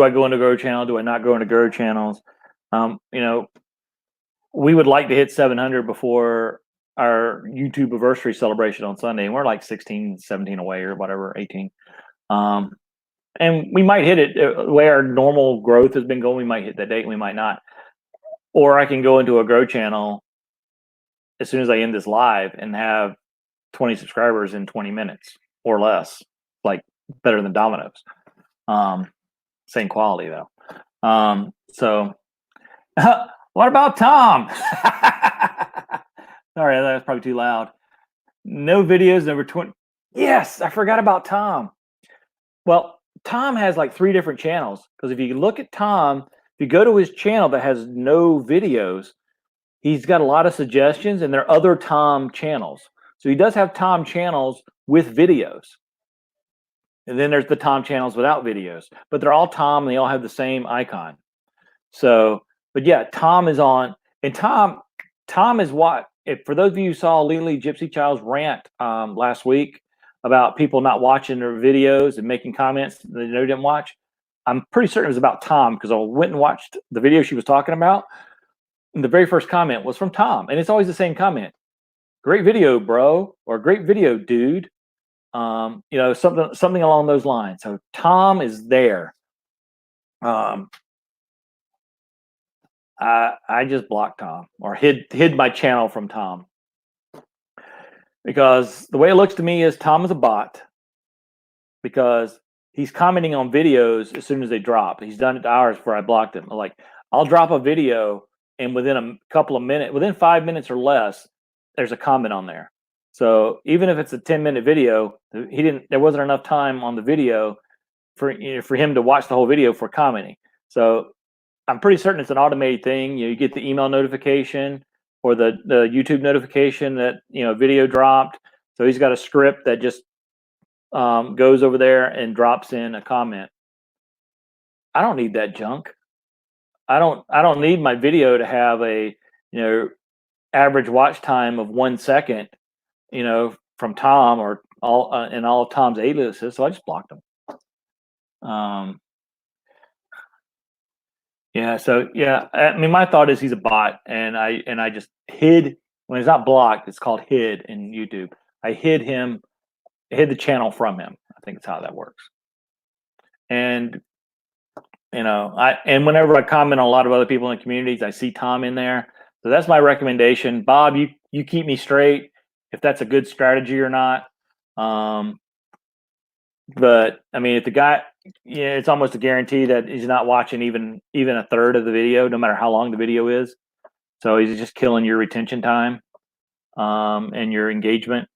I go into grow channel? Do I not go into grow channels? We would like to hit 700 before our YouTube anniversary celebration on Sunday, and we're like 16, 17 away or whatever, 18. And we might hit it the way our normal growth has been going. We might hit that date, we might not. Or I can go into a grow channel as soon as I end this live and have 20 subscribers in 20 minutes or less, like better than Domino's. Same quality though. So what about Tom? Sorry, that was probably too loud. No videos, number 20. Yes, I forgot about Tom. Well, Tom has like 3 different channels, because if you look at Tom, if you go to his channel that has no videos, he's got a lot of suggestions, and there are other Tom channels. So he does have Tom channels with videos. And then there's the Tom channels without videos, but they're all Tom and they all have the same icon. So, but yeah, Tom is on, and Tom is what, if for those of you who saw Lily Gypsy Child's rant last week about people not watching their videos and making comments that they didn't watch, I'm pretty certain it was about Tom, because I went and watched the video she was talking about. And the very first comment was from Tom, and it's always the same comment: "Great video, bro," or "Great video, dude." Something along those lines. So Tom is there. I just blocked Tom, or hid my channel from Tom, because the way it looks to me is Tom is a bot, because he's commenting on videos as soon as they drop. He's done it to ours before I blocked him. Like, I'll drop a video, and within a couple of minutes, within 5 minutes or less, there's a comment on there. So even if it's a 10-minute video, there wasn't enough time on the video for him to watch the whole video for commenting. So I'm pretty certain it's an automated thing. You get the email notification or the YouTube notification that video dropped. So he's got a script that just goes over there and drops in a comment. I don't need that junk. I don't need my video to have a average watch time of 1 second, from Tom or all and all of Tom's aliases. So I just blocked them. Yeah. So yeah, I mean, my thought is he's a bot, and I just hid when it's not blocked. It's called hid in YouTube. I hid the channel from him. I think it's how that works. And whenever I comment on a lot of other people in the communities, I see Tom in there. So that's my recommendation. Bob, you keep me straight if that's a good strategy or not. But I mean, if the guy, it's almost a guarantee that he's not watching even a third of the video, no matter how long the video is. So he's just killing your retention time, and your engagement.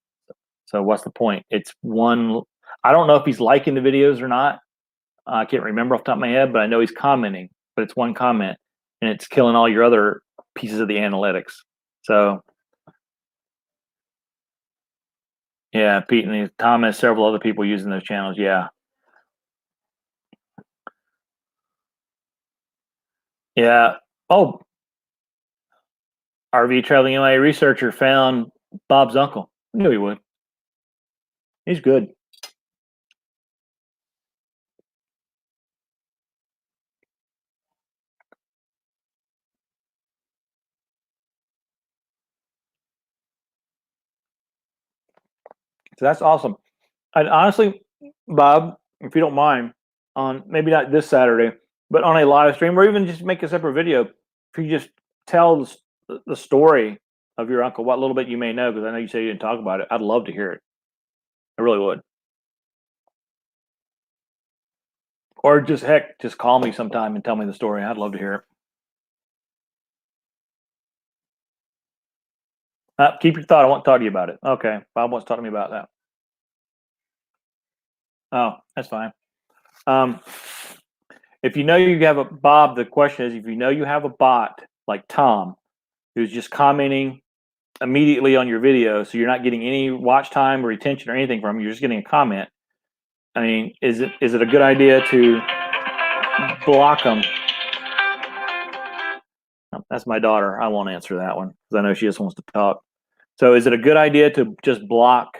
So what's the point? It's one. I don't know if he's liking the videos or not. I can't remember off the top of my head, but I know he's commenting. But it's one comment, and it's killing all your other pieces of the analytics. So yeah, Pete and Tom has several other people using those channels. Yeah. Yeah. Oh, RV Traveling MIA researcher found Bob's uncle. I knew he would. He's good. So that's awesome. And honestly, Bob, if you don't mind, on maybe not this Saturday, but on a live stream, or even just make a separate video, if you just tell the story of your uncle, what little bit you may know, because I know you say you didn't talk about it. I'd love to hear it. I really would. Or just call me sometime and tell me the story. I'd love to hear it. Keep your thought. I won't talk to you about it. Okay. Bob wants to talk to me about that. Oh, that's fine. If you know you have Bob, the question is, if you know you have a bot like Tom, who's just commenting immediately on your video, so you're not getting any watch time or retention or anything from him, you're just getting a comment. I mean, is it a good idea to block them? That's my daughter. I won't answer that one because I know she just wants to talk. So is it a good idea to just block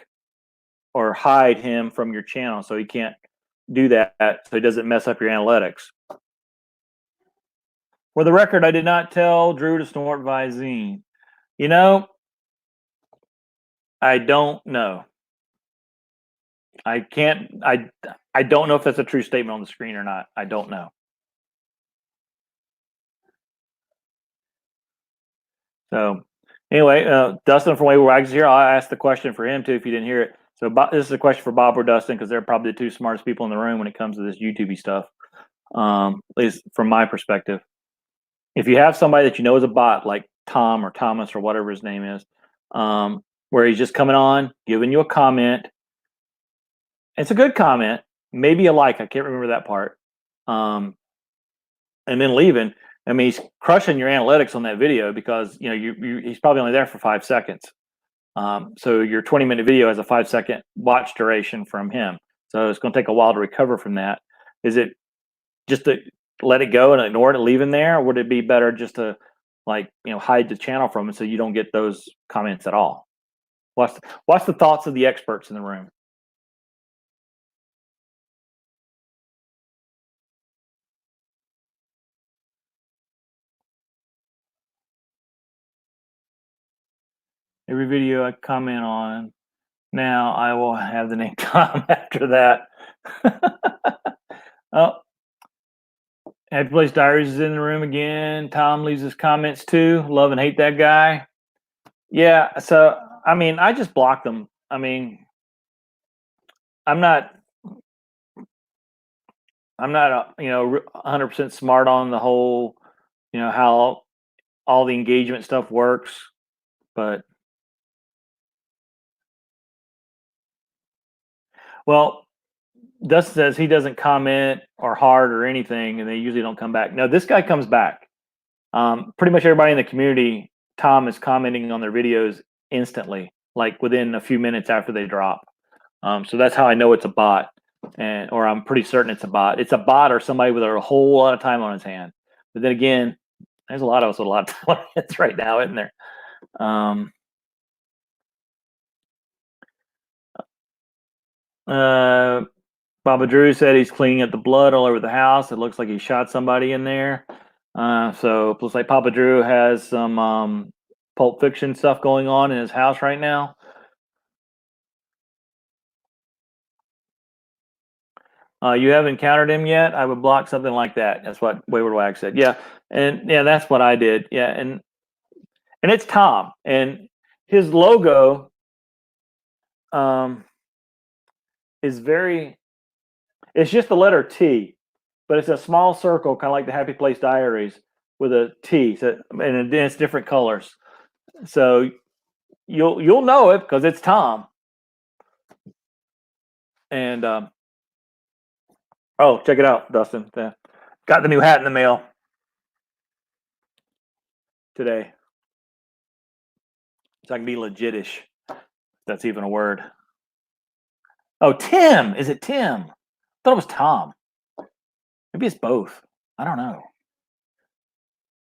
or hide him from your channel so he can't do that, so he doesn't mess up your analytics? For the record, I did not tell Drew to snort Visine. I don't know. I can't. I don't know if that's a true statement on the screen or not. I don't know. So anyway, Dustin from Wayward Wags here. I'll ask the question for him too if you didn't hear it. So this is a question for Bob or Dustin because they're probably the two smartest people in the room when it comes to this YouTube stuff. At least from my perspective. If you have somebody that you know is a bot, like Tom or Thomas or whatever his name is, where he's just coming on, giving you a comment. It's a good comment, maybe a like. I can't remember that part. And then leaving. I mean, he's crushing your analytics on that video because he's probably only there for 5 seconds. So your 20-minute video has a 5-second watch duration from him. So it's going to take a while to recover from that. Is it just to let it go and ignore it and leave him there, or would it be better just to hide the channel from him so you don't get those comments at all? What's the thoughts of the experts in the room? Every video I comment on now, I will have the name Tom after that. Oh, Happy Place Diaries is in the room again. Tom leaves his comments too. Love and hate that guy. Yeah, so I mean, I just block them. I mean, I'm not 100% smart on the whole, how all the engagement stuff works, but well, Dustin says he doesn't comment or heart or anything, and they usually don't come back. No, this guy comes back. Pretty much everybody in the community, Tom is commenting on their videos instantly, like within a few minutes after they drop. So that's how I know it's a bot, or I'm pretty certain it's a bot. It's a bot or somebody with a whole lot of time on his hand. But then again, there's a lot of us with a lot of time on hands right now, isn't there? Baba Drew said he's cleaning up the blood all over the house. It looks like he shot somebody in there. So looks like Papa Drew has some Pulp Fiction stuff going on in his house right now. You haven't encountered him yet? I would block something like that. That's what Wayward Wag said. Yeah, and yeah, that's what I did. Yeah, and it's Tom, and his logo is very. It's just the letter T, but it's a small circle, kind of like the Happy Place Diaries, with a T. So, and it's different colors. So you'll know it because it's Tom. And oh, check it out, Dustin. Got the new hat in the mail today. So I can be legitish. That's even a word. Oh, Tim. Is it Tim? I thought it was Tom. Maybe it's both. I don't know.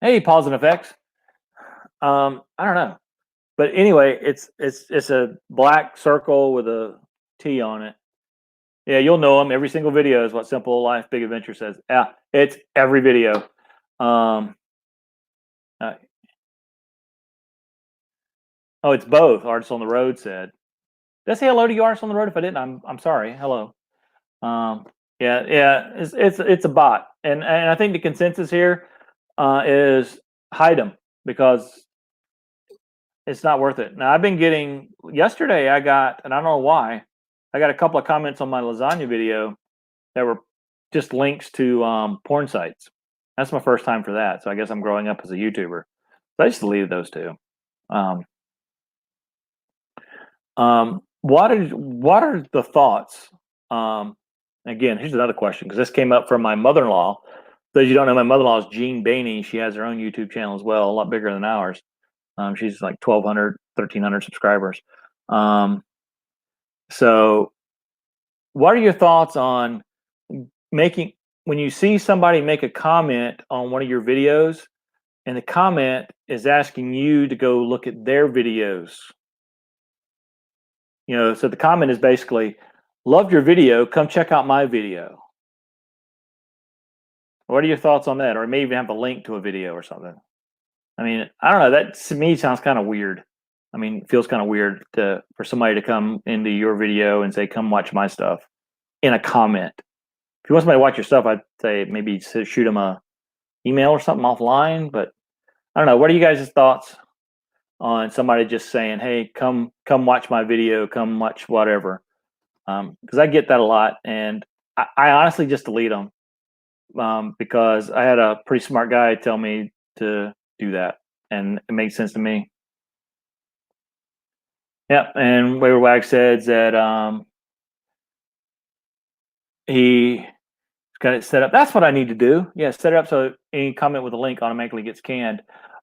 Hey, Pause and Effects. I don't know. But anyway, it's a black circle with a T on it. Yeah, you'll know them. Every single video is what Simple Life Big Adventure says. Yeah, it's every video. Oh, it's both. Artists on the Road said. Did I say hello to you, Artists on the Road? If I didn't, I'm sorry. Hello. Yeah, it's a bot, and I think the consensus here is hide them because it's not worth it. Now I've been getting yesterday. I got, and I don't know why, I got a couple of comments on my lasagna video that were just links to porn sites. That's my first time for that, so I guess I'm growing up as a YouTuber. So I just deleted those two. What are the thoughts? Again, here's another question because this came up from my mother-in-law. Those you don't know, my mother-in-law is Jean Bainey. She has her own YouTube channel as well, a lot bigger than ours. She's like 1,200, 1,300 subscribers. So what are your thoughts on when you see somebody make a comment on one of your videos and the comment is asking you to go look at their videos? So the comment is basically, loved your video, come check out my video. What are your thoughts on that? Or it may even have a link to a video or something. I mean, I don't know. That to me sounds kind of weird. I mean, it feels kind of weird for somebody to come into your video and say, come watch my stuff in a comment. If you want somebody to watch your stuff, I'd say maybe shoot them a email or something offline. But I don't know. What are you guys' thoughts on somebody just saying, hey, come watch my video, come watch whatever? Because I get that a lot. And I honestly just delete them because I had a pretty smart guy tell me to do that. And it makes sense to me. Yeah, and Wayward Wag says that he got it set up. That's what I need to do. Yeah, set it up so any comment with a link automatically gets canned.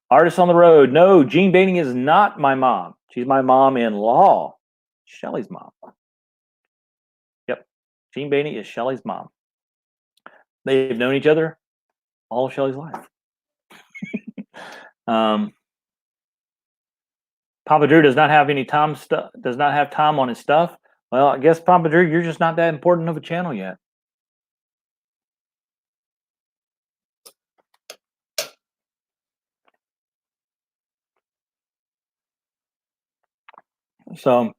Artists on the Road. No, Jean Bainey is not my mom. She's my mom-in-law. Shelly's mom. Yep, Jean Bainey is Shelly's mom. They've known each other all of Shelly's life. Papa Drew does not have any Tom stuff. Does not have Tom on his stuff. Well, I guess Papa Drew, you're just not that important of a channel yet. So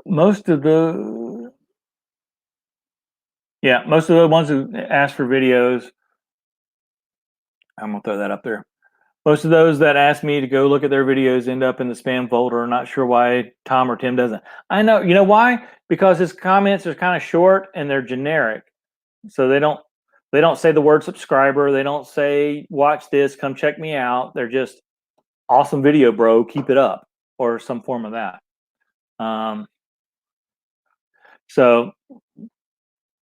most of the ones who ask for videos, I'm gonna throw that up there. Most of those that ask me to go look at their videos end up in the spam folder. I'm not sure why Tom or Tim doesn't. I know, you know why? Because his comments are kind of short and they're generic. So they don't say the word subscriber. They don't say watch this, come check me out. They're just awesome video, bro. Keep it up, or some form of that. So,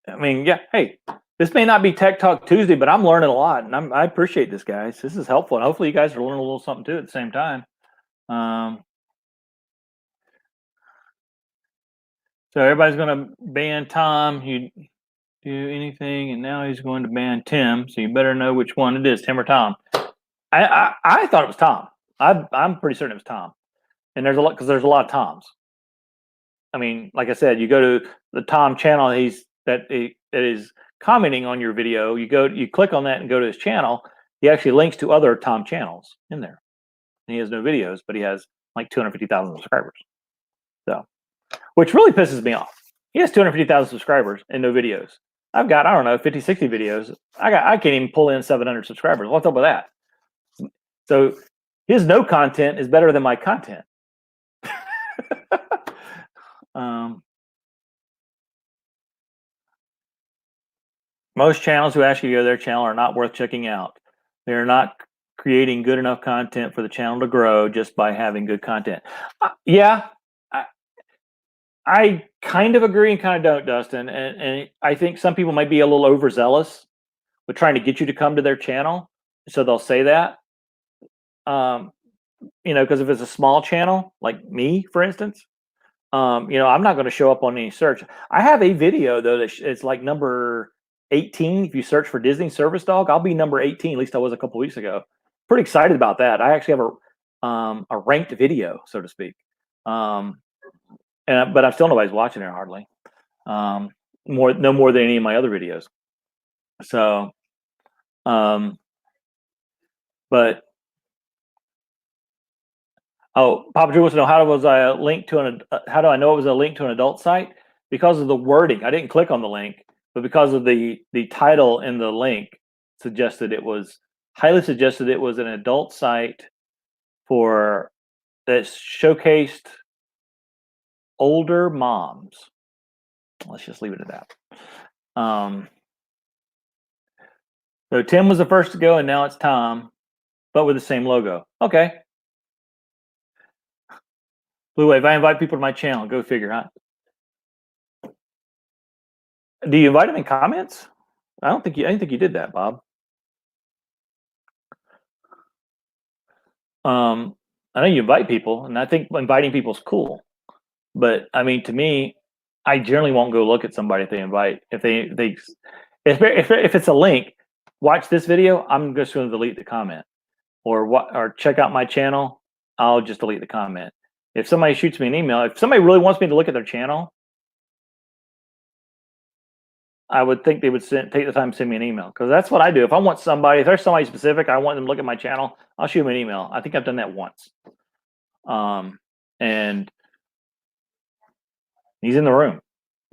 I mean, yeah, hey, this may not be Tech Talk Tuesday, but I'm learning a lot, and I appreciate this, guys. This is helpful, and hopefully you guys are learning a little something too at the same time. So everybody's going to ban Tom. You do anything, and now he's going to ban Tim. So you better know which one it is, Tim or Tom. I thought it was Tom. I'm pretty certain it was Tom. And there's a lot, because there's a lot of Toms. I mean, like I said, you go to the Tom channel. That is commenting on your video. You click on that and go to his channel. He actually links to other Tom channels in there. And he has no videos, but he has like 250,000 subscribers. So, which really pisses me off. He has 250,000 subscribers and no videos. I've got, I don't know, 50, 60 videos. I can't even pull in 700 subscribers. What's up with that? So his no content is better than my content. Most channels who ask you to go to their channel are not worth checking out. They're not creating good enough content for the channel to grow just by having good content. Yeah, I kind of agree and kind of don't, Dustin. And I think some people might be a little overzealous with trying to get you to come to their channel. So they'll say that. Because if it's a small channel, like me, for instance, I'm not going to show up on any search. I have a video, though, it's like number 18. If you search for Disney Service Dog, I'll be number 18. At least I was a couple weeks ago. Pretty excited about that. I actually have a ranked video, so to speak. But I'm still nobody's watching it hardly. No more than any of my other videos. So, but Papa Drew wants to know how do I know it was a link to an adult site? Because of the wording. I didn't click on the link, but because of the title in the link highly suggested it was an adult site that showcased older moms. Let's just leave it at that. So Tim was the first to go, and now it's Tom, but with the same logo. Okay. Blue Wave, I invite people to my channel. Go figure, huh? Do you invite them in comments? I didn't think you did that, Bob. I know you invite people, and I think inviting people is cool. But I mean, to me, I generally won't go look at somebody if they invite. If it's a link, watch this video. I'm just going to delete the comment, or check out my channel. I'll just delete the comment. If somebody shoots me an email, if somebody really wants me to look at their channel, I would think they would take the time to send me an email, because that's what I do. If there's somebody specific, I want them to look at my channel, I'll shoot them an email. I think I've done that once. And he's in the room.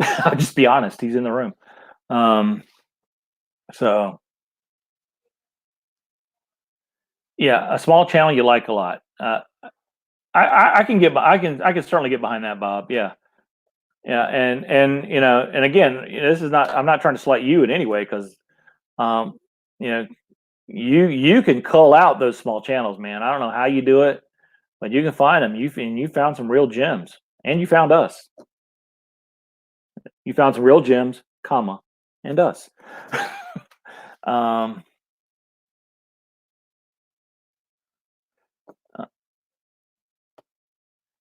I'll just be honest. He's in the room. So yeah, a small channel you like a lot. I can certainly get behind that, Bob. Yeah. Yeah. And again, I'm not trying to slight you in any way, because, you can cull out those small channels, man. I don't know how you do it, but you can find them. You found some real gems, and you found us. You found some real gems, and us.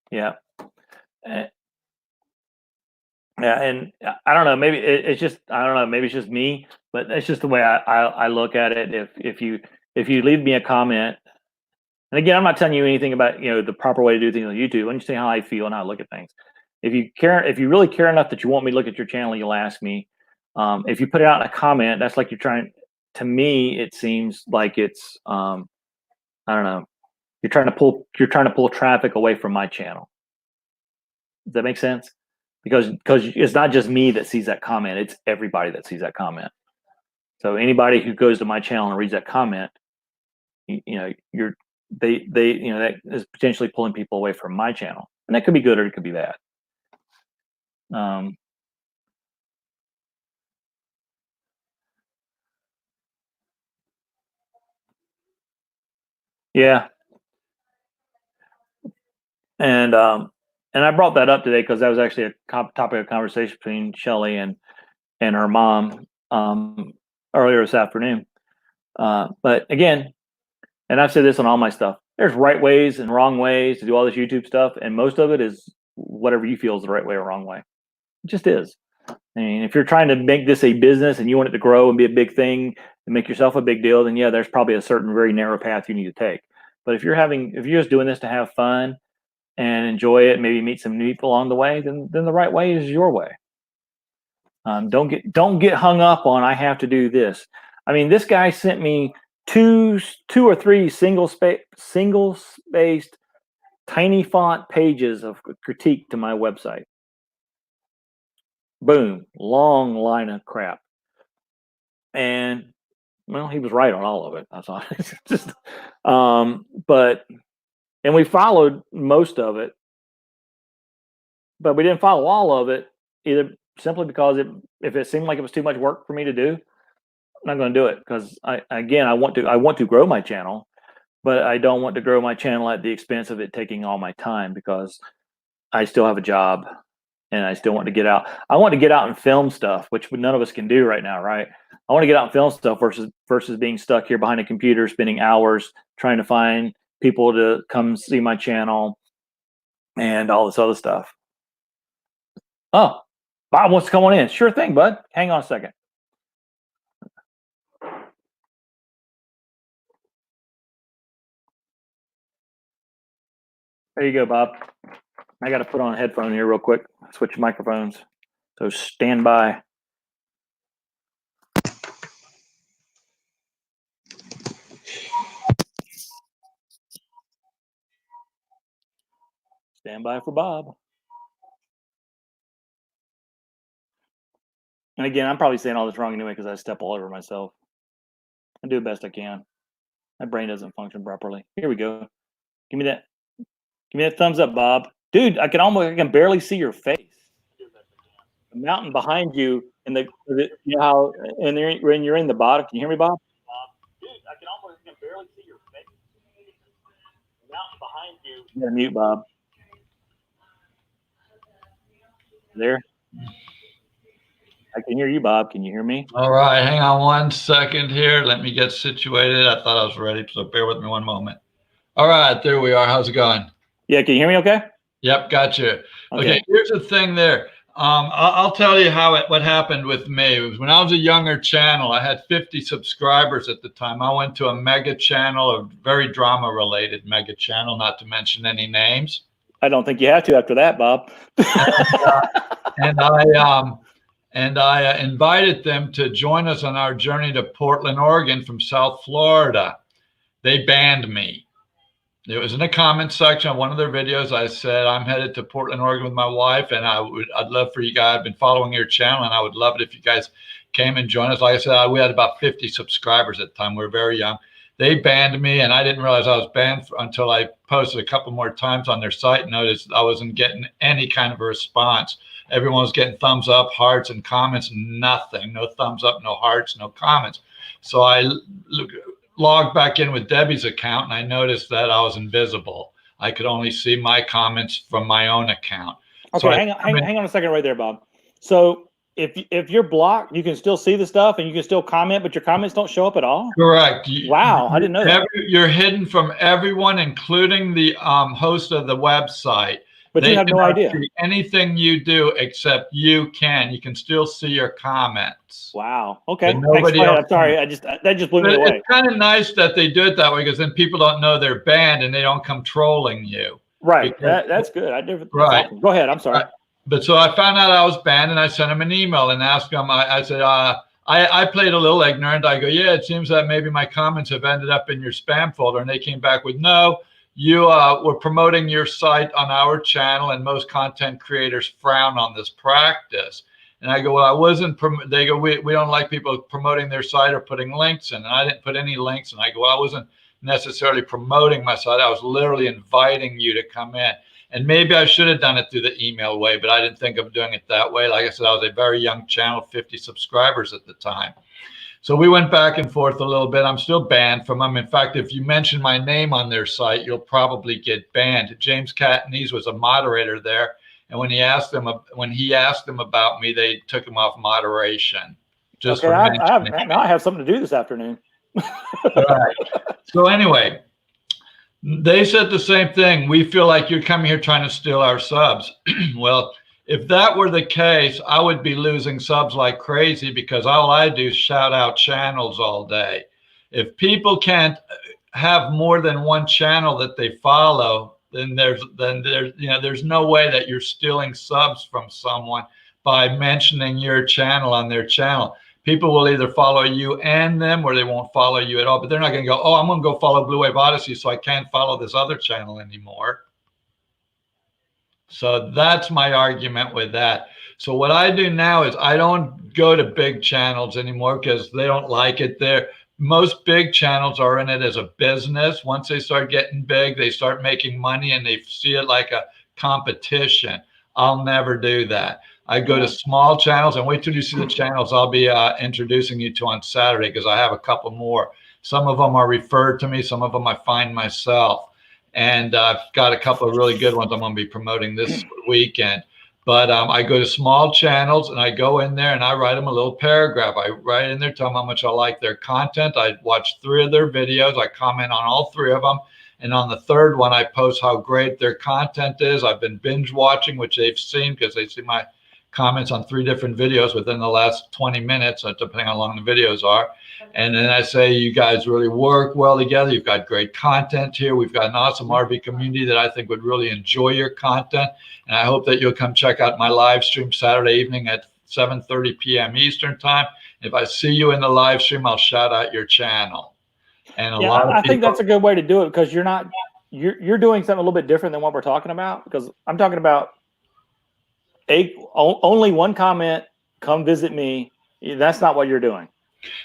Yeah. Yeah, and I don't know. Maybe it's just, I don't know. Maybe it's just me, but it's just the way I look at it. If you leave me a comment, and again, I'm not telling you anything about the proper way to do things on YouTube. I'm just saying how I feel and how I look at things. If you really care enough that you want me to look at your channel, you'll ask me. If you put it out in a comment, that's like you're trying. To me, it seems like it's I don't know. You're trying to pull traffic away from my channel. Does that make sense? Because it's not just me that sees that comment; it's everybody that sees that comment. So anybody who goes to my channel and reads that comment, that is potentially pulling people away from my channel, and that could be good or it could be bad. Yeah, and and I brought that up today because that was actually a topic of conversation between Shelly and her mom earlier this afternoon. But again, and I've said this on all my stuff, there's right ways and wrong ways to do all this YouTube stuff, and most of it is whatever you feel is the right way or wrong way. It just is. I mean, if you're trying to make this a business and you want it to grow and be a big thing and make yourself a big deal, then yeah, there's probably a certain very narrow path you need to take. But if you're just doing this to have fun and enjoy it, maybe meet some new people along the way, then the right way is your way. Don't get hung up on I have to do this. I mean, this guy sent me two or three single spaced tiny font pages of critique to my website. Boom, long line of crap. And well, he was right on all of it. That's all. Just, and we followed most of it, but we didn't follow all of it either, simply because if it seemed like it was too much work for me to do, I'm not going to do it, because I want to grow my channel, but I don't want to grow my channel at the expense of it taking all my time, because I still have a job and I still want to get out. I want to get out and film stuff, which none of us can do right now, right? I want to get out and film stuff versus being stuck here behind a computer, spending hours trying to find people to come see my channel and all this other stuff. Oh, Bob wants to come on in. Sure thing, bud. Hang on a second. There you go, Bob. I got to put on a headphone here real quick. Switch microphones. So stand by. Stand by for Bob. And again, I'm probably saying all this wrong anyway because I step all over myself. I do the best I can. My brain doesn't function properly. Here we go. Give me that. Give me that thumbs up, Bob. Dude, I can barely see your face. The mountain behind you, and you know how, and when you're in the bottom. Can you hear me, Bob? Dude, I can barely see your face. The mountain behind you. You gotta mute, Bob. There. I can hear you, Bob. Can you hear me? All right, hang on one second here. Let me get situated. I thought I was ready, so bear with me one moment. All right, there we are. How's it going? Yeah, can you hear me okay? Yep, gotcha. Okay, here's the thing there. I'll tell you what happened with me. It was when I was a younger channel. I had 50 subscribers at the time. I went to a mega channel, a very drama-related mega channel, not to mention any names. I don't think you have to after that, Bob. And I invited them to join us on our journey to Portland, Oregon from South Florida. They banned me. It was in the comment section of one of their videos. I said, I'm headed to Portland, Oregon with my wife, and I'd love for you guys. I've been following your channel, and I would love it if you guys came and joined us. Like I said, we had about 50 subscribers at the time. We were very young. They banned me, and I didn't realize I was banned until I posted a couple more times on their site and noticed I wasn't getting any kind of a response. Everyone was getting thumbs up, hearts, and comments. Nothing. No thumbs up, no hearts, no comments. So I logged back in with Debbie's account, and I noticed that I was invisible. I could only see my comments from my own account. Okay, so hang on a second right there, Bob. So if you're blocked, you can still see the stuff and you can still comment, but your comments don't show up at all? Correct. Wow, I didn't know that. You're hidden from everyone, including the host of the website. But you have no idea. Anything you do except you can still see your comments. Wow. Okay. Nobody else. I'm sorry. That just blew me away. It's kind of nice that they do it that way, because then people don't know they're banned and they don't come trolling you. Right. That's good. Right. Awesome. Go ahead. I'm sorry. But so I found out I was banned, and I sent them an email and asked them. I said, I played a little ignorant. I go, yeah, it seems that maybe my comments have ended up in your spam folder. And they came back with, no. You were promoting your site on our channel, and most content creators frown on this practice. And I go, well, I wasn't. They go, we don't like people promoting their site or putting links in. And I didn't put any links. And I go, well, I wasn't necessarily promoting my site. I was literally inviting you to come in. And maybe I should have done it through the email way, but I didn't think of doing it that way. Like I said, I was a very young channel, 50 subscribers at the time. So we went back and forth a little bit. I'm still banned from them. In fact, if you mention my name on their site, you'll probably get banned. James Catanese was a moderator there, and when he asked them about me, they took him off moderation. Just okay, for now I have something to do this afternoon. Right. So anyway, they said the same thing. We feel like you're coming here trying to steal our subs. Well, if that were the case, I would be losing subs like crazy because all I do is shout out channels all day. If people can't have more than one channel that they follow, then there's there's no way that you're stealing subs from someone by mentioning your channel on their channel. People will either follow you and them, or they won't follow you at all. But they're not going to go, oh, I'm going to go follow Blue Wave Odyssey, so I can't follow this other channel anymore. So that's my argument with that. So what I do now is I don't go to big channels anymore because they don't like it there. Most big channels are in it as a business. Once they start getting big, they start making money and they see it like a competition. I'll never do that. I go to small channels, and wait till you see the channels I'll be introducing you to on Saturday, because I have a couple more. Some of them are referred to me. Some of them I find myself. And I've got a couple of really good ones I'm going to be promoting this weekend. But I go to small channels and I go in there and I write them a little paragraph. I write in there, tell them how much I like their content. I watch 3 of their videos. I comment on all 3 of them. And on the 3rd one, I post how great their content is. I've been binge watching, which they've seen because they see my comments on 3 different videos within the last 20 minutes, depending on how long the videos are. And then I say, you guys really work well together. You've got great content here. We've got an awesome RV community that I think would really enjoy your content. And I hope that you'll come check out my live stream Saturday evening at 7:30 p.m. Eastern time. If I see you in the live stream, I'll shout out your channel. And I think that's a good way to do it, because you're doing something a little bit different than what we're talking about, because I'm talking about only one comment, come visit me. That's not what you're doing.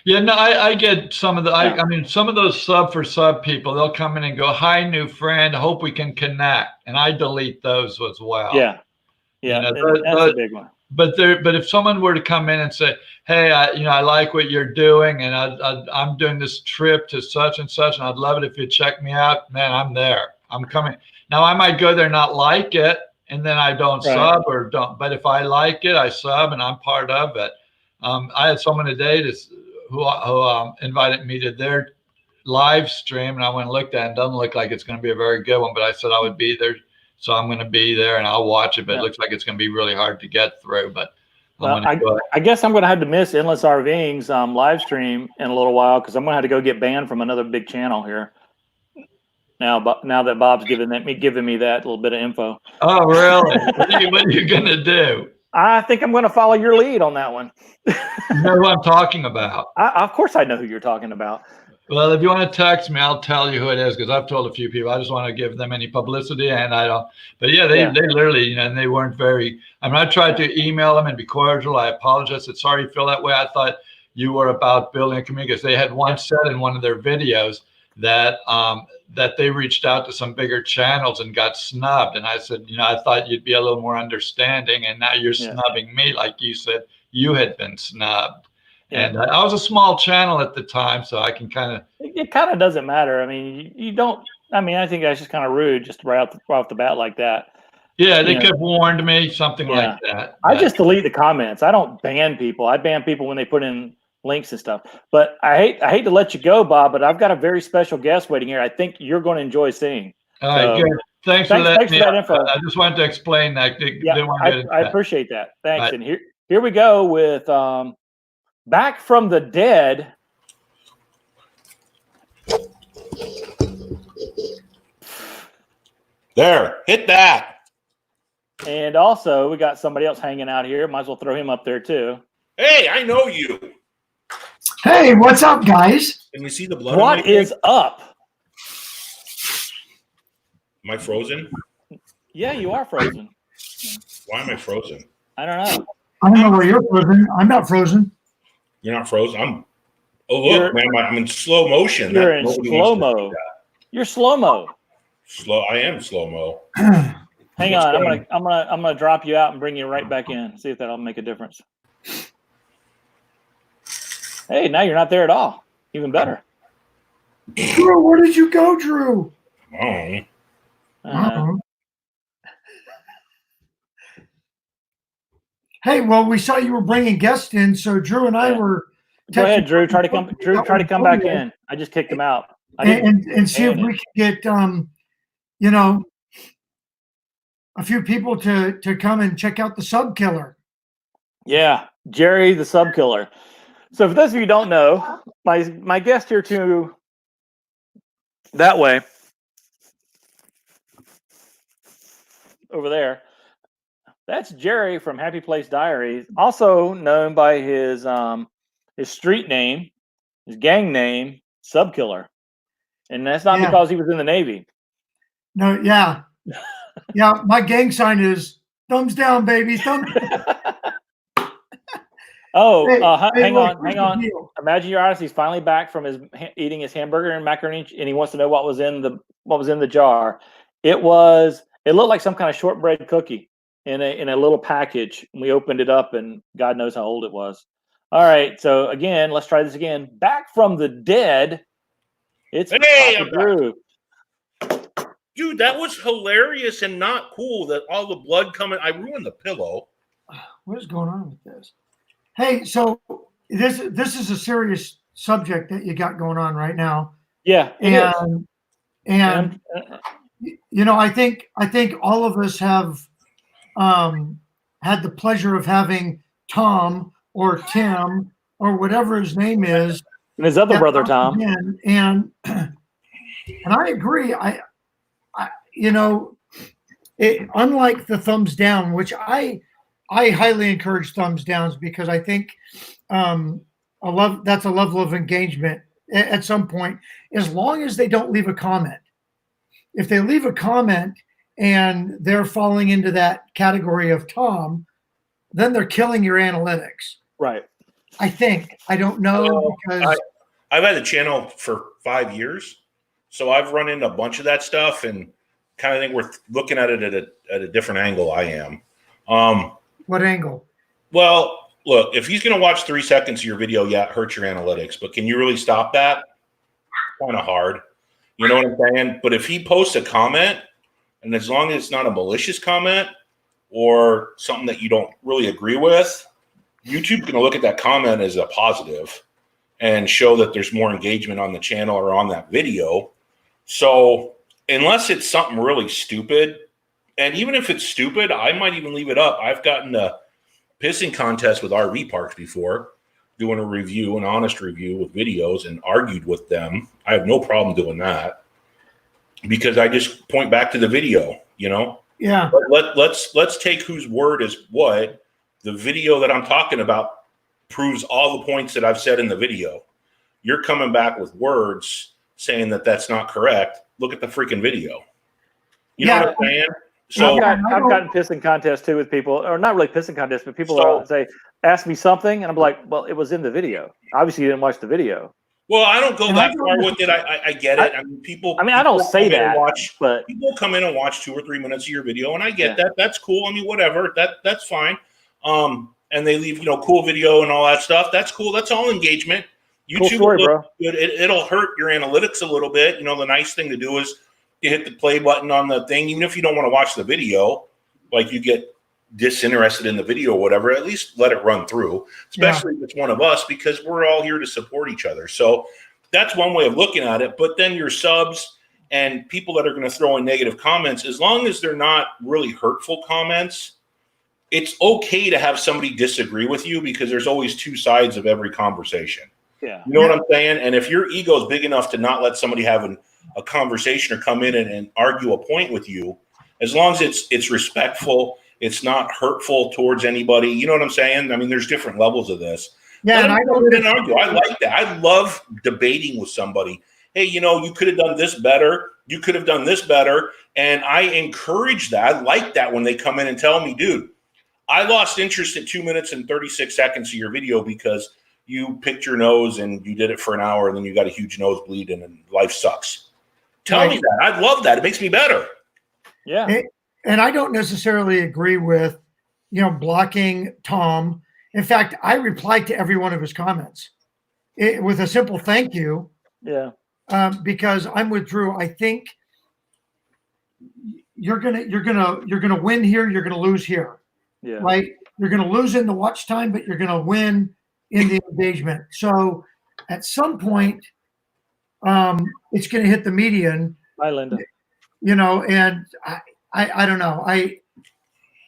Yeah, no, I get some of the, I mean, some of those sub for sub people, they'll come in and go, hi, new friend, hope we can connect. And I delete those as well. Yeah. Yeah. That's a big one. But if someone were to come in and say, hey, I like what you're doing, and I'm doing this trip to such and such, and I'd love it if you check me out, man, I'm there. I'm coming. Now, I might go there and not like it, and then I don't sub or don't. But if I like it, I sub, and I'm part of it. I had someone today who invited me to their live stream, and I went and looked at it. It doesn't look like it's going to be a very good one, but I said I would be there. So I'm going to be there and I'll watch it, but it looks like it's going to be really hard to get through. But I guess I'm going to have to miss Endless RVing's live stream in a little while, because I'm going to have to go get banned from another big channel here. Now that Bob's giving me that little bit of info. Oh, really? What are you going to do? I think I'm going to follow your lead on that one. You know who I'm talking about? Of course I know who you're talking about. Well, if you want to text me, I'll tell you who it is, because I've told a few people. I just want to give them any publicity, and I don't. But yeah, they literally, and they weren't very. I mean, I tried to email them and be cordial. I apologize. I said, sorry you feel that way. I thought you were about building a community, because they had one said in one of their videos that that they reached out to some bigger channels and got snubbed. And I said, I thought you'd be a little more understanding, and now you're snubbing me like you said you had been snubbed. Yeah. And I was a small channel at the time, so I can kind of. It kind of doesn't matter. I mean, you don't. I mean, I think that's just kind of rude, just right off the bat like that. Yeah, they could have warned me, something like that. I just delete the comments. I don't ban people. I ban people when they put in links and stuff. But I hate to let you go, Bob, but I've got a very special guest waiting here. I think you're going to enjoy seeing. All right, good. Thanks for that info. I just wanted to explain that. I appreciate that. Thanks. Right. And here we go with Back from the Dead. There, hit that. And also, we got somebody else hanging out here. Might as well throw him up there too. Hey, I know you. Hey, what's up, guys? Can we see the blood? What is up? Am I frozen? Yeah, you are frozen. Why am I frozen? I don't know. I don't know where you're frozen. I'm not frozen. You're not frozen? Oh, look, man, I'm in slow motion. You're in slow-mo. You're slow-mo. I am slow-mo. Hang on, I'm gonna drop you out and bring you right back in. See if that'll make a difference. Hey, now you're not there at all. Even better. Drew, where did you go, Drew? Uh, Hey, well, we saw you were bringing guests in, so Drew and I were. Go ahead, Drew. Try to come. Drew, try to come back in. I just kicked him out. And see if we could get, you know, a few people to come and check out the Sub Killer. Yeah, Jerry the Sub Killer. So for those of you who don't know, my guest here too, that way, over there, that's Jerry from Happy Place Diaries, also known by his street name, his gang name, Sub Killer, and that's not because he was in the Navy. No, yeah, yeah. My gang sign is thumbs down, baby. Thumbs. Oh, Hey, hang look, on. Imagine your eyes. He's finally back from eating his hamburger and macaroni, and he wants to know what was in the jar. It looked like some kind of shortbread cookie in a little package. We opened it up, and God knows how old it was. All right, so again, let's try this again. Back from the dead. It's Papa Drew. Dude, that was hilarious and not cool. That all the blood coming. I ruined the pillow. What is going on with this? Hey, so this is a serious subject that you got going on right now. Yeah, and you know, I think all of us have had the pleasure of having Tom or Tim or whatever his name is, and his other brother Tom. And I agree. I you know, unlike the thumbs down, which I highly encourage thumbs downs, because I think that's a level of engagement at some point, as long as they don't leave a comment. If they leave a comment and they're falling into that category of Tom, then they're killing your analytics. Right. I think. I don't know, because I've had the channel for 5 years, so I've run into a bunch of that stuff, and kind of think we're looking at it at a different angle. I am. What angle? Well, look, if he's going to watch 3 seconds of your video, yeah, it hurts your analytics. But can you really stop that? Kind of hard. You know what I'm saying? But if he posts a comment, and as long as it's not a malicious comment or something that you don't really agree with, YouTube's going to look at that comment as a positive and show that there's more engagement on the channel or on that video. So unless it's something really stupid, and even if it's stupid, I might even leave it up. I've gotten a pissing contest with RV parks before, doing a review, an honest review with videos, and argued with them. I have no problem doing that because I just point back to the video, you know? Yeah. But let's take whose word is what. The video that I'm talking about proves all the points that I've said in the video. You're coming back with words saying that that's not correct. Look at the freaking video. You know what I'm saying? So I've gotten pissing contests too with people, or not really pissing contests, but people say, ask me something, and I'm like, well, it was in the video. Obviously, you didn't watch the video. Well, I don't go that far with it. I get it. I mean, people. I mean, I don't say that, but people come in and watch 2 or 3 minutes of your video, and I get that. That's cool. I mean, whatever. That's fine. And they leave, cool video and all that stuff. That's cool. That's all engagement. YouTube cool story, bro. Good. It'll hurt your analytics a little bit. The nice thing to do is you hit the play button on the thing, even if you don't want to watch the video, like you get disinterested in the video or whatever, at least let it run through, especially if it's one of us, because we're all here to support each other. So that's one way of looking at it. But then your subs and people that are going to throw in negative comments, as long as they're not really hurtful comments, it's okay to have somebody disagree with you, because there's always 2 sides of every conversation. Yeah. You know what I'm saying? And if your ego is big enough to not let somebody have a conversation or come in and argue a point with you, as long as it's respectful, it's not hurtful towards anybody. You know what I'm saying? I mean, there's different levels of this. Yeah, and I don't argue. I like that. I love debating with somebody. Hey, you could have done this better. You could have done this better. And I encourage that. I like that when they come in and tell me, dude, I lost interest at 2 minutes and 36 seconds of your video because you picked your nose and you did it for an hour and then you got a huge nosebleed and life sucks. Tell me that. I love that. It makes me better. Yeah. And I don't necessarily agree with, blocking Tom. In fact, I replied to every one of his comments. with a simple thank you. Yeah. Because I'm with Drew. I think you're gonna win here. You're gonna lose here. Yeah. Right? You're gonna lose in the watch time, but you're gonna win in the engagement. So at some point, it's gonna hit the median. Bye, Linda. You know, and I don't know.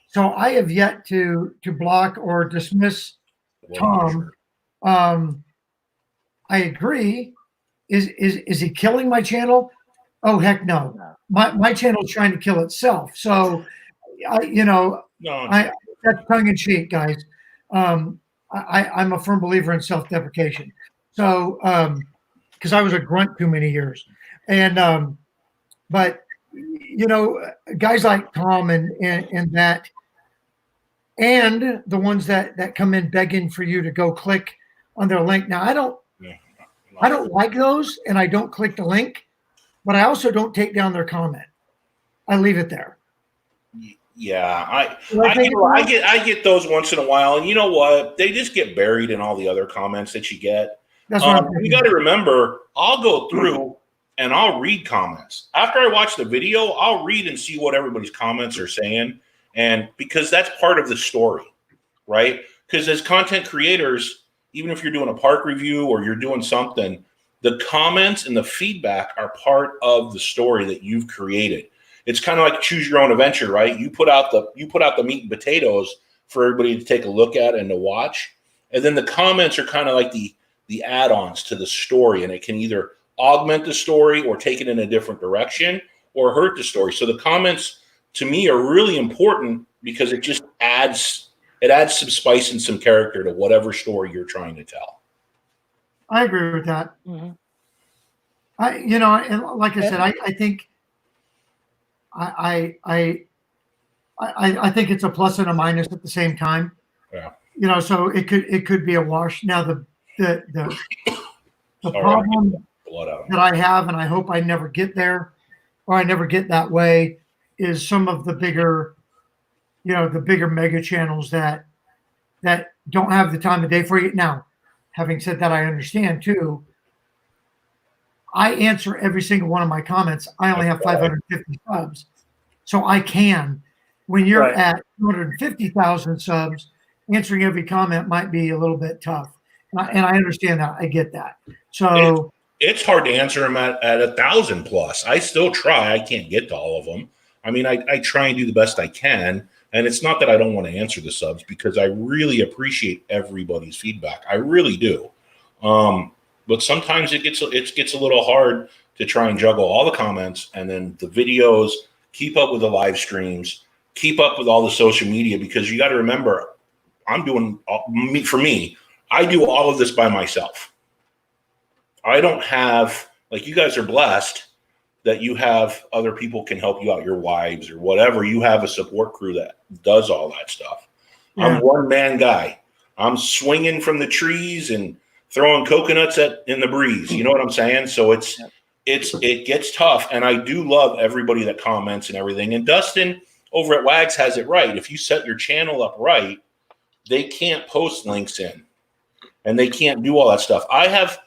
So I have yet to block or dismiss Tom. I agree. Is he killing my channel? Oh heck no. My channel is trying to kill itself. So that's tongue in cheek, guys. I'm a firm believer in self-deprecation. So because I was a grunt too many years. And but guys like Tom and that, and the ones that come in begging for you to go click on their link. Now I don't like those, and I don't click the link, but I also don't take down their comment. I leave it there. Yeah, I get those once in a while, and you know what? They just get buried in all the other comments that you get. That's what you got to remember. I'll go through and I'll read comments after I watch the video. I'll read and see what everybody's comments are saying, and because that's part of the story, right? Because as content creators, even if you're doing a park review or you're doing something, the comments and the feedback are part of the story that you've created. It's kind of like choose your own adventure, right? You put out the meat and potatoes for everybody to take a look at and to watch. And then the comments are kind of like the add-ons to the story, and it can either augment the story or take it in a different direction or hurt the story. So the comments to me are really important because it just adds some spice and some character to whatever story you're trying to tell. I agree with that. Mm-hmm. And like I said, I think I think it's a plus and a minus at the same time. Yeah. So it could be a wash. Now the problem that I have, and I hope I never get there, or I never get that way, is some of the bigger, the bigger mega channels that don't have the time of day for you. Now, having said that, I understand too. I answer every single one of my comments. I only have 550 subs. So I can. When you're at 250,000 subs, answering every comment might be a little bit tough. And I understand that. I get that. So it's hard to answer them at 1,000 plus. I still try. I can't get to all of them. I mean, I try and do the best I can. And it's not that I don't want to answer the subs, because I really appreciate everybody's feedback. I really do. But sometimes it gets a little hard to try and juggle all the comments and then the videos, keep up with the live streams, keep up with all the social media, because you got to remember, I'm doing for me, I do all of this by myself. I don't have, like, you guys are blessed that you have other people can help you out, your wives or whatever. You have a support crew that does all that stuff. Yeah. I'm one man guy. I'm swinging from the trees and throwing coconuts in the breeze. You know what I'm saying? So it gets tough. And I do love everybody that comments and everything. And Dustin over at Wags has it right. If you set your channel up right, they can't post links in, and they can't do all that stuff. I have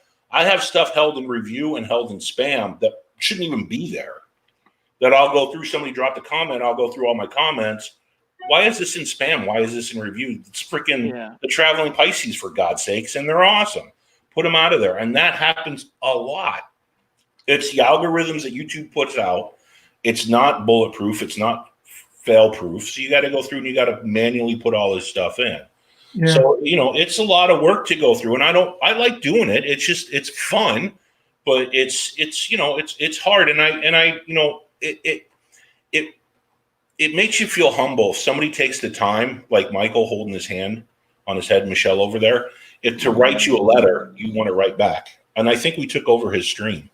stuff held in review and held in spam that shouldn't even be there, that I'll go through. Somebody dropped a comment. I'll go through all my comments. Why is this in spam? Why is this in review? It's freaking the Traveling Pisces, for God's sakes. And they're awesome. Put them out of there. And that happens a lot. It's the algorithms that YouTube puts out. It's not bulletproof. It's not fail proof. So you got to go through and you got to manually put all this stuff in. Yeah. So, it's a lot of work to go through, and I like doing it. It's just, it's fun, but it's hard. It makes you feel humble. If somebody takes the time, like Michael holding his hand on his head, Michelle over there, to write you a letter, you want to write back. And I think we took over his stream.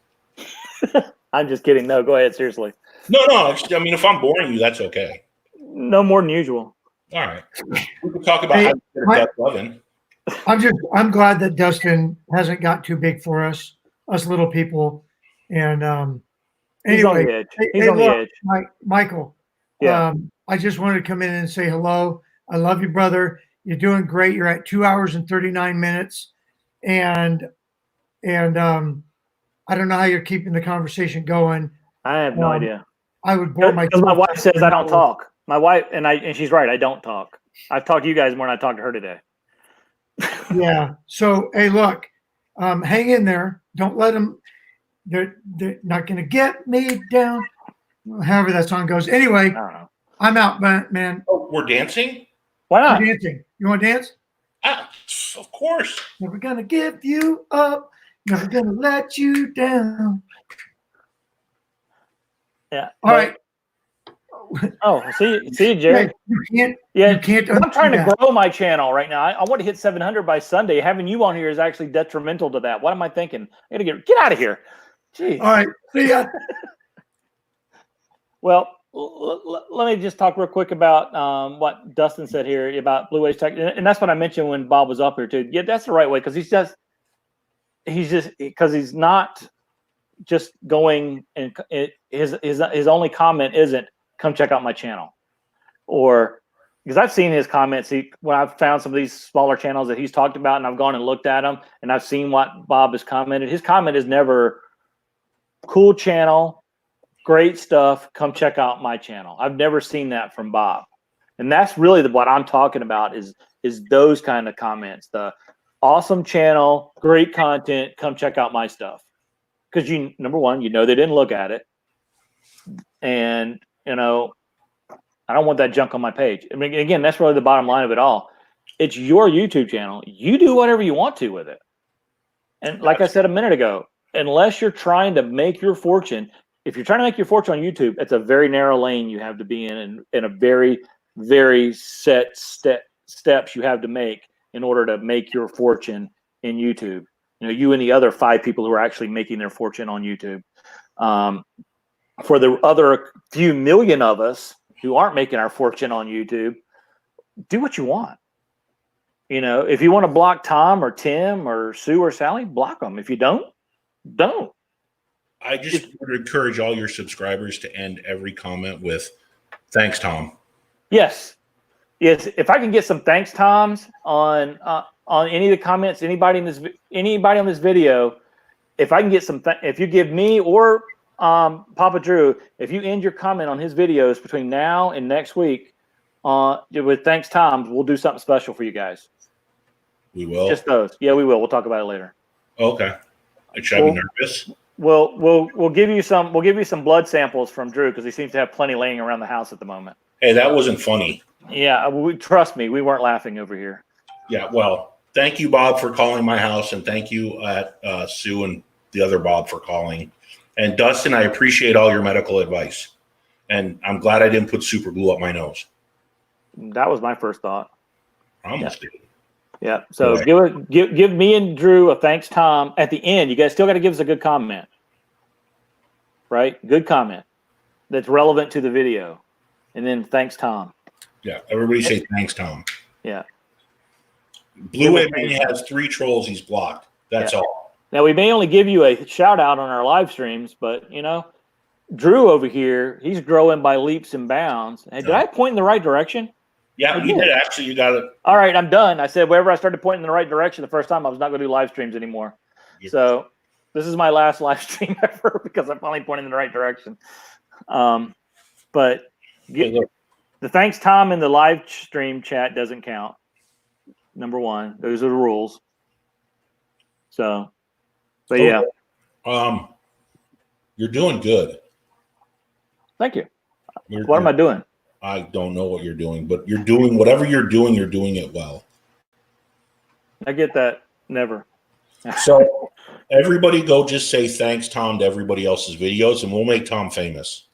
I'm just kidding. No, go ahead. Seriously. No. I mean, if I'm boring you, that's okay. No more than usual. All right. We can talk about how to get a death oven. I'm glad that Dustin hasn't got too big for us little people. And anyway, he's on the edge. Michael. Yeah. I just wanted to come in and say hello. I love you, brother. You're doing great. You're at 2 hours and 39 minutes. And and I don't know how you're keeping the conversation going. I have no idea. I would bore Because my wife says I don't talk. My wife and she's right. I don't talk. I've talked to you guys more than I talked to her today. Yeah. So hey, look, hang in there. Don't let them. They're not going to get me down. However that song goes. Anyway, I don't know. I'm out, man. Oh, we're dancing? Why not? We're dancing. You want to dance? Of course. Never gonna give you up. Never gonna let you down. Yeah. All right. Oh, see you, Jerry. You can't. Yeah, You can't. I'm trying to grow my channel right now. I want to hit 700 by Sunday. Having you on here is actually detrimental to that. What am I thinking? I gotta get out of here. Jeez. All right. See ya. Well, let me just talk real quick about what Dustin said here about Blue Wave Tech, and that's what I mentioned when Bob was up here too. Yeah, that's the right way because he's not just going and his only comment isn't come check out my channel, or because I've seen his comments. When I've found some of these smaller channels that he's talked about, and I've gone and looked at them, and I've seen what Bob has commented. His comment is never cool channel. Great stuff. Come check out my channel. I've never seen that from Bob. And that's really what I'm talking about is those kind of comments. The awesome channel, great content, come check out my stuff. Because number one, they didn't look at it. And, I don't want that junk on my page. I mean, again, that's really the bottom line of it all. It's your YouTube channel. You do whatever you want to with it. And like I said a minute ago, unless you're trying to make your fortune, if you're trying to make your fortune on YouTube, it's a very narrow lane you have to be in a very, very set steps you have to make in order to make your fortune in YouTube. You and the other 5 people who are actually making their fortune on YouTube. For the other few million of us who aren't making our fortune on YouTube, do what you want. If you want to block Tom or Tim or Sue or Sally, block them. If you don't. I just would encourage all your subscribers to end every comment with "Thanks, Tom." Yes. If I can get some thanks Toms on any of the comments, anybody on this video, if I can get some, if you give me or Papa Drew, if you end your comment on his videos between now and next week, with thanks Toms, we'll do something special for you guys. We will. Just those. Yeah, we will. We'll talk about it later. Okay. Should I be nervous? We'll give you some blood samples from Drew because he seems to have plenty laying around the house at the moment. Hey, that wasn't funny. Yeah, trust me, we weren't laughing over here. Yeah, well, thank you, Bob, for calling my house, and thank you, Sue and the other Bob, for calling. And Dustin, I appreciate all your medical advice, and I'm glad I didn't put super glue up my nose. That was my first thought. I almost did. Yeah. So give me and Drew a thanks, Tom. At the end, you guys still got to give us a good comment, right? Good comment that's relevant to the video, and then thanks, Tom. Yeah. Everybody say thanks, Tom. Yeah. Blue Wave has 3 trolls he's blocked. That's all. Now we may only give you a shout out on our live streams, but Drew over here, he's growing by leaps and bounds. Hey, did I point in the right direction? Yeah, you did. Actually, you got it. All right, I'm done. I said wherever I started pointing in the right direction the first time, I was not going to do live streams anymore. Yeah. So this is my last live stream ever because I'm finally pointing in the right direction. But the thanks, Tom, in the live stream chat doesn't count. Number one, those are the rules. So, but yeah. You're doing good. Thank you. What am I doing? I don't know what you're doing, but you're doing whatever you're doing it well. I get that. Never. So everybody go just say thanks, Tom, to everybody else's videos, and we'll make Tom famous.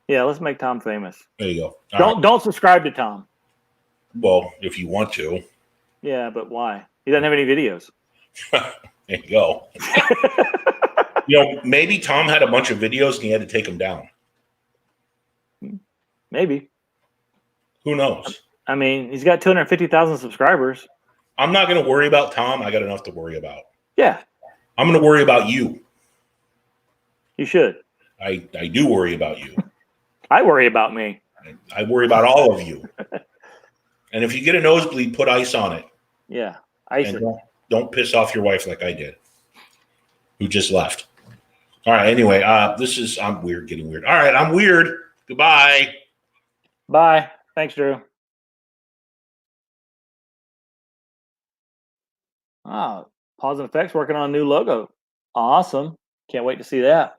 Yeah, let's make Tom famous. There you go. Don't subscribe to Tom. Well, if you want to. Yeah, but why? He doesn't have any videos. There you go. Maybe Tom had a bunch of videos and he had to take them down. Maybe. Who knows? I mean, he's got 250,000 subscribers. I'm not going to worry about Tom. I got enough to worry about. Yeah. I'm going to worry about you. You should. I do worry about you. I worry about me. I worry about all of you. And if you get a nosebleed, put ice on it. Yeah. Ice it. Don't piss off your wife like I did. who just left. All right. Anyway, I'm weird getting weird. All right. I'm weird. Goodbye. Bye. Thanks, Drew. Ah, Pause and Effects working on a new logo. Awesome. Can't wait to see that.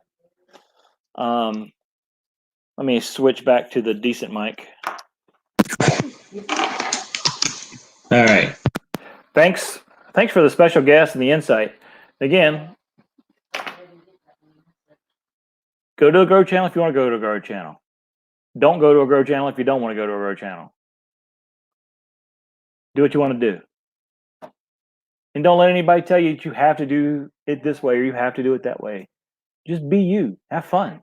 Let me switch back to the decent mic. All right. Thanks for the special guest and the insight. Again, go to a Grow channel if you want to go to a Grow channel. Don't go to a Grow channel if you don't want to go to a Grow channel. Do what you want to do. And don't let anybody tell you that you have to do it this way or you have to do it that way. Just be you. Have fun.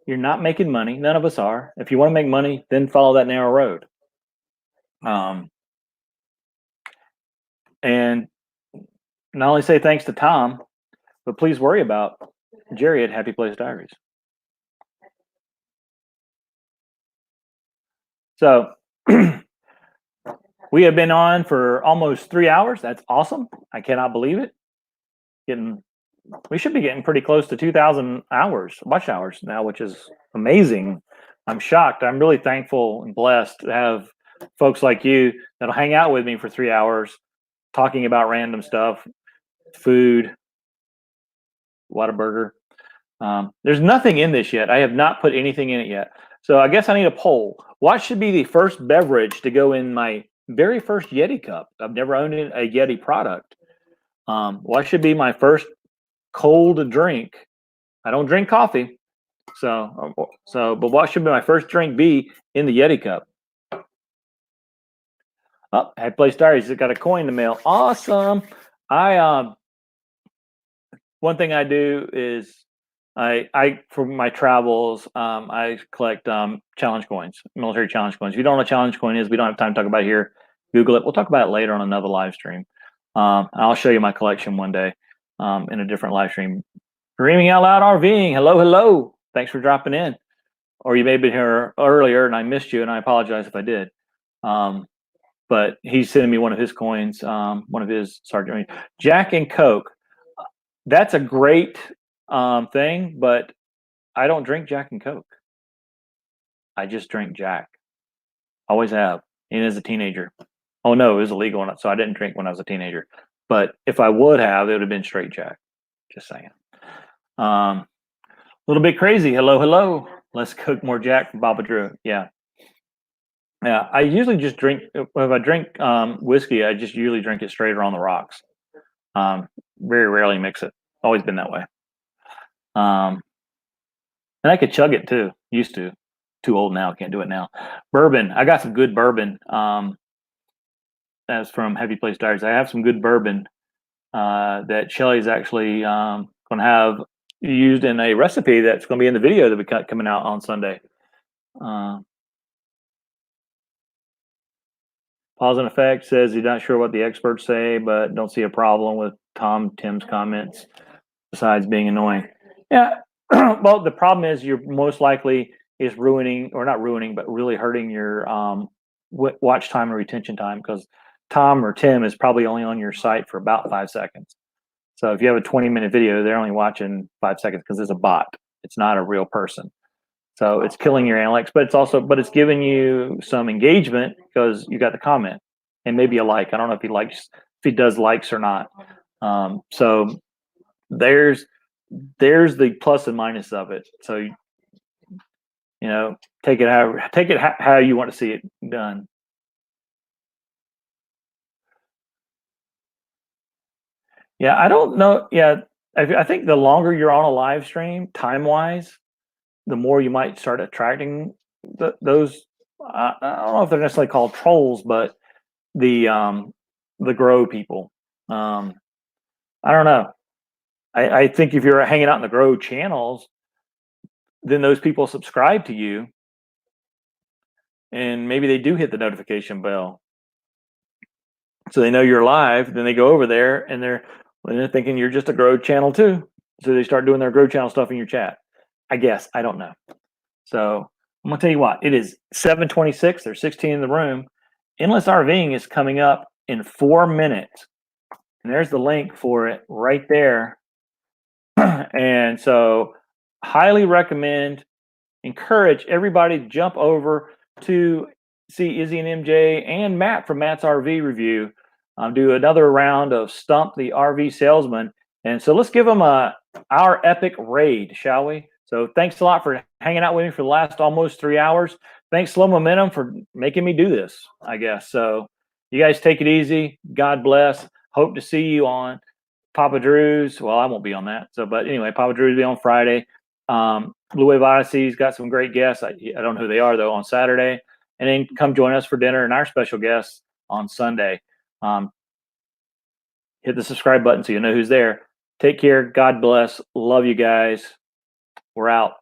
You're not making money. None of us are. If you want to make money, then follow that narrow road. And not only say thanks to Tom, but please worry about Jerry at Happy Place Diaries. So we have been on for almost 3 hours. That's awesome. I cannot believe it. We should be getting pretty close to 2,000 watch hours now, which is amazing. I'm shocked. I'm really thankful and blessed to have folks like you that'll hang out with me for 3 hours talking about random stuff, food, Whataburger. There's nothing in this yet. I have not put anything in it yet. So I guess I need a poll. What should be the first beverage to go in my very first Yeti cup? I've never owned a Yeti product. What should be my first cold drink? I don't drink coffee. But what should be my first drink be in the Yeti cup? Oh, Happy Place Diaries has got a coin to mail. Awesome. One thing I do is I for my travels, I collect challenge coins, military challenge coins. If you don't know what a challenge coin is, we don't have time to talk about it here. Google it. We'll talk about it later on another live stream. I'll show you my collection one day in a different live stream. Dreaming Out Loud RVing. Hello. Thanks for dropping in. Or you may have been here earlier and I missed you, and I apologize if I did. But he's sending me one of his coins, one of his Sergeant Jack and Coke. That's a great thing, but I don't drink Jack and Coke. I just drink Jack. Always have. And as a teenager. Oh no, it was illegal, so I didn't drink when I was a teenager. But if I would have, it would have been straight Jack. Just saying. A little bit crazy. Hello. Let's cook more Jack from Baba Drew. Yeah. I usually just drink. If I drink whiskey, I just usually drink it straight or on the rocks. Very rarely mix it. Always been that way. And I could chug it too. Used to. Too old now. Can't do it now. Bourbon. I got some good bourbon. That's from Happy Place Diaries. I have some good bourbon that Shelly's actually going to have used in a recipe that's going to be in the video that we got coming out on Sunday. Pause and Effect says he's not sure what the experts say, but don't see a problem with Tim's comments besides being annoying. Yeah. Well, the problem is you're most likely is ruining, or not ruining, but really hurting your watch time and retention time, because Tom or Tim is probably only on your site for about 5 seconds. So if you have a 20-minute video, they're only watching 5 seconds because it's a bot. It's not a real person. So it's killing your analytics, but it's giving you some engagement because you got the comment and maybe a like. I don't know if he does likes or not. So there's the plus and minus of it. So take it how you want to see it done. Yeah, I don't know. Yeah, I think the longer you're on a live stream, time wise, the more you might start attracting those. I don't know if they're necessarily called trolls, but the grow people. I don't know. I think if you're hanging out in the grow channels, then those people subscribe to you, and maybe they do hit the notification bell, so they know you're live. Then they go over there and they're thinking you're just a grow channel too, so they start doing their grow channel stuff in your chat. I guess I don't know. So I'm gonna tell you what. It is 7:26. There's 16 in the room. Endless RVing is coming up in 4 minutes, and there's the link for it right there. And so highly recommend, encourage everybody to jump over to see Izzy and MJ and Matt from Matt's RV Review do another round of Stump the RV Salesman. And so let's give them our epic raid, shall we? So thanks a lot for hanging out with me for the last almost 3 hours. Thanks, Slow Momentum, for making me do this, I guess. So you guys take it easy. God bless. Hope to see you on Papa Drew's. Well, I won't be on that. So, but anyway, Papa Drew's will be on Friday. Blue Wave Odyssey's got some great guests. I don't know who they are though on Saturday. And then come join us for dinner and our special guests on Sunday. Hit the subscribe button so you know who's there. Take care. God bless. Love you guys. We're out.